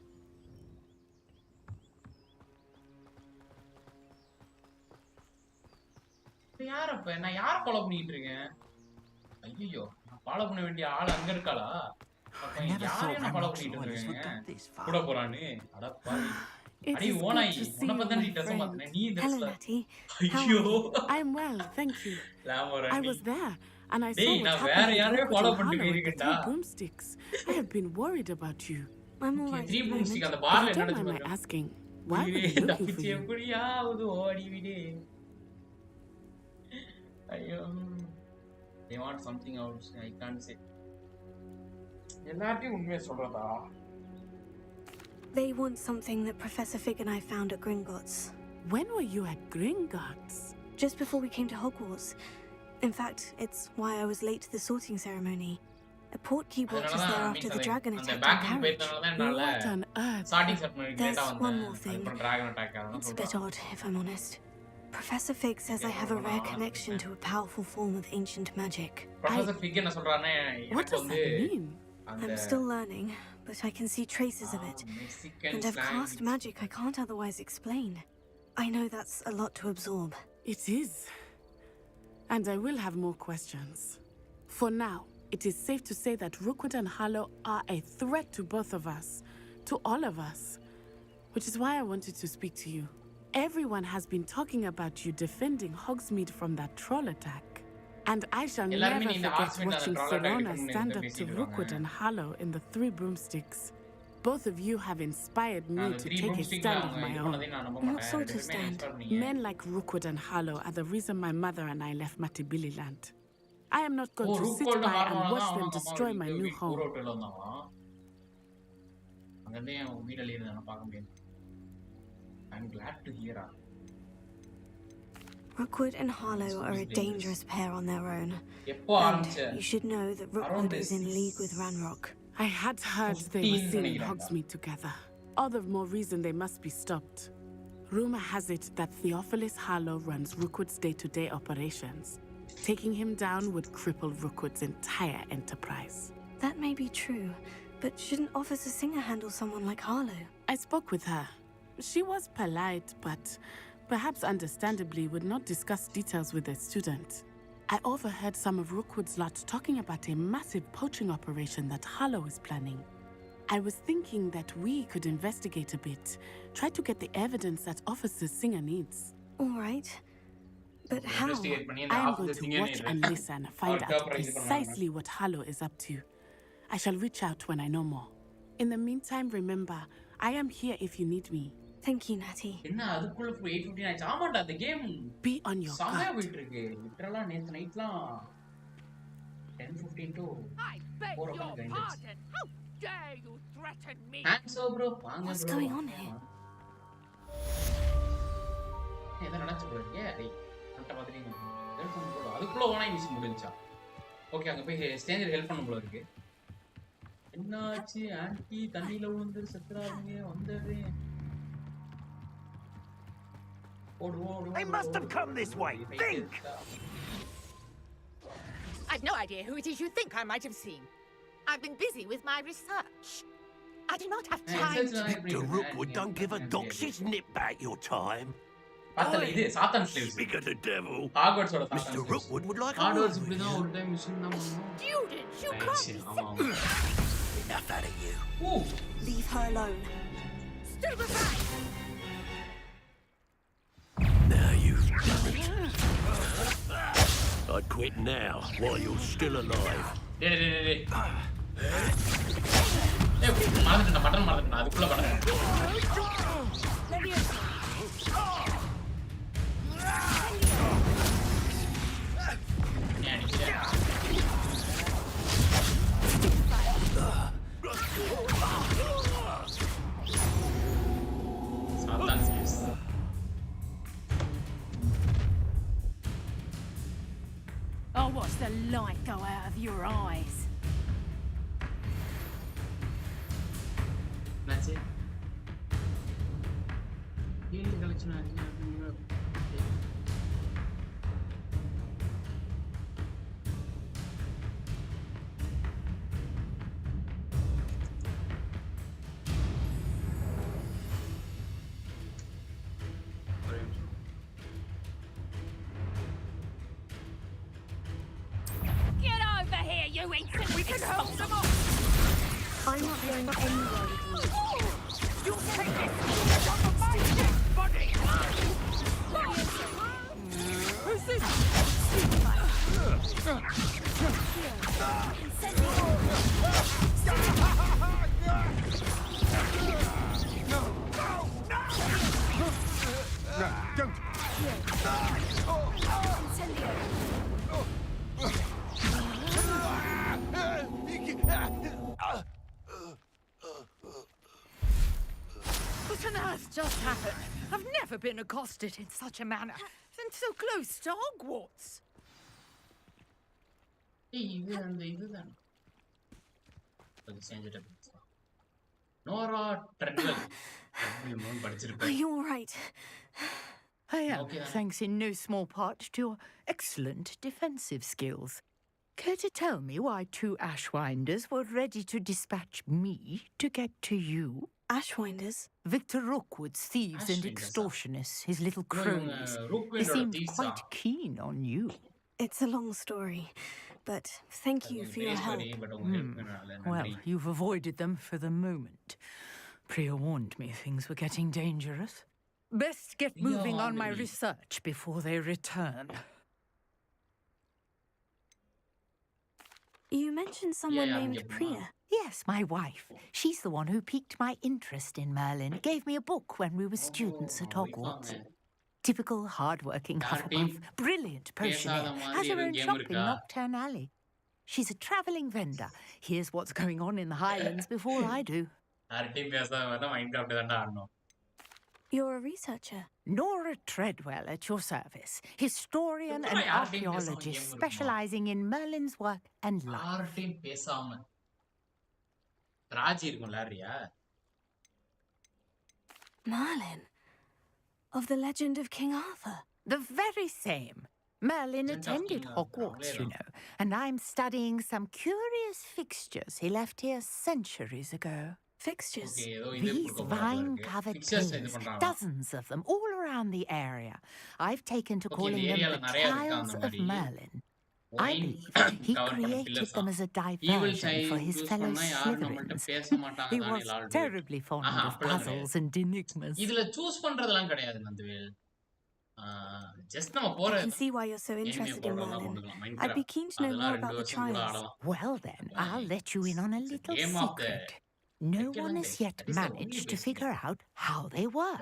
நான் யார follow பண்ணிட்டு இருக்கேன்? ஐயோ, நான் follow பண்ண வேண்டிய ஆள் அங்க இருக்காளா? யாரையும் ஃபாலோ பண்ணிட்டு இருக்கேன். கூட போறானே. அட பாவி. அடி ஓனாய். உன்ன பத்தி நீ ட்ரெஸ் மாத்துன. நீ ட்ரெஸ்ல. ஐயோ. I'm well, thank you. I was there and I saw what happened to the broomsticks. I have been worried about you. I'm all right. Three broomsticks அந்த பார்ல என்ன நடந்துச்சு? I'm asking. Why were you looking for you? எப்படியாவது ஓடி விடு. ஐயோ. They want something else. I can't say. எல்லாத்தையும் உண்மையை சொல்றதா? They want something that Professor Fig and I found at Gringotts. When were you at Gringotts? Just before we came to Hogwarts. In fact, it's why I was late to the sorting ceremony. A portkey brought us there after the dragon attacked our carriage. What on earth? There's one more thing. It's a bit odd, if I'm honest. Professor Fig says I have a rare connection to a powerful form of ancient magic. Professor Fig என்ன சொல்றானே? What does that mean? I'm still learning, but I can see traces of it. And I've cast magic I can't otherwise explain. I know that's a lot to absorb. It is. And I will have more questions. For now, it is safe to say that Rookwood and Harlow are a threat to both of us. To all of us. Which is why I wanted to speak to you. Everyone has been talking about you defending Hogsmeade from that troll attack. And I shall never forget watching Serona stand up to Rookwood and Harlow in the Three Broomsticks. Both of you have inspired me to take a stand of my own. What sort of stand? Men like Rookwood and Harlow are the reason my mother and I left Matibililand. I am not going to sit by and watch them destroy my new home. I'm glad to hear that. Rookwood and Harlow are a dangerous pair on their own. And you should know that Rookwood is in league with Ranrock. I had heard they were seen in Hogsmeade together. All the more reason they must be stopped. Rumor has it that Theophilus Harlow runs Rookwood's day-to-day operations. Taking him down would cripple Rookwood's entire enterprise. That may be true, but shouldn't Officer Singer handle someone like Harlow? I spoke with her. She was polite, but perhaps understandably would not discuss details with a student. I overheard some of Rookwood's lot talking about a massive poaching operation that Harlow is planning. I was thinking that we could investigate a bit, try to get the evidence that Officer Singer needs. All right. But how? I am going to watch and listen, find out precisely what Harlow is up to. I shall reach out when I know more. In the meantime, remember, I am here if you need me. Thank you, Natty. என்ன அதுக்குள்ள 8:15 ஆச்சு. ஆமாடா அந்த game Be on your Samaiah போயிட்டு இருக்கு. லிட்டரலா நேத்து நைட்லாம் 10:15 to 4 o'clock ஆயிடுச்சு. How dare you threaten me? Thanks bro. வாங்க bro. What's going on here? என்ன நடந்துச்சு bro? டேய் கரெக்ட்டா பாத்துறீங்க. ஹெல்ப் பண்ணு bro. அதுக்குள்ள ஓனாய் மிஸ் முடிஞ்சா. ஓகே அங்க போய் ஸ்ட்ரேஞ்சர் ஹெல்ப் பண்ண போல இருக்கு. என்னாச்சு ஆன்ட்டி தண்ணில விழுந்து செத்துறாங்க வந்தவே. They must have come this way. Think! I I've no idea who it is you think I might have seen. I've been busy with my research. I do not have time to... Mr. Rookwood don't give a doxy's nip back your time. Speak of the devil. Mr. Rookwood would like a word with you. Students, you can't be... Enough out of you. Leave her alone. Stupefy! Now you've done it. I'd quit now, while you're still alive. I'll watch the light go out of your eyes. That's it. Get over here, you ancient! We can hold them off! I'm not going anywhere with you. You'll take this off of my dead body! Who's this? Don't! What on earth just happened? I've never been accosted in such a manner, and so close to Hogwarts. Are you all right? I am, thanks in no small part to your excellent defensive skills. Care to tell me why two Ashwinders were ready to dispatch me to get to you? Ashwinders? Victor Rookwood's thieves and extortionists, his little cronies. They seemed quite keen on you. It's a long story, but thank you for your help. Well, you've avoided them for the moment. Priya warned me things were getting dangerous. Best get moving on my research before they return. You mentioned someone named Priya. Yes, my wife. She's the one who piqued my interest in Merlin. Gave me a book when we were students at Hogwarts. Typical hard-working Hufflepuff, brilliant potioneer, has her own shop in Nocturne Alley. She's a travelling vendor. Hears what's going on in the Highlands before I do. You're a researcher. Nora Treadwell at your service. Historian and archaeologist specializing in Merlin's work and life. Merlin? Of the legend of King Arthur? The very same. Merlin attended Hogwarts, you know, and I'm studying some curious fixtures he left here centuries ago. Fixtures? These vine-covered pillars, dozens of them, all around the area. I've taken to calling them the Trials of Merlin. I believe he created them as a diversion for his fellow Slytherins. He was terribly fond of puzzles and enigmas. I can see why you're so interested in Merlin. I'd be keen to know more about the trials. Well then, I'll let you in on a little secret. No one has yet managed to figure out how they work.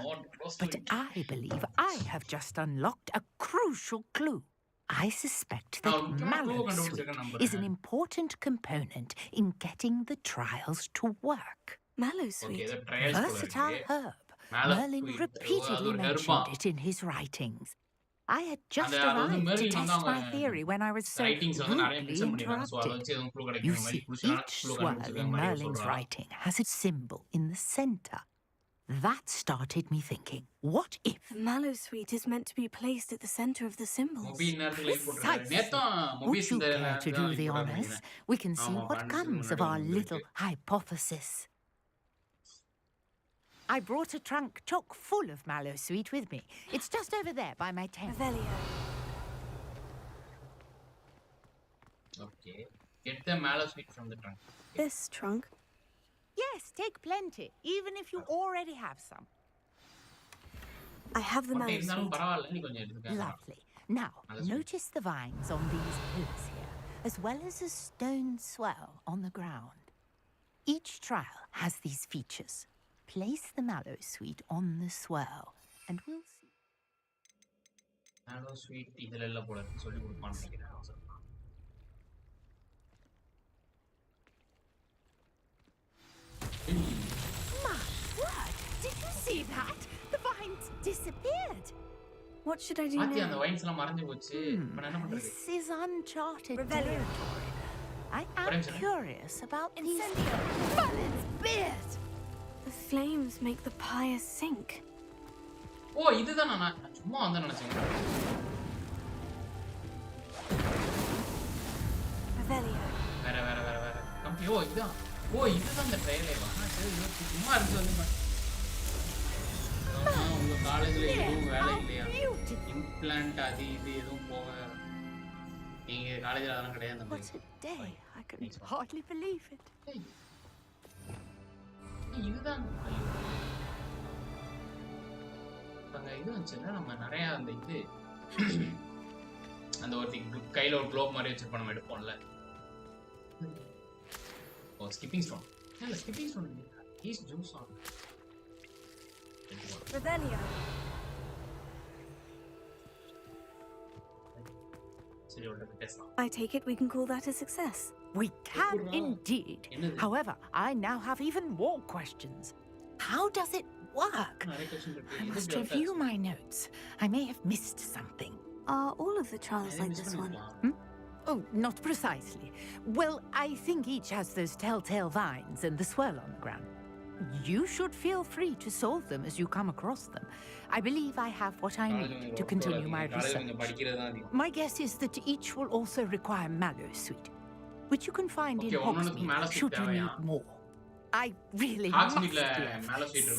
But I believe I have just unlocked a crucial clue. I suspect that Mallowsweet is an important component in getting the trials to work. Mallowsweet? Versatile herb. Merlin repeatedly mentioned it in his writings. I had just arrived to test my theory when I was so rudely interrupted. You see, each swirl in Merlin's writing has a symbol in the center. That started me thinking, what if... The mallow sweet is meant to be placed at the center of the symbols. Precisely. Would you care to do the honors? We can see what comes of our little hypothesis. I brought a trunk chock full of mallow sweet with me. It's just over there by my tent. Revelio. Okay. Get the mallow sweet from the trunk. This trunk? Yes, take plenty, even if you already have some. I have the mallow sweet. Lovely. Now, notice the vines on these pillars here, as well as a stone swell on the ground. Each trial has these features. Place the mallow sweet on the swell, and we'll see. Mallow sweet idella pola solli kudupan nenikiren. My word! Did you see that? The vines disappeared. What should I do now? அந்த vines எல்லாம் மறைஞ்சு போச்சு. இப்போ என்ன பண்றது? This is uncharted territory. I am curious about incendio. Balance beard. The flames make the pyre sink. ஓ இதுதான் நான் சும்மா வந்து நினைச்சேன். Revelio. வேற. கம்பி ஓ இதுதான். ஓ இதுதான் அந்த ட்ரையலேவா? சரி சும்மா இருந்து வந்து உங்க காலேஜ்ல எதுவும் வேலை இல்லையா? இம்ப்ளான்ட் அது இது எதுவும் போக நீங்க காலேஜ்ல அதெல்லாம் கிடையாது அந்த மாதிரி. What a day. I can hardly believe it. இதுதான் அங்க இது வந்துச்சுன்னா நம்ம நிறைய அந்த இது அந்த ஒரு கையில ஒரு க்ளோப் மாதிரி வச்சிருப்போம் நம்ம எடுப்போம்ல. ஓ ஸ்கிப்பிங் ஸ்டோன். இல்ல ஸ்கிப்பிங் ஸ்டோன் இல்ல. He's juice on. Revelio. I take it we can call that a success. We can indeed. However, I now have even more questions. How does it work? I must review my notes. I may have missed something. Are all of the trials like this one? Oh, not precisely. Well, I think each has those telltale vines and the swirl on the ground. You should feel free to solve them as you come across them. I believe I have what I need to continue my research. My guess is that each will also require mallow sweet, which you can find in Hogsmeade should you need more. I really must be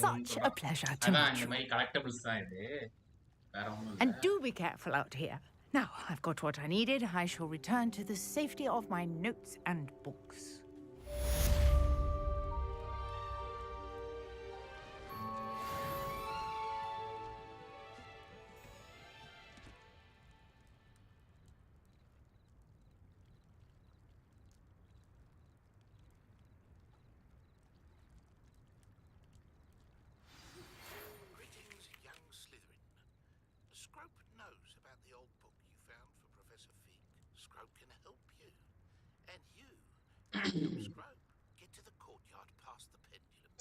such a pleasure to meet you. And do be careful out here. Now, I've got what I needed. I shall return to the safety of my notes and books. Scrope, get to the courtyard past the pendulum.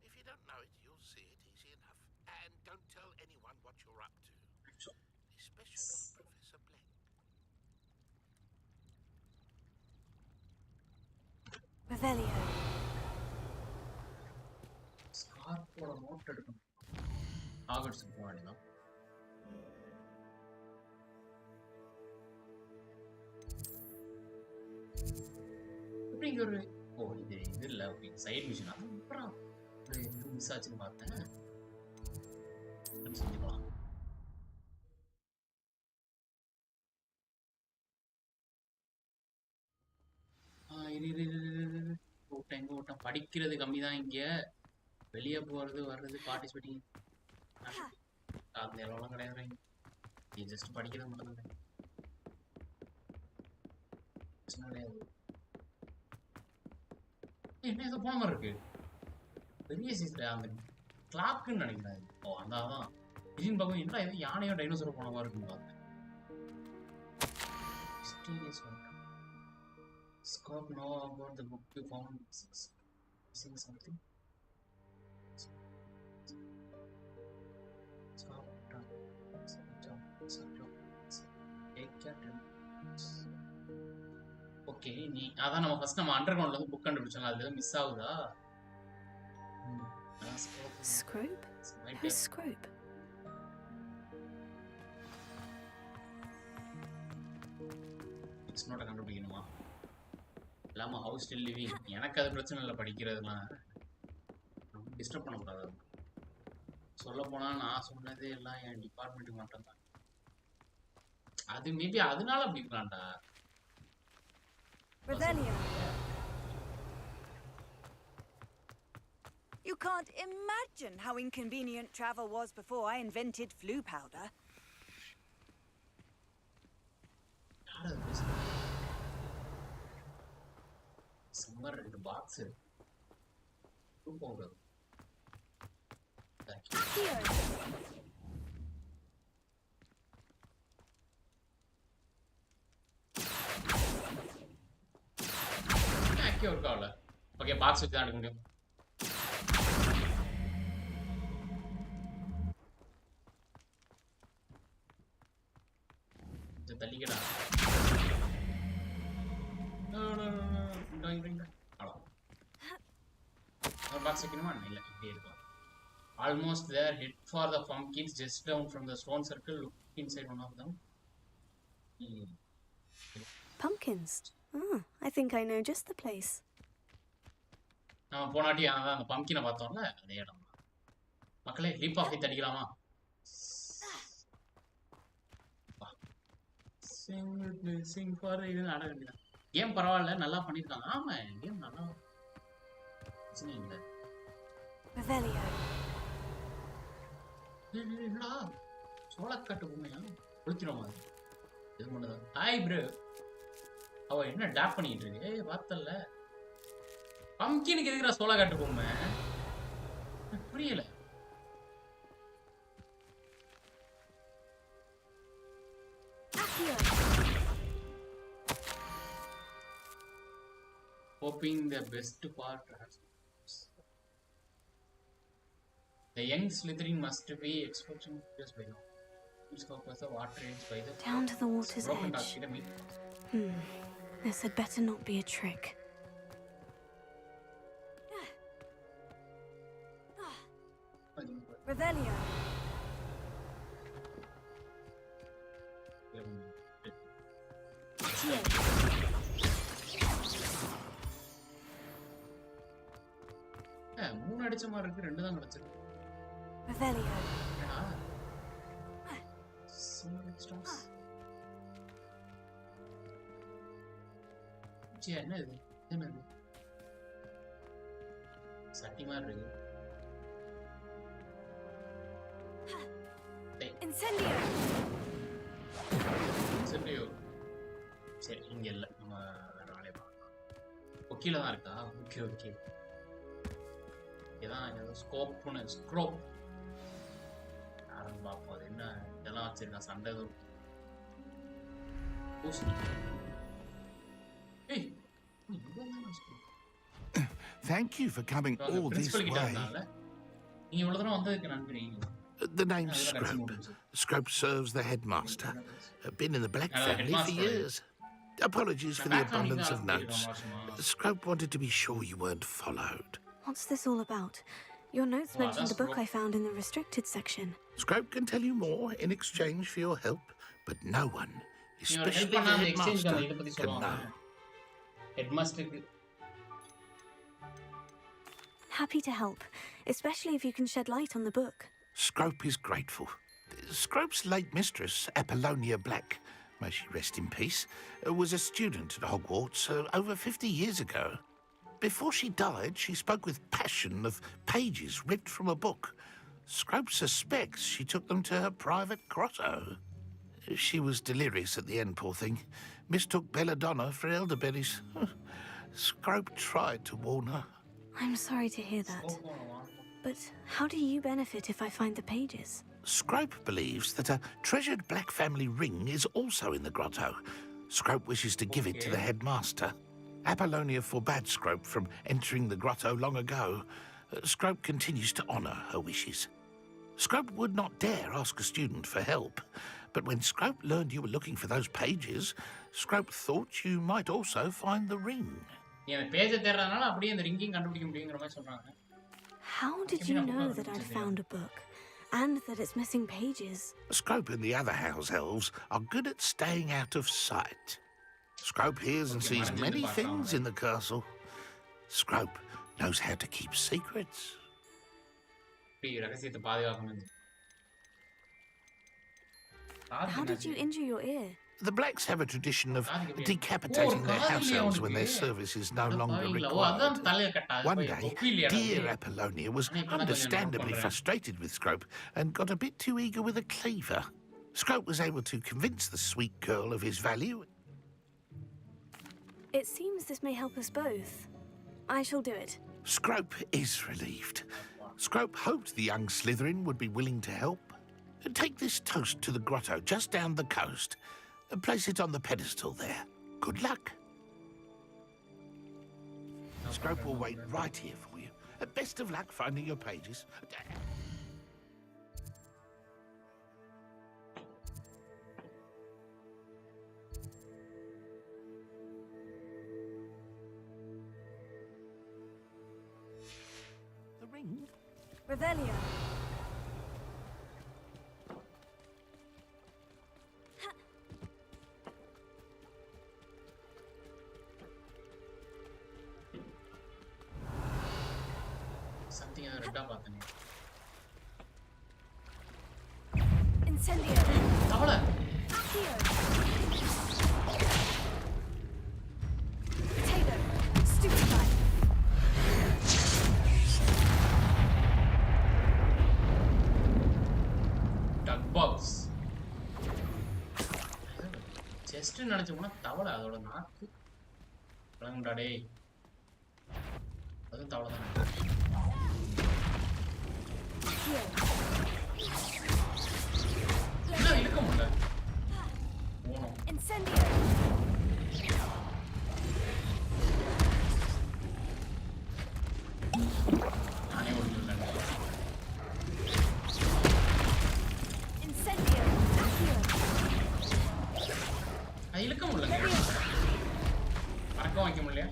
If you don't know it, you'll see it easy enough. And don't tell anyone what you're up to. Especially Professor Black. Revelio. Scarp or note எடுக்கணும். Hogwarts போறீங்களா? இப்படிங்க ஒரு ஓ இது இல்ல side mission அப்புறம் miss ஆச்சுன்னு பார்த்தேன். செஞ்சுக்கலாம். ஓட்டம் படிக்கிறது கம்மி தான் இங்க. வெளியே போறது வர்றது பார்ட்டிசிபேட்டிங் அந்த எல்லாம் கிடையாது. நீ ஜஸ்ட் படிக்கிறது மட்டும் தான் கிடையாது. என்ன ஏதோ போன மாதிரி இருக்கு. பெரிய சீஸ்ல அந்த கிளாக்குன்னு நினைக்கிறேன். ஓ அந்த அதான் இதுன்னு பார்க்கும் என்ன ஏதோ யானையோ டைனோசரோ போன மாதிரி இருக்குன்னு பார்த்தேன். Scott know about the book you found missing something. Okay நீ அதான் நம்ம ஃபர்ஸ்ட் நம்ம அண்டர் கிரவுண்ட்ல இருந்து புக் கண்டுபிடிச்சாங்க. அதுல மிஸ் ஆகுதா? Scrope? Who's Scrope? It's not a கண்டுபிடிக்கணுமா? இல்லாம ஹவுஸ் ஸ்டில் லிவிங். எனக்கு அது பிரச்சனை இல்லை, படிக்கிறதுலாம் டிஸ்டர்ப் பண்ணக்கூடாது. சொல்ல போனா நான் சொன்னதே எல்லாம் என் டிபார்ட்மெண்ட்டுக்கு மட்டும் தான். அது மேபி அதனால அப்படி இருக்கலாம்டா. You can't imagine how inconvenient travel was before I invented flu powder. Summer in the box. Flu powder. Okay, box with that. தள்ளிக்கடா. பாக்ஸ் வைக்கணுமா? இல்லை, இப்படியே இருக்கும். Almost there. Head for the pumpkins just down from the stone circle. Look inside one of them. Pumpkins? Ah, I think I know just the place. நான் போனாட்டி அந்த பம்கினை பார்த்தோம்ல, அதே இடம். மக்களே, லீப் ஆஃப் ஃபெய்த் அடிக்கலாமா? Sing for இது ஆட வேண்டியது. கேம் பரவாயில்ல, நல்லா பண்ணிருக்காங்க. ஆமா, கேம் நல்லா பிரச்சனை இல்லை. சோளக்காட்டு உண்மையா குளிக்கிறோமா? இது பண்ணுதான். Hi bro. அவ என்ன டேப் பண்ணிட்டு இருக்கு? பார்த்தல பம்கினுக்கு எதுக்குற சோளக்காட்டு பொம்மை? புரியல. Hoping the best part. The young Slytherin must be expecting just by now. Let's go for the water range by the down to the water's edge. This had better not be a trick. Revelio. மூணு அடிச்ச மாதிரி இருக்கு, ரெண்டு தான் கிடைச்சிருக்கு. என்ன இது? என்னது சட்டி மாதிரி இருக்கு? இன்சென்டிவ். சரி, இங்க இல்ல, நம்ம வேற வேலையை பார்க்கலாம். ஒக்கில தான் இருக்கா? Okay okay. இதான் ஏதோ ஸ்கோப்னு ஸ்க்ரோப் யாரும் பார்ப்போம். அது என்ன இதெல்லாம் வச்சிருக்கா? சண்டை ஏதோ Thank you for coming all this way. நீ இவ்வளவு தூரம் வந்ததுக்கு நன்றி. The name's Scrope. Scrope serves the headmaster. Been in the Black family for years. Apologies for the abundance of notes. Scrope wanted to be sure you weren't followed. What's this all about? Your notes mentioned a book I found in the restricted section. Scrope can tell you more in exchange for your help, but no one, especially the headmaster, can know. Headmaster. Happy to help, especially if you can shed light on the book. Scrope is grateful. Scrope's late mistress, Apollonia Black, may she rest in peace, was a student at Hogwarts over 50 years ago. Before she died, she spoke with passion of pages ripped from a book. Scrope suspects she took them to her private grotto. She was delirious at the end, poor thing. Mistook belladonna for elderberries. Scrope tried to warn her. I'm sorry to hear that. But how do you benefit if I find the pages? Scrope believes that a treasured Black family ring is also in the grotto. Scrope wishes to give it to the headmaster. Apollonia forbade Scrope from entering the grotto long ago. Scrope continues to honour her wishes. Scrope would not dare ask a student for help, but when Scrope learned you were looking for those pages, Scrope thought you might How did you know that I'd found a book? And that it's missing pages? Scrope and the other house elves are good at staying out of sight. Scrope hears and sees many things in the castle. Scrope knows how to keep secrets. How did you injure your ear? The Blacks have a tradition of decapitating their house elves when their service is no longer required. One day, dear Apollonia was understandably frustrated with Scrope and got a bit too eager with a cleaver. Scrope was able to convince the sweet girl of his value. It seems this may help us both. I shall do it. Scrope is relieved. Scrope hoped the young Slytherin would be willing to help. Take this toast to the grotto just down the coast. Place it on the pedestal there. Good luck. Scrope will wait right here for you. Best of luck finding your pages. The ring? Revelio. Incendio. Accio. Potato. Stupefy. Duck bugs. Chest நினைச்சோம்னா தவளை அதோட நாக்கு விளங்குடா டேய் அதுவும் தவளை தான் என்ன இழுக்க முடியல போனோம் Incendio. நானே ஓடிட்டேன் Incendio. Accio. இழுக்க முடியல மறக்க வைக்க முடியல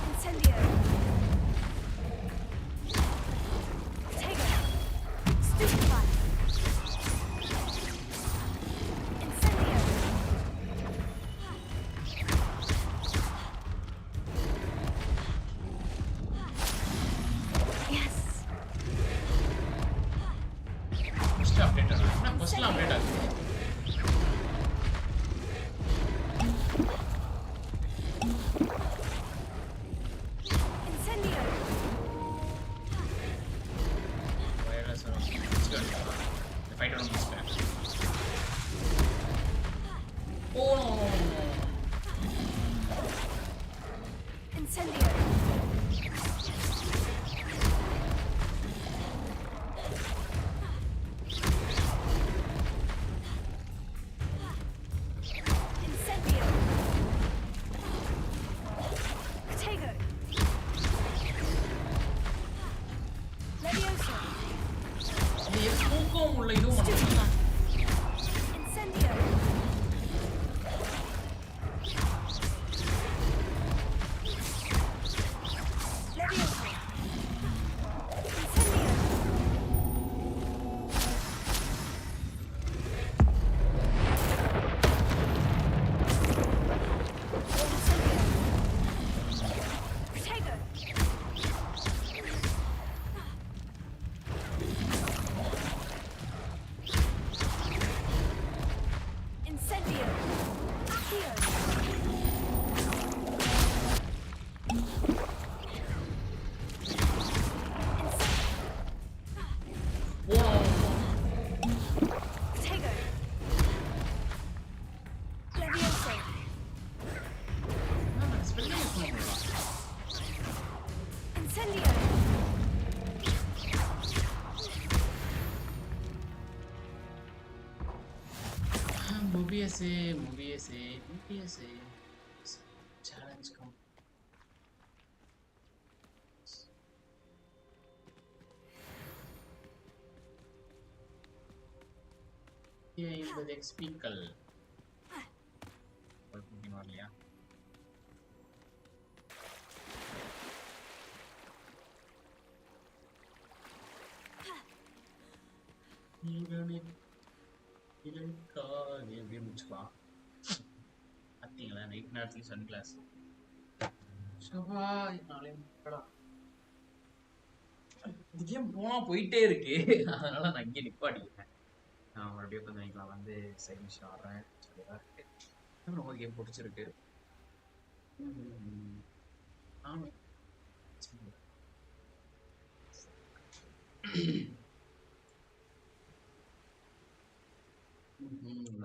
Incendio. Potato. Stupefy. Incendio. Yes. First update ஆகுது. First update ஆகுது. Incendio. The fight on this back. Oh no. Incendio. Incendio. Potato. Leviosa. தூக்கம் உள்ள இதுவும் பண்ணலாம் Incendio. Leviosa. Incendio. Potato. Incendio. Accio. Potato. Leviosa. Incendio. Movie essay. Challenge come. 80 எக்ஸ்பிக்கள் வரலையா? எப்படி முடிச்சுக்கலாம்? பார்த்தீங்களா நைட் நேரத்துக்கு சன் கிளாஸ் கேம் போனா போயிட்டே இருக்கு. அதனால நான் இங்கே நிப்பாட்டிக்கிறேன். நான் மறுபடியும் கொஞ்சம் நினைக்கலாம் வந்து சைனிஷ் ஆடுறேன். ரொம்ப கேம் பிடிச்சிருக்கு.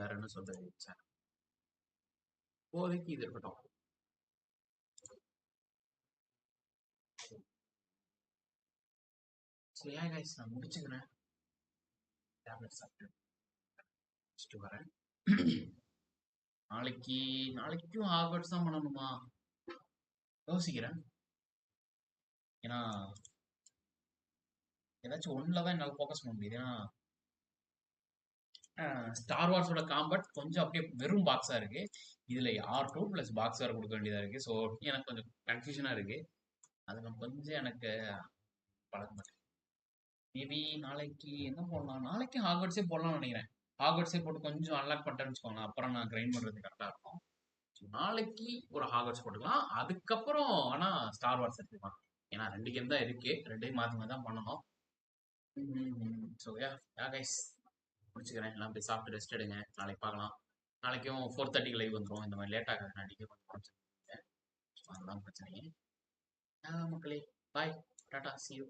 வேற என்ன சொல்றது? இப்போதைக்கு இது இருக்கட்டும். சரியா கைஸ், நான் முடிச்சுக்கிறேன். டேப்லெட் சாப்பிட்டு வரேன். நாளைக்கும் ஹாக்வர்ட்ஸ் தான் பண்ணணுமா? யோசிக்கிறேன். ஏன்னா ஏதாச்சும் ஒன்றில் தான் என்னால் ஃபோக்கஸ் பண்ண முடியுது. ஏன்னா ஸ்டார் வார்ஸோட காம்பட் கொஞ்சம் அப்படியே வெறும் பாக்ஸாக இருக்கு. இதில் R2 + பாக்ஸ் வேறு கொடுக்க வேண்டியதாக இருக்குது. ஸோ எனக்கு கொஞ்சம் கன்ஃபியூஷனாக இருக்குது. அது நான் கொஞ்சம் எனக்கு பழக்க மாட்டேன். மேபி நாளைக்கு என்ன போடலாம்? நாளைக்கு ஹாக்வர்ட்ஸே போடலாம்னு நினைக்கிறேன். ஹாக்வர்ட்ஸே போட்டு கொஞ்சம் அன்லாக் பண்ணிட்டேன்னு வச்சுக்கோங்க. அப்புறம் நான் கிரைண்ட் பண்ணுறது கரெக்டாக இருக்கும். நாளைக்கு ஒரு ஹாக்வர்ட்ஸ் போட்டுக்கலாம். அதுக்கப்புறம் ஆனால் ஸ்டார் வார்ஸ் எடுத்துக்கலாம். ஏன்னா 2 கேம் தான் இருக்குது. 2யும் மாற்றி தான் பண்ணணும். ஸோ கைஸ் முடிச்சுக்கிறேன். எல்லாம் போய் சாப்பிட்டு ரெஸ்ட் எடுங்க. நாளைக்கு பார்க்கலாம். நாளைக்கும் 4:30 லைவ் வந்துடும். இந்த மாதிரி லேட் ஆகாது. நான் கொஞ்சம் குறைச்சிருக்கேன். அதுதான் பிரச்சனையே. மக்களே பாய், டாடா, see you.